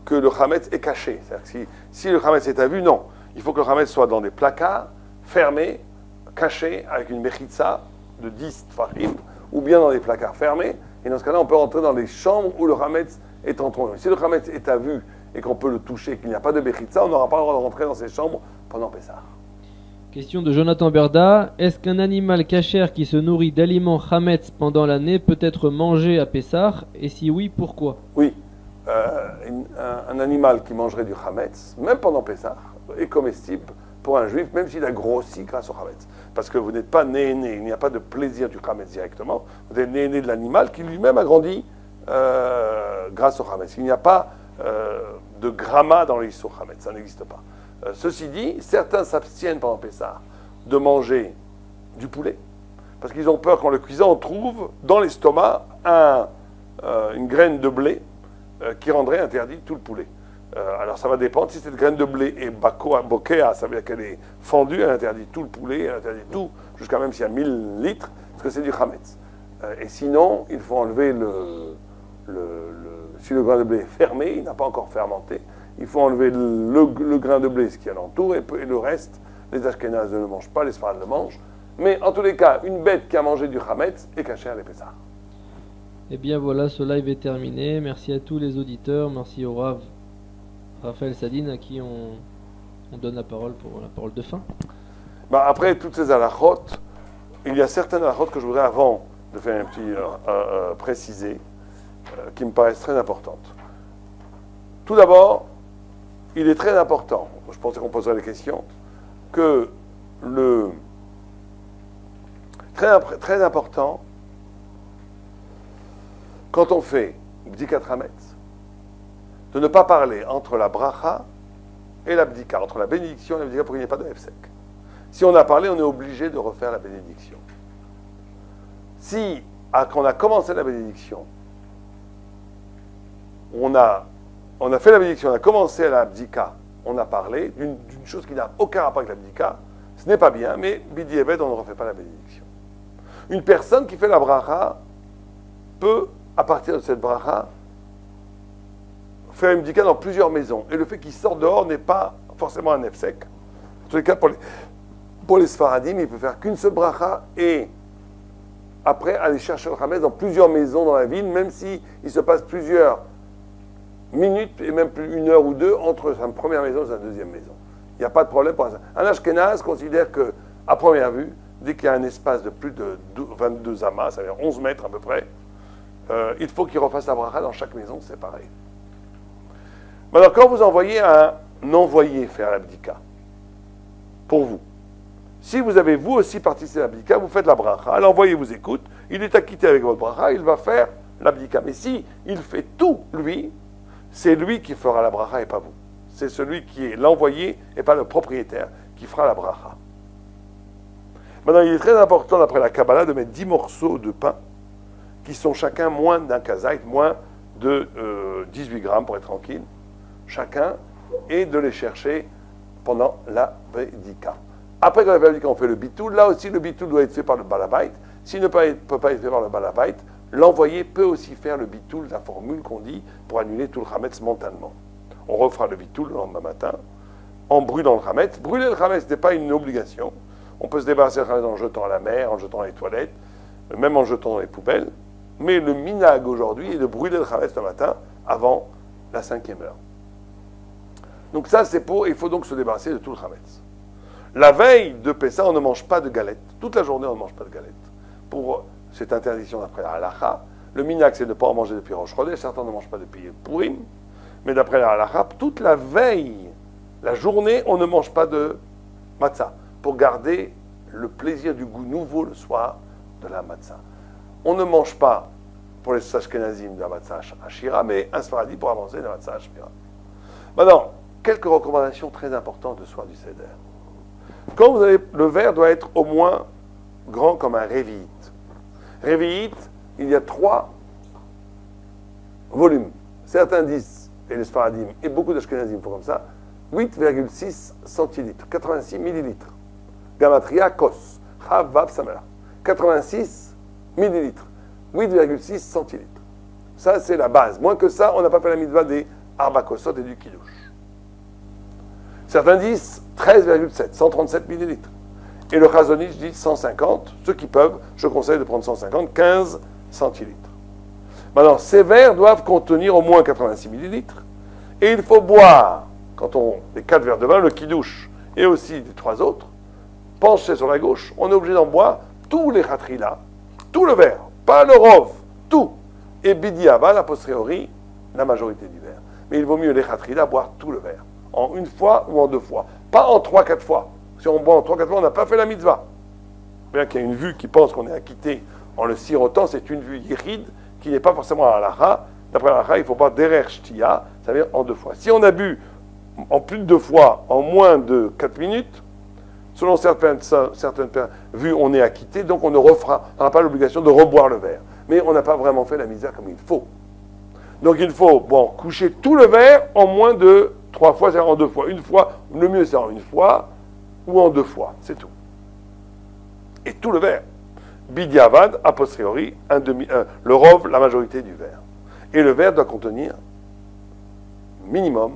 que le Hametz est caché. C'est-à-dire que si le Hametz est à vue, non. Il faut que le Hametz soit dans des placards, fermés, cachés, avec une mechitza de 10 tfachim, ou bien dans des placards fermés. Et dans ce cas-là, on peut rentrer dans les chambres où le Hametz est entré. Si le Hametz est à vue et qu'on peut le toucher, qu'il n'y a pas de mechitza, on n'aura pas le droit de rentrer dans ces chambres pendant Pessah. Question de Jonathan Berda. Est-ce qu'un animal kasher qui se nourrit d'aliments Hametz pendant l'année peut être mangé à Pessah? Et si oui, pourquoi? Oui. Un animal qui mangerait du Hametz, même pendant Pessah, est comestible pour un juif, même s'il a grossi grâce au Hametz. Parce que vous n'êtes pas né, il n'y a pas de plaisir du Hametz directement. Vous êtes né de l'animal qui lui-même a grandi grâce au Hametz. Il n'y a pas de gramma dans l'histoire Hametz, ça n'existe pas. Ceci dit, certains s'abstiennent pendant Pessah de manger du poulet, parce qu'ils ont peur qu'en le cuisant, on trouve dans l'estomac une graine de blé qui rendrait interdit tout le poulet. Alors ça va dépendre, si cette graine de blé est bokeh, ça veut dire qu'elle est fendue, elle interdit tout le poulet, elle interdit tout, jusqu'à même s'il y a 1000 litres, parce que c'est du Hametz. Et sinon, il faut enlever si le grain de blé est fermé, il n'a pas encore fermenté, il faut enlever le grain de blé, ce qui l'entoure, et le reste, les Ashkénazes ne le mangent pas, les Sfarades le mangent. Mais en tous les cas, une bête qui a mangé du Hametz est cachée à l'Épessah. Eh bien voilà, ce live est terminé. Merci à tous les auditeurs, merci au Rav Raphaël Sadine à qui on donne la parole pour la parole de fin. Après toutes ces halachot, il y a certaines halachot que je voudrais, avant de faire un petit préciser, qui me paraissent très importantes. Tout d'abord, il est très important, je pensais qu'on poserait les questions, que très important, quand on fait Bdikat Hametz, de ne pas parler entre la bracha et la bdika, entre la bénédiction et la bdika, pour qu'il n'y ait pas de hefsek. Si on a parlé, on est obligé de refaire la bénédiction. Si, quand on a commencé la bénédiction, on a fait la bénédiction, on a commencé la bdika, on a parlé d'une chose qui n'a aucun rapport avec la bdika, ce n'est pas bien, mais bidi eved, on ne refait pas la bénédiction. Une personne qui fait la bracha peut, à partir de cette bracha, faire une bdika dans plusieurs maisons. Et le fait qu'il sorte dehors n'est pas forcément un hefsek. En tous les cas, pour les Sfaradim, il peut faire qu'une seule bracha et après aller chercher le Hametz dans plusieurs maisons dans la ville, même s'il se passe plusieurs minutes et même plus 1 heure ou 2 entre sa première maison et sa deuxième maison. Il n'y a pas de problème pour ça. Un Ashkénaze considère qu'à première vue, dès qu'il y a un espace de plus de 22 amas, ça veut dire 11 mètres à peu près, il faut qu'il refasse la bracha dans chaque maison, c'est pareil. Alors, quand vous envoyez un envoyé faire l'abdika, pour vous, si vous avez vous aussi participé à l'abdika, vous faites la bracha, l'envoyé vous écoute, il est acquitté avec votre bracha, il va faire l'abdika. Mais si il fait tout, lui, c'est lui qui fera la bracha et pas vous. C'est celui qui est l'envoyé et pas le propriétaire qui fera la bracha. Maintenant, il est très important, d'après la Kabbalah, de mettre 10 morceaux de pain qui sont chacun moins d'un kazait, moins de 18 grammes pour être tranquille, chacun, et de les chercher pendant la Védika. Après, quand la Védika, on fait le bitoul. Là aussi, le bitoul doit être fait par le balabait. S'il ne peut pas être fait par le balabait, l'envoyé peut aussi faire le bitoul, la formule qu'on dit, pour annuler tout le Hametz mentalement. On refera le bitoul le lendemain matin, en brûlant le Hametz. Brûler le Hametz n'est pas une obligation. On peut se débarrasser du Hametz en le jetant à la mer, en le jetant dans les toilettes, même en le jetant dans les poubelles. Mais le minag aujourd'hui est de brûler le Hametz le matin avant la 5e heure. Donc ça, il faut donc se débarrasser de tout le Hametz. La veille de Pessah, on ne mange pas de galettes. Toute la journée, on ne mange pas de galettes. Pour cette interdiction d'après la halacha, le minag, c'est de ne pas en manger depuis Rosh Chodesh. Certains ne mangent pas depuis Purim. Mais d'après la halacha, toute la veille, la journée, on ne mange pas de matzah. Pour garder le plaisir du goût nouveau le soir de la matzah. On ne mange pas, pour les Ashkenazim, de la matzah ashira, mais un Sfaradi pour avancer de la matzah ashira. Maintenant, quelques recommandations très importantes de soir du Seder. Quand vous avez, le verre doit être au moins grand comme un révi'it. Révi'it, il y a 3 volumes. Certains disent, et les Sfaradim, et beaucoup d'Ashkenazim font comme ça, 8,6 centilitres, 86 millilitres. Gamatria, Kos, Chav, Vav, Samer. 86 millilitres, 8,6 centilitres. Ça, c'est la base. Moins que ça, on n'a pas fait la mitzvah des Arba Kosot et du Kiddush. Certains disent 13,7, 137 millilitres. Et le Chazonich dit 150. Ceux qui peuvent, je conseille de prendre 150, 15 centilitres. Maintenant, ces verres doivent contenir au moins 86 millilitres. Et il faut boire, les 4 verres de vin, le Kiddush et aussi les 3 autres, penchés sur la gauche, on est obligé d'en boire tous les khatrila, tout le verre, pas le rov, tout. Et bidi aval, a posteriori, la majorité du verre. Mais il vaut mieux les khatrila boire tout le verre. En 1 fois ou en 2 fois. Pas en 3-4 fois. Si on boit en 3-4 mois, on n'a pas fait la mitzvah. Bien qu'il y ait une vue qui pense qu'on est acquitté en le sirotant, c'est une vue iride qui n'est pas forcément à l'halakha. D'après l'halakha, il ne faut pas derer shtia, ça veut dire en 2 fois. Si on a bu en plus de 2 fois, en moins de 4 minutes, selon certaines vues, on est acquitté, donc on n'a pas l'obligation de reboire le verre. Mais on n'a pas vraiment fait la mitzvah comme il faut. Donc il faut coucher tout le verre en moins de 3 fois, c'est-à-dire en 2 fois. Une fois, le mieux c'est en 1 fois ou en 2 fois, c'est tout. Et tout le verre. Bidiavad, a posteriori, le rov, la majorité du verre. Et le verre doit contenir minimum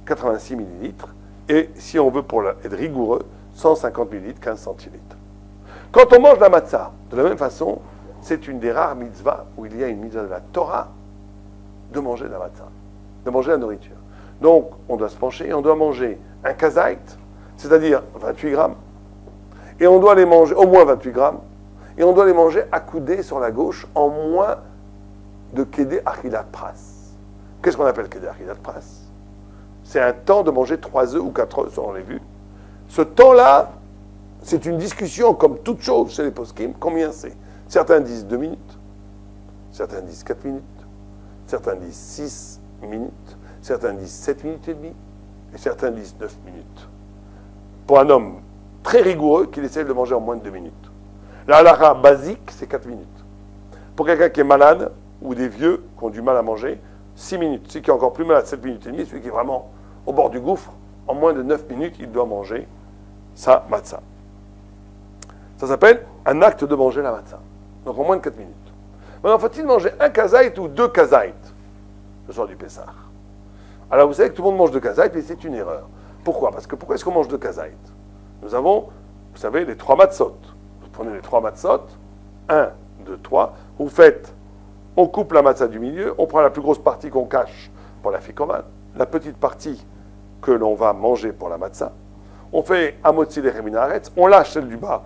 86 millilitres. Et si on veut être rigoureux, 150 millilitres, 15 centilitres. Quand on mange la matzah, de la même façon, c'est une des rares mitzvahs où il y a une mitzvah de la Torah de manger la matzah, de manger la nourriture. Donc, on doit se pencher et on doit manger un kazait, c'est-à-dire 28 grammes, et on doit les manger, au moins 28 grammes, et on doit les manger accoudés sur la gauche en moins de Kedé Achilat Pras. Qu'est-ce qu'on appelle Kedé Achilat Pras? C'est un temps de manger 3 œufs ou 4 œufs, selon les vues. Ce temps-là, c'est une discussion comme toute chose chez les poskim, combien c'est? Certains disent 2 minutes, certains disent 4 minutes, certains disent 6 minutes, certains disent 7 minutes et demie, et certains disent 9 minutes. Pour un homme très rigoureux qui essaie de manger en moins de 2 minutes. La halakha basique, c'est 4 minutes. Pour quelqu'un qui est malade, ou des vieux qui ont du mal à manger, 6 minutes. Celui qui est encore plus malade, 7 minutes et demie, celui qui est vraiment au bord du gouffre, en moins de 9 minutes, il doit manger sa matzah. Ça s'appelle un acte de manger la matzah. Donc en moins de 4 minutes. Maintenant, faut-il manger un kazait ou 2 kazait le soir du Pessah? Alors vous savez que tout le monde mange 2 kazait, mais c'est une erreur. Pourquoi? Parce que pourquoi est-ce qu'on mange 2 kazait? Nous avons, vous savez, les 3 matzot. Vous prenez les 3 matzot, 1, 2, 3, vous faites, on coupe la matzah du milieu, on prend la plus grosse partie qu'on cache pour la fikoman, la petite partie que l'on va manger pour la matzah, on fait amotzi lecheminaretz, on lâche celle du bas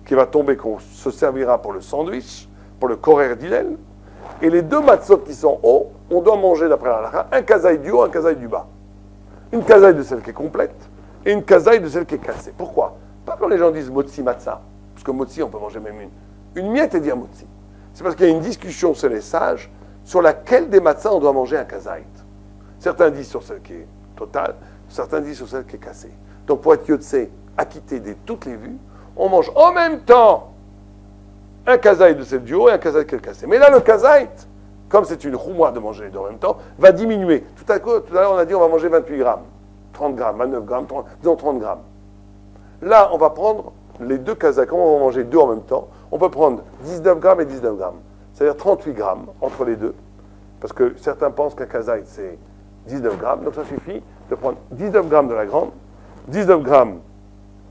qui va tomber, qu'on se servira pour le sandwich, pour le korer d'Hillel, et les 2 matzot qui sont hauts, on doit manger d'après la halakha un kazaï du haut, un kazaï du bas. Une kazaï de celle qui est complète et une kazaï de celle qui est cassée. Pourquoi? Pas quand les gens disent motzi matzah, parce que motzi on peut manger même une miette et dire motzi. C'est parce qu'il y a une discussion chez les sages sur laquelle des matzahs on doit manger un kazaït. Certains disent sur celle qui est totale, certains disent sur celle qui est cassée. Donc pour être yotse, acquitté de toutes les vues, on mange en même temps un kazaït de celle du haut et un kazaït qui est cassé. Mais là, le kazaït, comme c'est une roumoire de manger les deux en même temps, va diminuer. Tout à l'heure, on a dit on va manger 28 grammes, 30 grammes, 29 grammes, disons 30 grammes. Là, on va prendre les 2 kazaïts. Comme on va manger 2 en même temps, on peut prendre 19 grammes et 19 grammes. C'est-à-dire 38 grammes entre les deux. Parce que certains pensent qu'un kazaït, c'est 19 grammes. Donc ça suffit de prendre 19 grammes de la grande, 19 grammes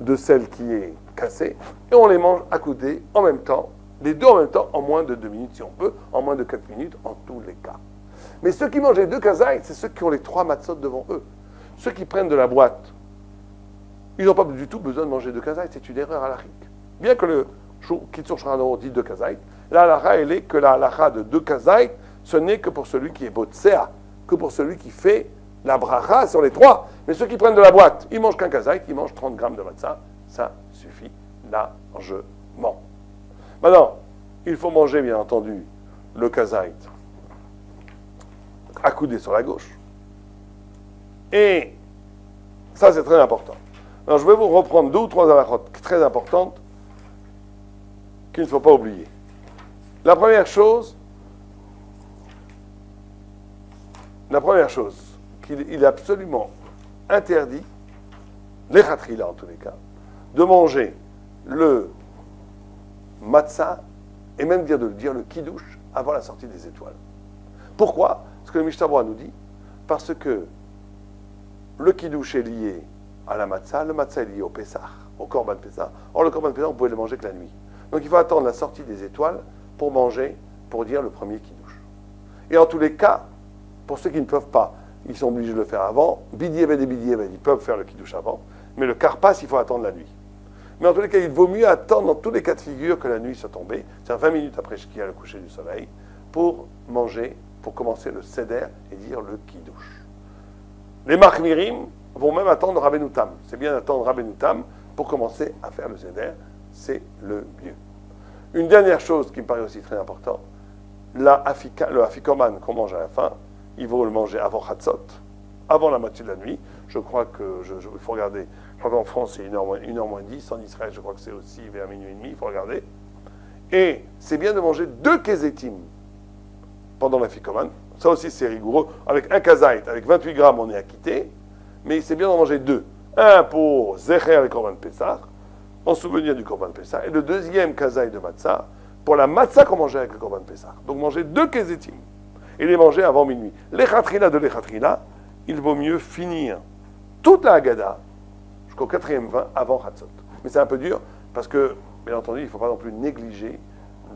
de celle qui est cassée, et on les mange à côté en même temps, les 2 en même temps, en moins de 2 minutes si on peut, en moins de 4 minutes en tous les cas. Mais ceux qui mangent les 2 kazaïs, c'est ceux qui ont les 3 matzot devant eux. Ceux qui prennent de la boîte, ils n'ont pas du tout besoin de manger 2 kazaïs, c'est une erreur halachique. Bien que le Kitsur Shulchan dit 2 kazaïs, la halakha elle est que la halakha de 2 kazaïs, ce n'est que pour celui qui est botsea, que pour celui qui fait la bracha sur les 3. Mais ceux qui prennent de la boîte, ils mangent qu'un kazaït, ils mangent 30 grammes de matzah, ça suffit largement. Maintenant, il faut manger, bien entendu, le kazaït accoudé sur la gauche. Et ça, c'est très important. Alors, je vais vous reprendre 2 ou 3 halakhot très importantes qu'il ne faut pas oublier. La première chose, qu'il est absolument interdit, les khatrila en tous les cas, de manger le matzah et même de dire le kiddush avant la sortie des étoiles. Pourquoi? Parce que le Mishnah Berurah nous dit, parce que le kiddush est lié à la matzah, le matzah est lié au Pessah, au korban Pessah. Or, le korban Pessah, on pouvait le manger que la nuit. Donc, il faut attendre la sortie des étoiles pour manger, pour dire le premier kiddush. Et en tous les cas, pour ceux qui ne peuvent pas, ils sont obligés de le faire avant. Bidiyeved et Bidiyeved, ils peuvent faire le kiddush avant. Mais le karpas, il faut attendre la nuit. Mais en tous les cas, il vaut mieux attendre dans tous les cas de figure que la nuit soit tombée, c'est-à-dire 20 minutes après Shkia, le coucher du soleil, pour manger, pour commencer le seder et dire le kiddush. Les machmirim, vont même attendre Rabbeinu Tam. C'est bien d'attendre Rabbeinu Tam pour commencer à faire le Seder. C'est le mieux. Une dernière chose qui me paraît aussi très importante, le afikoman qu'on mange à la fin, il faut le manger avant Chatzot, avant la moitié de la nuit. Je crois que, il faut regarder, je crois qu'en France c'est 1h moins 10, en Israël je crois que c'est aussi vers minuit et demi, il faut regarder. Et c'est bien de manger 2 kezetim pendant l'afikoman. Ça aussi c'est rigoureux. Avec un kazait, avec 28 grammes on est acquitté, mais c'est bien d'en manger 2. Un pour Zecher le Korban Pessah, en souvenir du Korban Pessah, et le deuxième kazait de matzah, pour la matzah qu'on mangeait avec le Korban Pessah. Donc manger 2 kezetim, et les manger avant minuit. L'echatrila de l'echatrila, il vaut mieux finir toute la Haggadah jusqu'au 4e vin avant Chatzot. Mais c'est un peu dur, parce que, bien entendu, il ne faut pas non plus négliger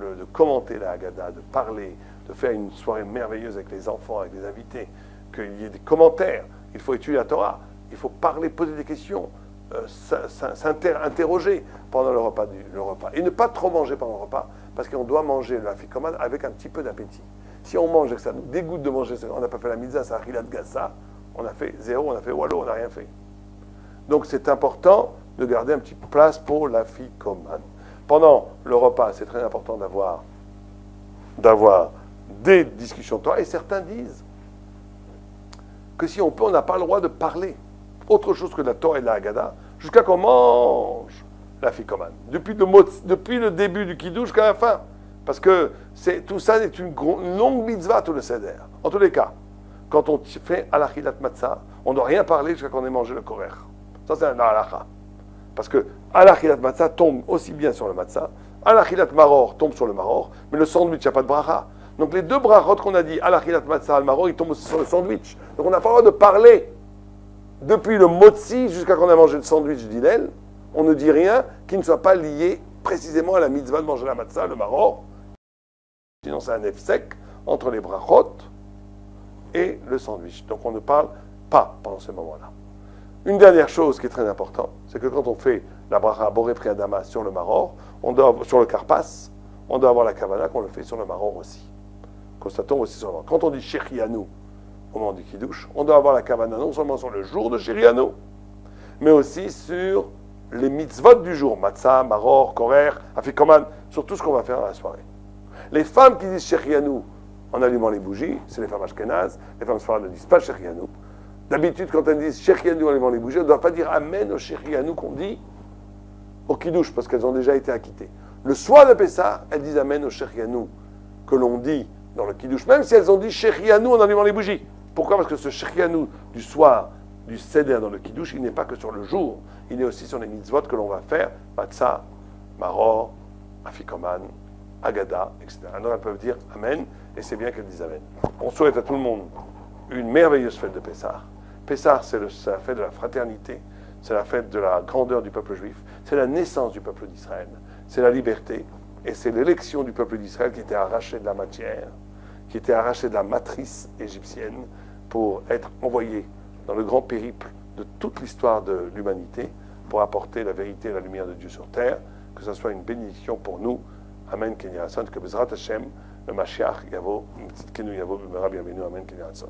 de commenter la Haggadah, de parler, de faire une soirée merveilleuse avec les enfants, avec les invités, qu'il y ait des commentaires. Il faut étudier la Torah, il faut parler, poser des questions, s'interroger pendant le repas. Et ne pas trop manger pendant le repas, parce qu'on doit manger le afikoman avec un petit peu d'appétit. Si on mange et que ça nous dégoûte de manger, on n'a pas fait la mitzvah, ça achilat gassa, on a fait 0, on a fait wallo, on n'a rien fait. Donc c'est important de garder un petit place pour l'afikoman. Pendant le repas, c'est très important d'avoir des discussions de Torah, et certains disent que si on peut, on n'a pas le droit de parler autre chose que de la Torah et de la Haggadah, jusqu'à qu'on mange l'afikoman. Depuis le début du Kiddush jusqu'à la fin. Parce que tout ça est une longue mitzvah, tout le Seder. En tous les cas, quand on fait alachilat matzah, on ne doit rien parler jusqu'à qu'on ait mangé le korer. Ça, c'est un halacha. Parce que alachilat matzah tombe aussi bien sur le matzah, alachilat maror tombe sur le maror, mais le sandwich, il n'y a pas de bracha. Donc les 2 brachot qu'on a dit, alachilat matzah, al maror, ils tombent aussi sur le sandwich. Donc on n'a pas le droit de parler. Depuis le motzi jusqu'à qu'on a mangé le sandwich d'Hillel, on ne dit rien qui ne soit pas lié précisément à la mitzvah de manger la matzah, le maror. Sinon, c'est un efsek entre les brachot et le sandwich. Donc, on ne parle pas pendant ce moment-là. Une dernière chose qui est très importante, c'est que quand on fait la bracha boré priadama sur le maror, sur le karpas, on doit avoir la kavana qu'on le fait sur le maror aussi. Constatons aussi sur le maror. Quand on dit shechianu au moment du kiddush, on doit avoir la kavana non seulement sur le jour de shechianu, mais aussi sur les mitzvot du jour, matzah, maror, korer, afikoman, sur tout ce qu'on va faire dans la soirée. Les femmes qui disent Shechianu en allumant les bougies, c'est les femmes ashkénazes, les femmes sfarades ne disent pas Shechianu. D'habitude, quand elles disent Shechianu en allumant les bougies, elles ne doivent pas dire Amen au Shechianu qu'on dit au Kiddush, parce qu'elles ont déjà été acquittées. Le soir de Pessah, elles disent Amen au Shechianu que l'on dit dans le Kiddush, même si elles ont dit Shechianu en allumant les bougies. Pourquoi? Parce que ce Shechianu du soir, du Seder dans le Kiddush, il n'est pas que sur le jour, il est aussi sur les mitzvot que l'on va faire, Matzah, Maror, Afikoman, Haggadah, etc. Alors elles peuvent dire Amen, et c'est bien qu'elles disent Amen. On souhaite à tout le monde une merveilleuse fête de Pessah. Pessah, c'est la fête de la fraternité, c'est la fête de la grandeur du peuple juif, c'est la naissance du peuple d'Israël, c'est la liberté, et c'est l'élection du peuple d'Israël qui était arraché de la matière, qui était arraché de la matrice égyptienne pour être envoyé dans le grand périple de toute l'histoire de l'humanité pour apporter la vérité et la lumière de Dieu sur terre, que ce soit une bénédiction pour nous. Amen, Kenya Hassan, que Bezrat Hashem, le Mashiach, Yavo, Tzidkenu Yavo, Bimera, bienvenue, Amen, Kenya Hassan.